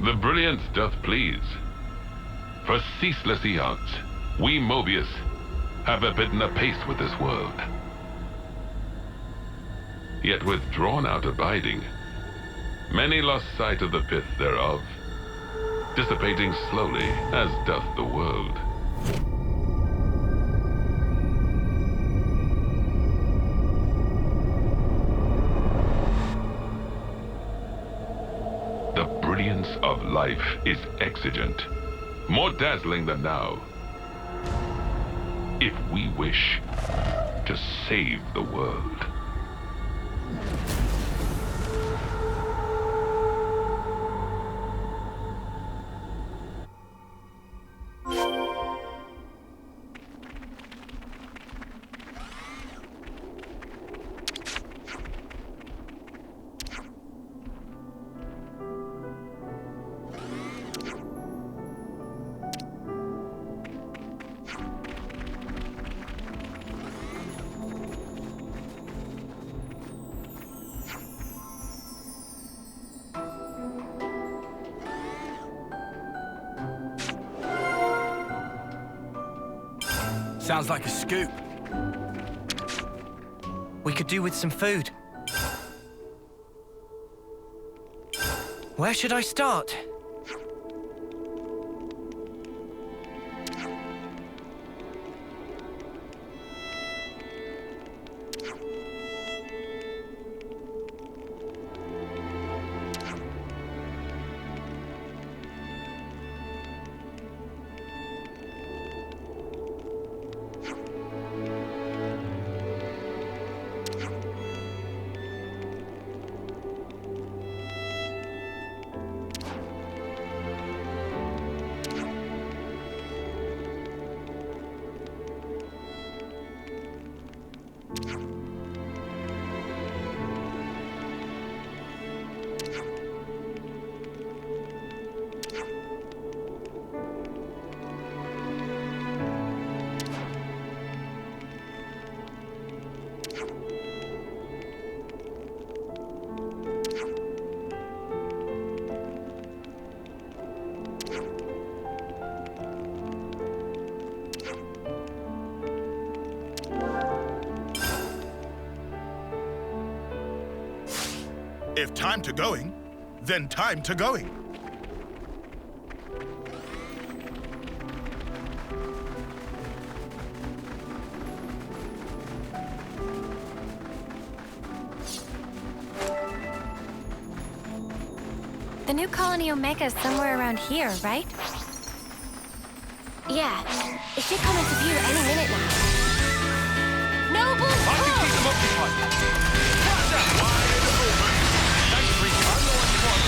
The brilliance doth please. For ceaseless eons, we Moebius have abidden apace with this world. Yet with drawn-out abiding, many lost sight of the pith thereof, dissipating slowly as doth the world. The brilliance of life is exigent, more dazzling than now. If we wish to save the world. Sounds like a scoop. We could do with some food. Where should I start? If time to going, then time to going. The new colony Omega is somewhere around here, right? Yeah, it should come into view any minute now. Noble! I can keep them occupied. Catch that wide open. Thanks, Reese. I know what you want.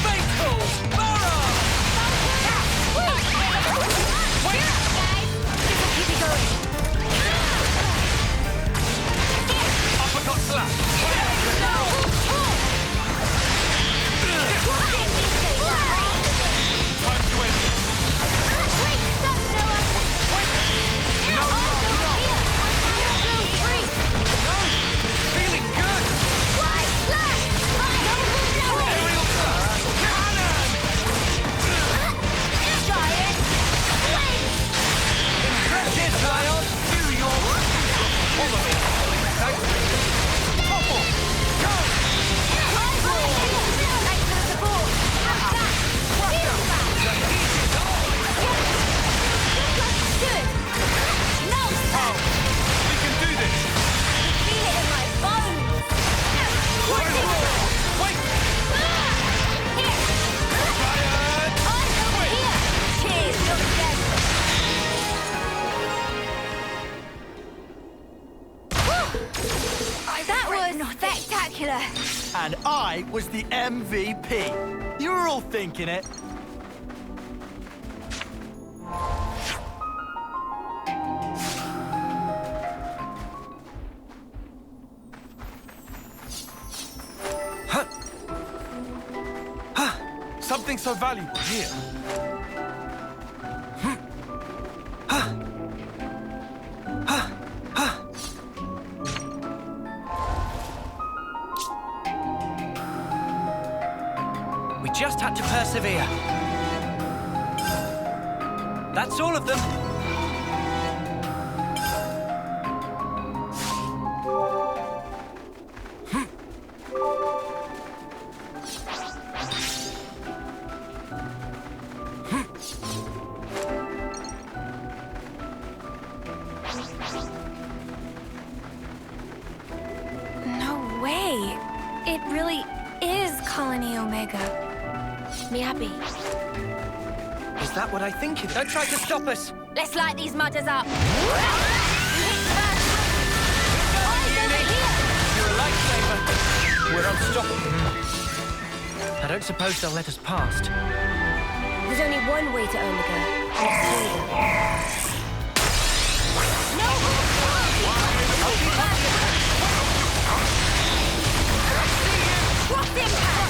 Faithful! Barra! Wait! Guys, this will keep it going. Uppercut slap! Time to end this. Wait, stop, Noah! No, All go here! All go free! And I was the MVP. You were all thinking it. Something so valuable here. We just had to persevere. That's all of them. No way. It really is Colony Omega. Miyabi. Is that what I think it is? Don't try to stop us! Let's light these mudders up. You're a lifesaver. We're unstoppable. I don't suppose they'll let us past. There's only one way to Omega, and it's through them. What's impact?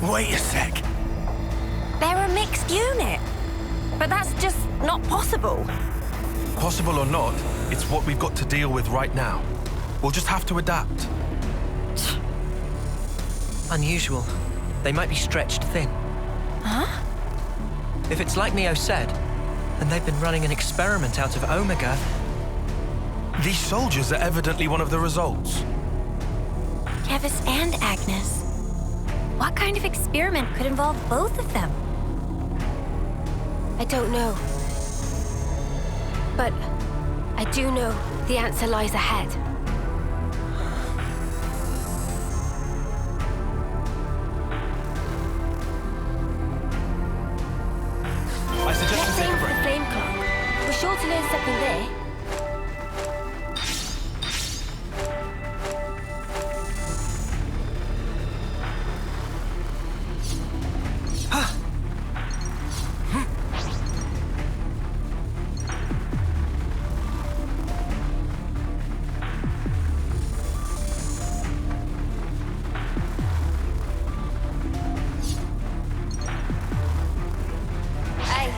Wait a sec. They're a mixed unit. But that's just not possible. Possible or not, it's what we've got to deal with right now. We'll just have to adapt. Unusual. They might be stretched thin. Huh? If it's like Neo said, and they've been running an experiment out of Omega... These soldiers are evidently one of the results. Kevis and Agnus. What kind of experiment could involve both of them? I don't know. But I do know the answer lies ahead. I suggest we take a break. The flame clock. We're sure to learn something there.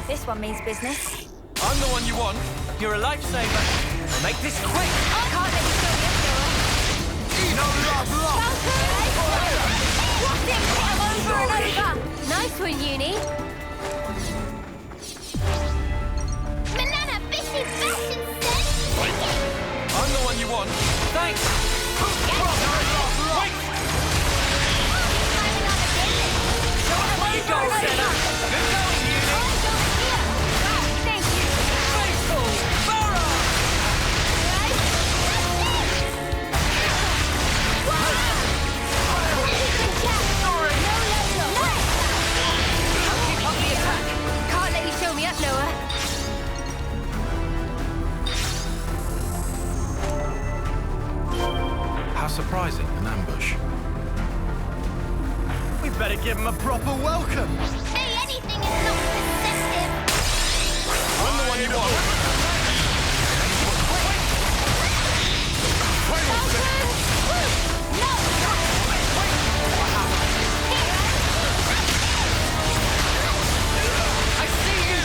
This one means business. I'm the one you want. You're a lifesaver. I'll make this quick. I can't let you go yet, No love lost. What's it? Over and over. Nice one, Uni. Banana fishy fashion said. I'm the one you want. Thanks. Wait. You go, Senna. Good going, Uni. Thank you. Faithful. Barra. I'll keep up the attack. Can't let you show me up, Noah. How surprising, an ambush. We better give him a proper welcome. Hey, anything is not possessive. I'm the one you want. I see you.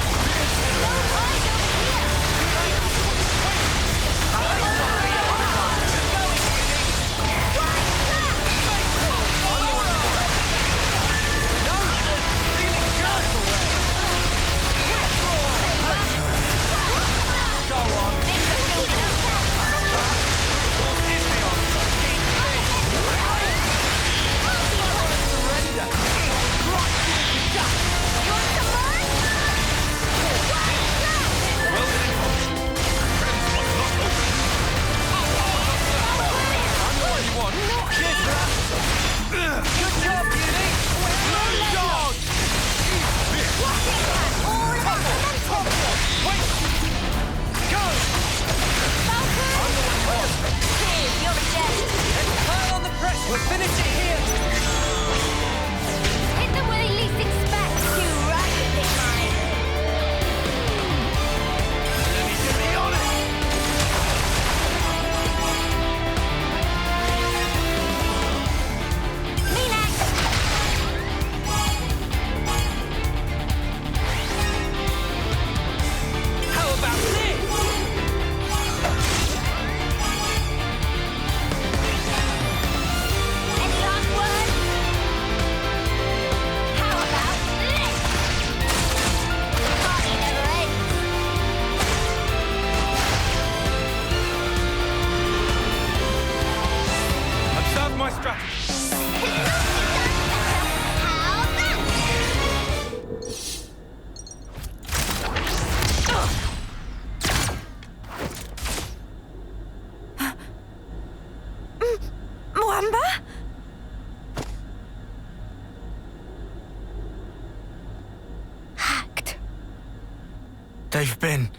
They've been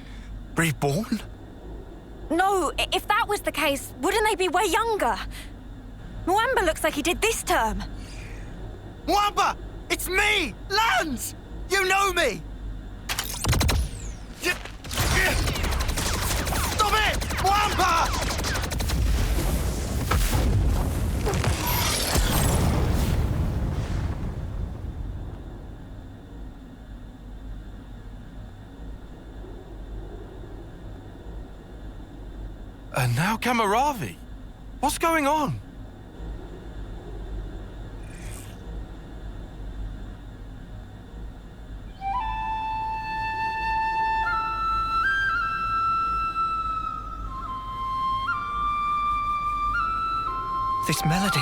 reborn? No, if that was the case, wouldn't they be way younger? Mwamba looks like he did this term. Mwamba! It's me! Lance! You know me! Stop it! Mwamba! And now Kamaravi. What's going on? This melody.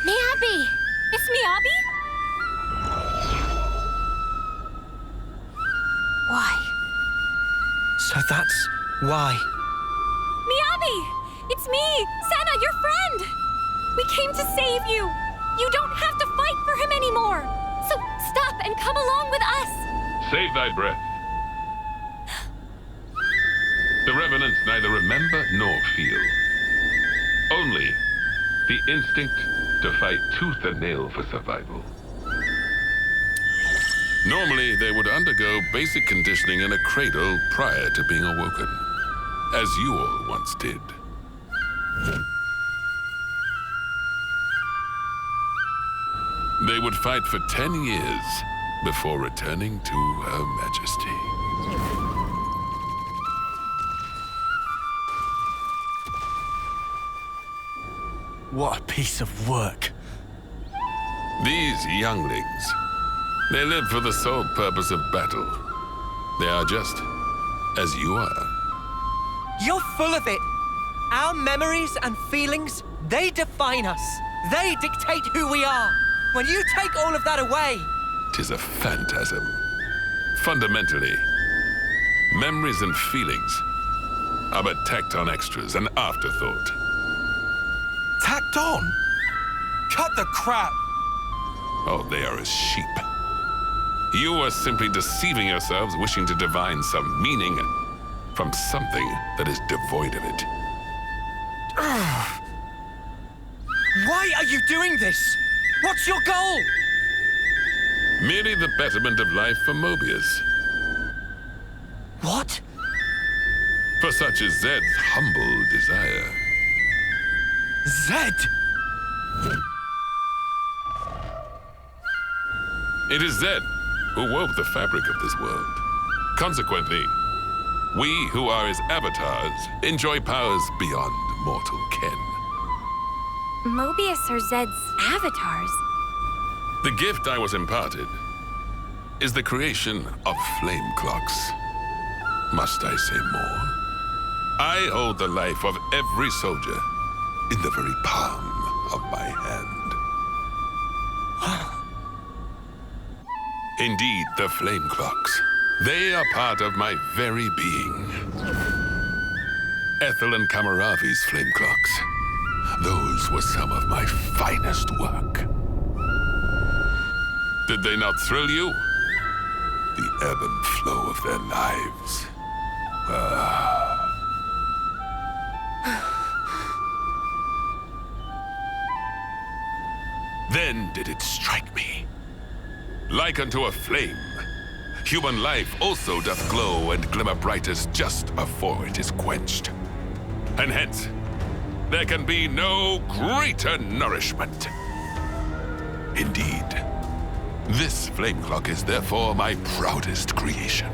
Miyabi! It's Miyabi? Why? So that's why. Miyabi! It's me, Senna, your friend! We came to save you! You don't have to fight for him anymore! So stop and come along with us! Save thy breath. The Revenants neither remember nor feel. Only the instinct to fight tooth and nail for survival. Normally, they would undergo basic conditioning in a cradle prior to being awoken, as you all once did. They would fight for 10 years before returning to Her Majesty. What a piece of work. These younglings, they live for the sole purpose of battle. They are just as you are. You're full of it. Our memories and feelings, they define us. They dictate who we are. When you take all of that away... 'Tis a phantasm. Fundamentally, memories and feelings are but tacked-on extras, an afterthought. Tacked on? Cut the crap! Oh, they are as sheep. You are simply deceiving yourselves, wishing to divine some meaning from something that is devoid of it. Why are you doing this? What's your goal? Merely the betterment of life for Moebius. What? For such is Zed's humble desire. Zed! It is Zed who wove the fabric of this world. Consequently, we who are his avatars enjoy powers beyond mortal ken. Moebius are Zed's avatars. The gift I was imparted is the creation of flame clocks. Must I say more? I hold the life of every soldier in the very palm of my hand. Indeed, the flame clocks. They are part of my very being. Ethel and Kamaravi's flame clocks. Those were some of my finest work. Did they not thrill you? The ebb and flow of their lives. Then did it strike me. Like unto a flame, human life also doth glow and glimmer brightest just afore it is quenched. And hence, there can be no greater nourishment. Indeed, this flame clock is therefore my proudest creation.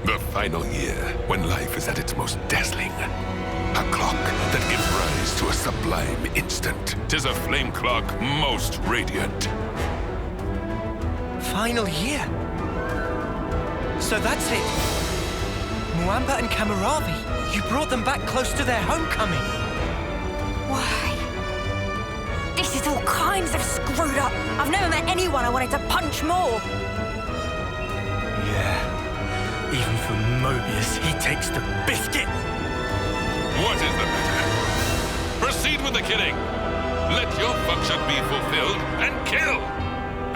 The final year, when life is at its most dazzling. A clock that gives rise to a sublime instant. 'Tis a flame clock most radiant. Final year. So that's it. Mwamba and Kamaravi, you brought them back close to their homecoming. Why? This is all kinds of screwed up. I've never met anyone I wanted to punch more. Yeah. Even for Moebius, he takes the biscuit. What is the matter? Proceed with the killing. Let your function be fulfilled and kill.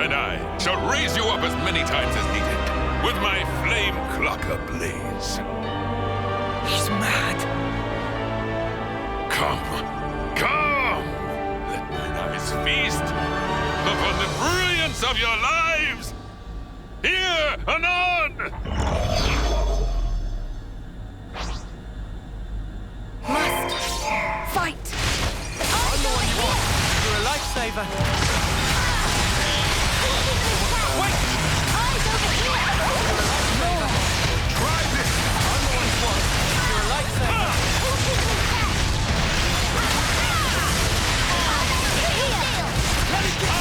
And I shall raise you up as many times as needed with my flame clock ablaze. He's mad. Come. Let mine eyes feast upon the brilliance of your lives. Here, anon! Must fight. I'm the one you want. You're a lifesaver. Wait! Eyes over here! Try this! I'm the one you want. You're a lifesaver. Let it go!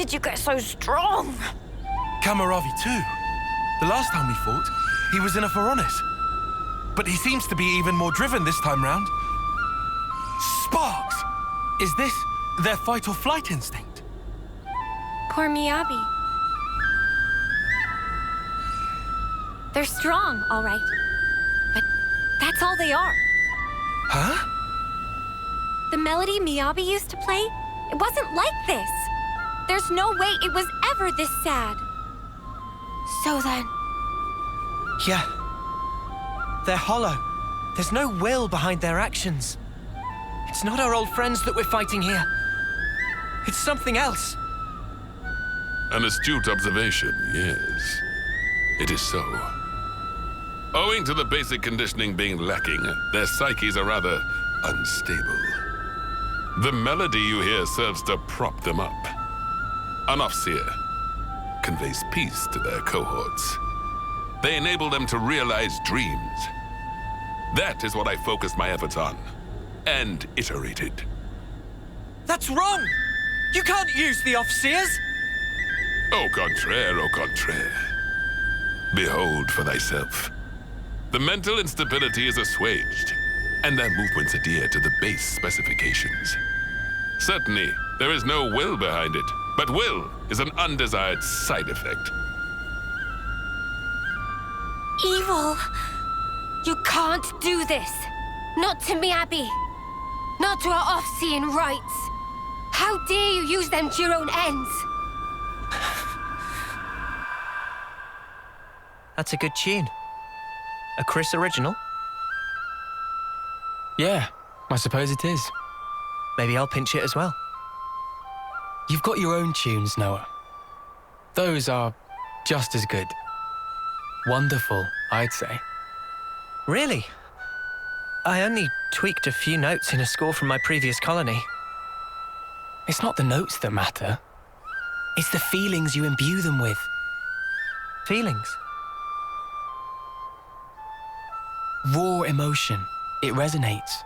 did you get so strong? Kamaravi too. The last time we fought, he was in a Phoronis. But he seems to be even more driven this time round. Sparks! Is this their fight or flight instinct? Poor Miyabi. They're strong, all right. But that's all they are. Huh? The melody Miyabi used to play, it wasn't like this. There's no way it was ever this sad. So then... Yeah. They're hollow. There's no will behind their actions. It's not our old friends that we're fighting here. It's something else. An astute observation, yes. It is so. Owing to the basic conditioning being lacking, their psyches are rather unstable. The melody you hear serves to prop them up. An Offseer conveys peace to their cohorts. They enable them to realize dreams. That is what I focused my efforts on, and iterated. That's wrong! You can't use the Offseers! Au contraire, au contraire. Behold for thyself. The mental instability is assuaged, and their movements adhere to the base specifications. Certainly, there is no will behind it, but will is an undesired side effect. Evil! You can't do this! Not to Miyabi! Not to our off-seeing rights! How dare you use them to your own ends! That's a good tune. A Chris original? Yeah, I suppose it is. Maybe I'll pinch it as well. You've got your own tunes, Noah. Those are just as good. Wonderful, I'd say. Really? I only tweaked a few notes in a score from my previous colony. It's not the notes that matter. It's the feelings you imbue them with. Feelings? Raw emotion. It resonates.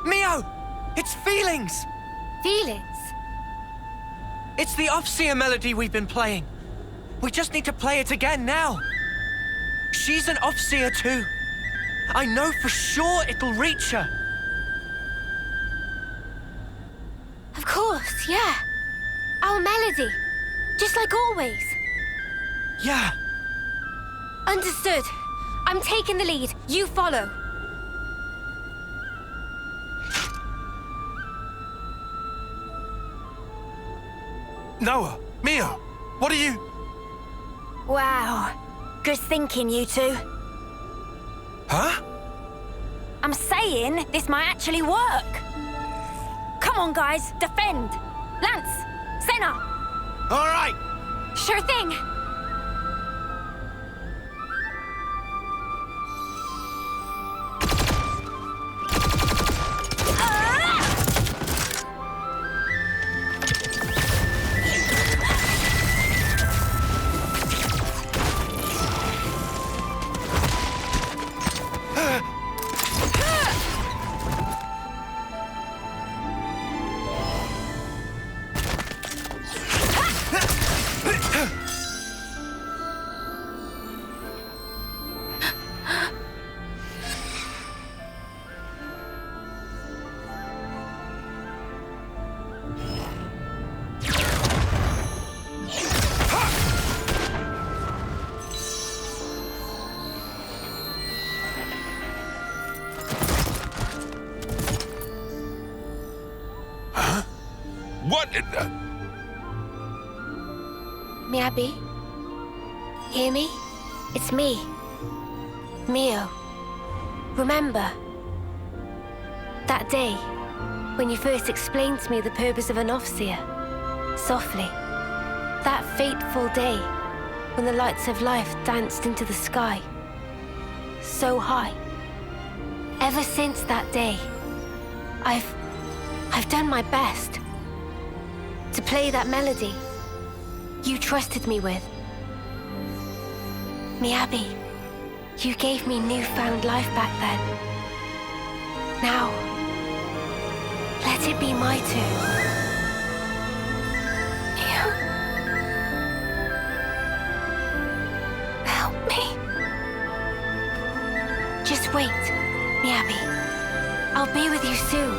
Mio! It's feelings! Feelings? It's the Offseer melody we've been playing. We just need to play it again now. She's an Offseer too. I know for sure it'll reach her. Of course, yeah. Our melody. Just like always. Yeah. Understood. I'm taking the lead. You follow. Noah, Mia, what are you... Wow. Good thinking, you two. Huh? I'm saying this might actually work. Come on, guys. Defend. Lance. Senna. All right. Sure thing. What in the... Miyabi? Hear me? It's me. Mio. Remember? That day, when you first explained to me the purpose of an Offseer. Softly. That fateful day, when the lights of life danced into the sky. So high. Ever since that day, I've done my best. To play that melody you trusted me with. Miyabi, you gave me newfound life back then. Now, let it be my turn. Just wait, Miyabi. I'll be with you soon.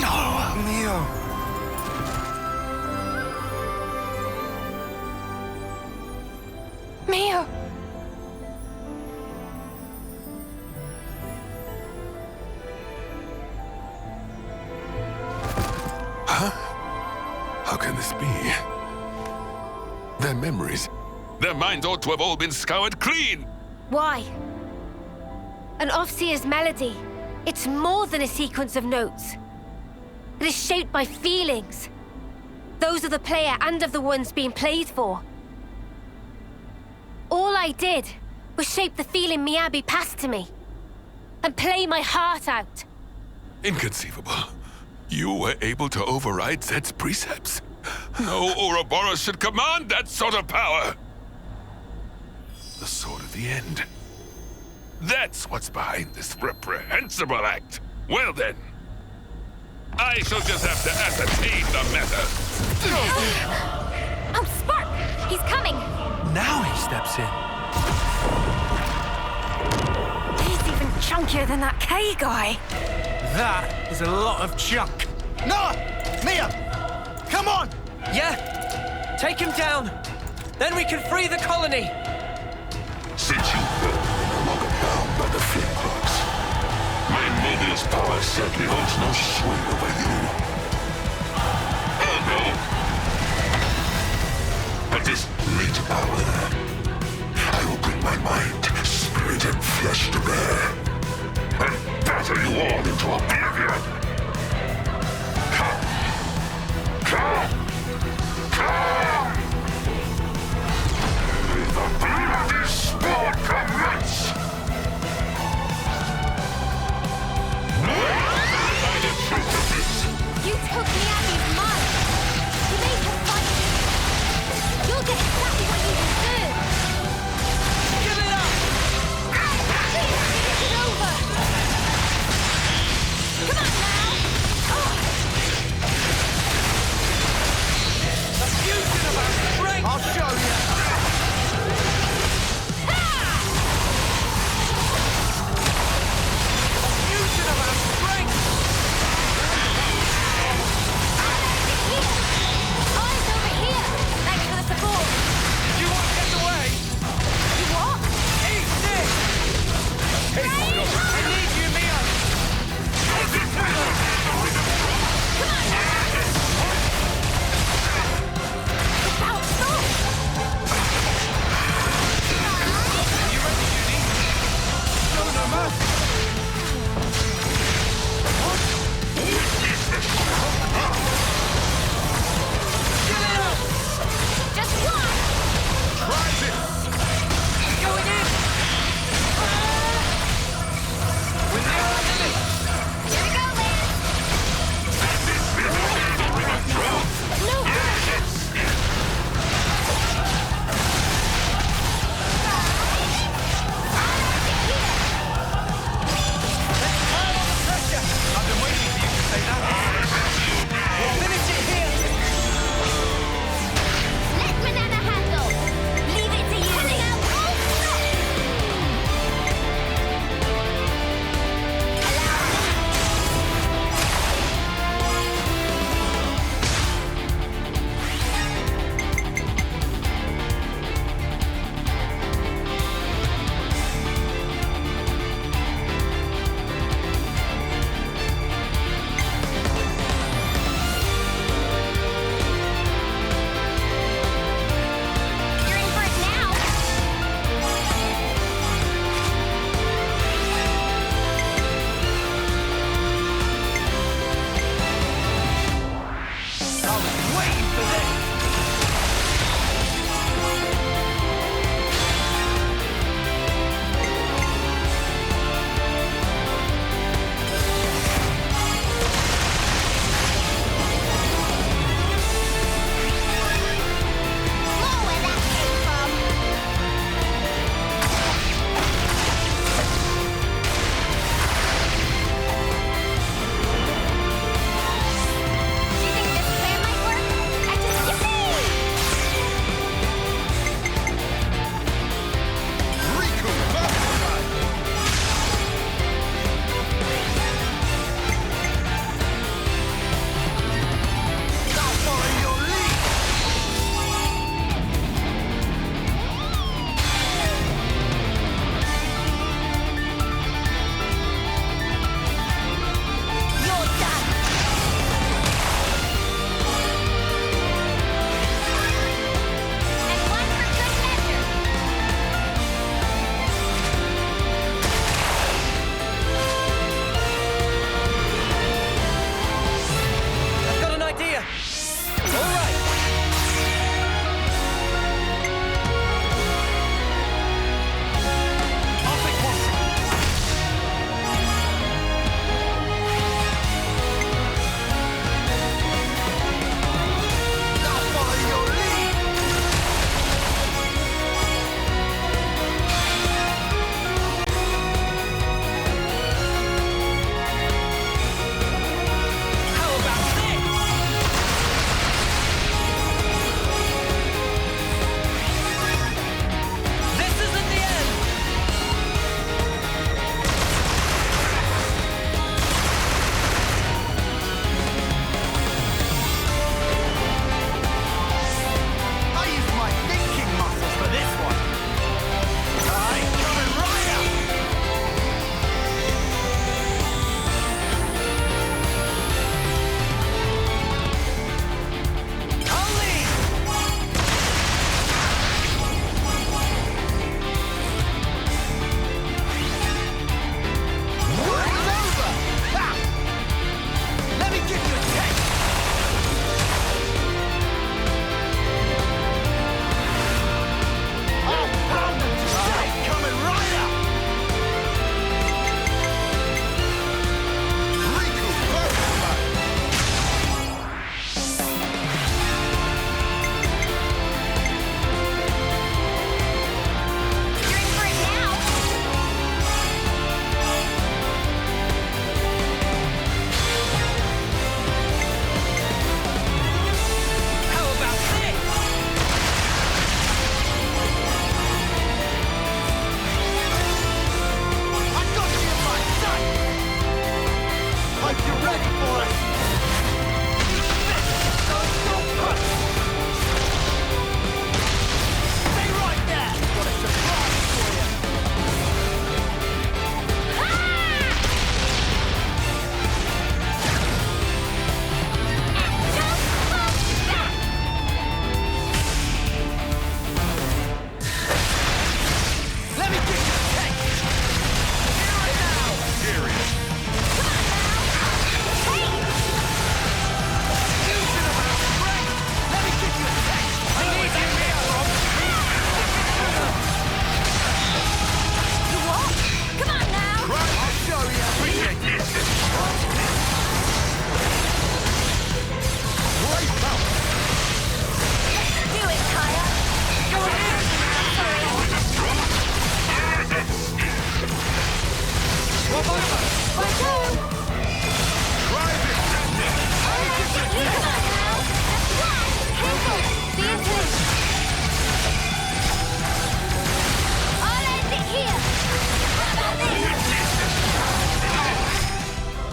No, Mio. Mio! How can this be? Their memories, their minds ought to have all been scoured clean! Why? An Offseer's melody. It's more than a sequence of notes. It is shaped by feelings. Those of the player and of the ones being played for. All I did was shape the feeling Miyabi passed to me. And play my heart out. Inconceivable. You were able to override Zed's precepts? No Ouroboros should command that sort of power! The Sword of the End. That's what's behind this reprehensible act. Well then, I shall just have to ascertain the matter. Oh, Spark! He's coming! Now he steps in. He's even chunkier than that K guy. That is a lot of junk. No! Mia! Come on! Yeah? Take him down. Then we can free the colony. Since you fell bound by the flame clocks, my Moebius power certainly holds no sway over you. Oh no! At this late hour, I will bring my mind, spirit, and flesh to bear, and batter you all into oblivion! Come! May the bloody sport commence! You took Miyabi's mind. You made him fight. You'll get exactly what you deserve. Give it up! It's over. Come on now. A fusion of our strength! I'll show you. A fusion of our strength! Eyes over here. Thanks for the support. You want to get away? You what? Eat this! I need you, Mia! Take it through! Come on now. About stop. You ready, Judy? Show no mercy! Give it up! Just one. Try this! Going in! We're near our limit! Here we go, man. No.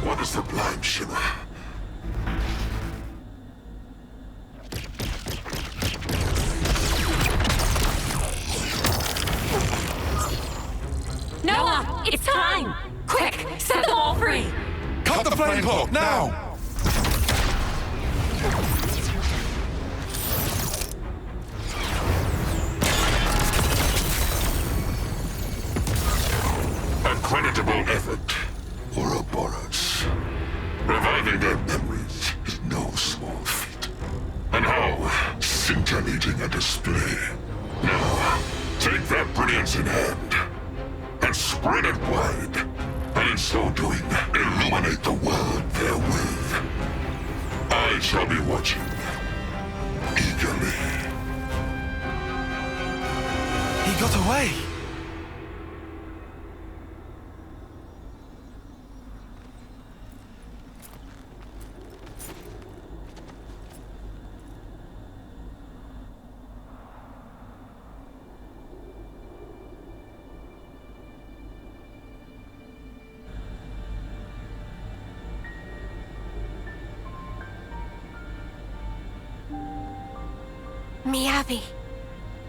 What is the blind shimmer? Noah, it's time! Quick, set them all free! Cut the flame cloak, now! A creditable effort, Ouroboros. Reviving their memories is no small feat. And how scintillating a display. Now, take that brilliance in hand and spread it wide, and in so doing, illuminate the world therewith. I shall be watching eagerly. He got away! Miyabi.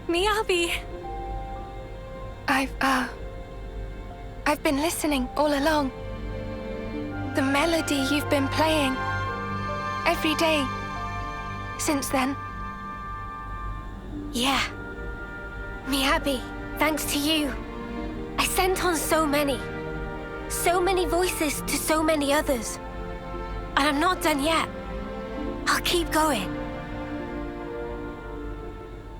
Miyabi. I've been listening all along. The melody you've been playing every day since then. Yeah. Miyabi, thanks to you. I sent on so many voices to so many others. And I'm not done yet. I'll keep going.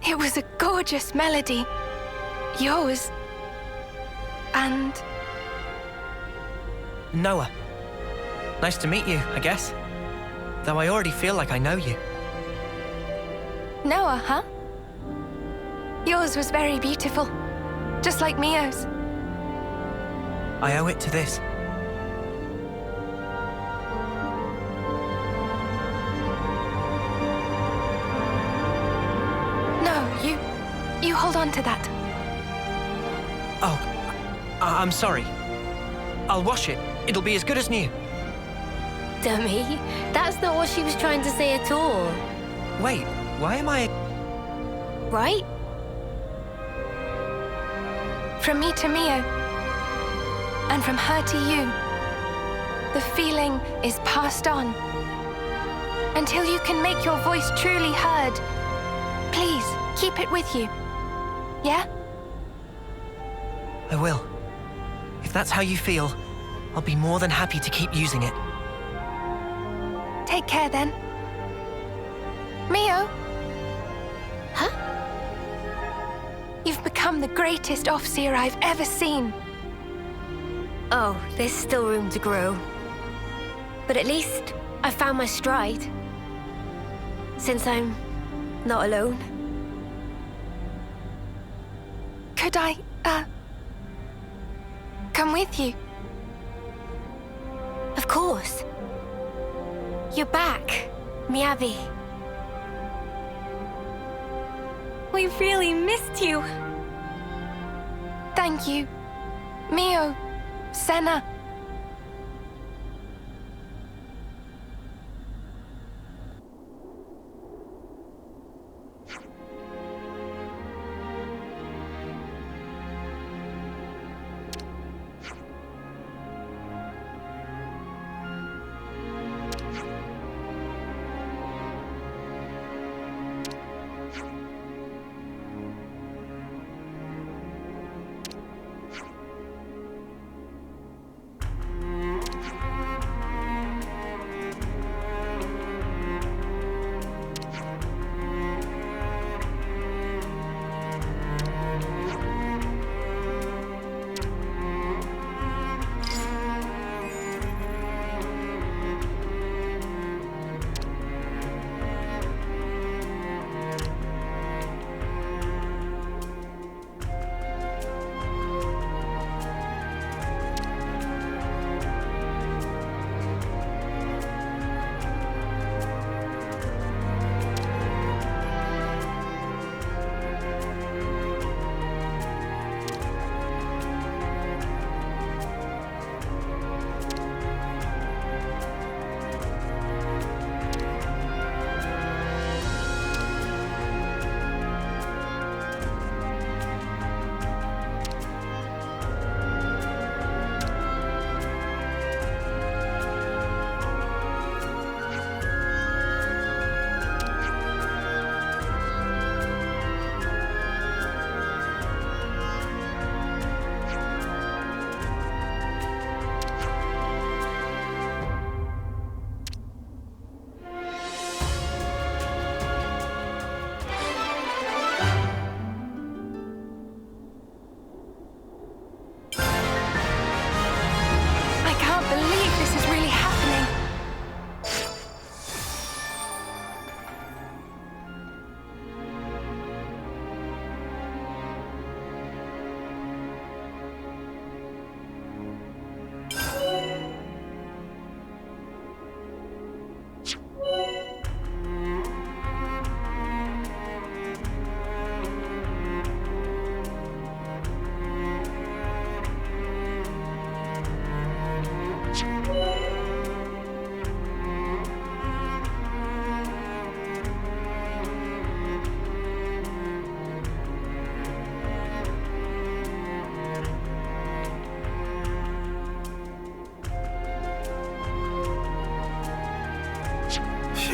It was a gorgeous melody. Yours. And... Noah. Nice to meet you, I guess. Though I already feel like I know you. Noah, huh? Yours was very beautiful. Just like Mio's. I owe it to this. You hold on to that. Oh, I'm sorry. I'll wash it. It'll be as good as new. Dummy, that's not what she was trying to say at all. Wait, why am I... Right? From me to Mio. And from her to you. The feeling is passed on. Until you can make your voice truly heard. Please, keep it with you. Yeah? I will. If that's how you feel, I'll be more than happy to keep using it. Take care then. Mio? Huh? You've become the greatest Offseer I've ever seen. Oh, there's still room to grow. But at least I found my stride. Since I'm not alone. Could I, come with you? Of course. You're back, Miyabi. We really missed you. Thank you, Mio, Senna.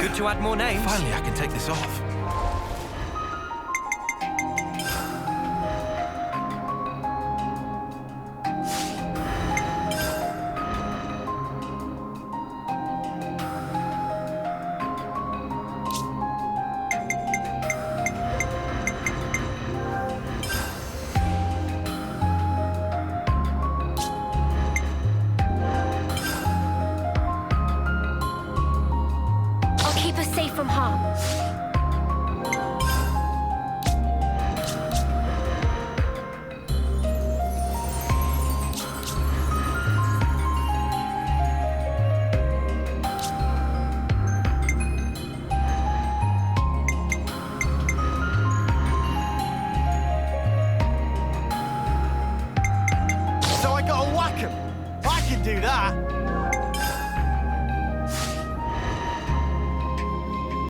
Good to add more names. Finally, I can take this off. From harm. So I gotta whack him. I can do that.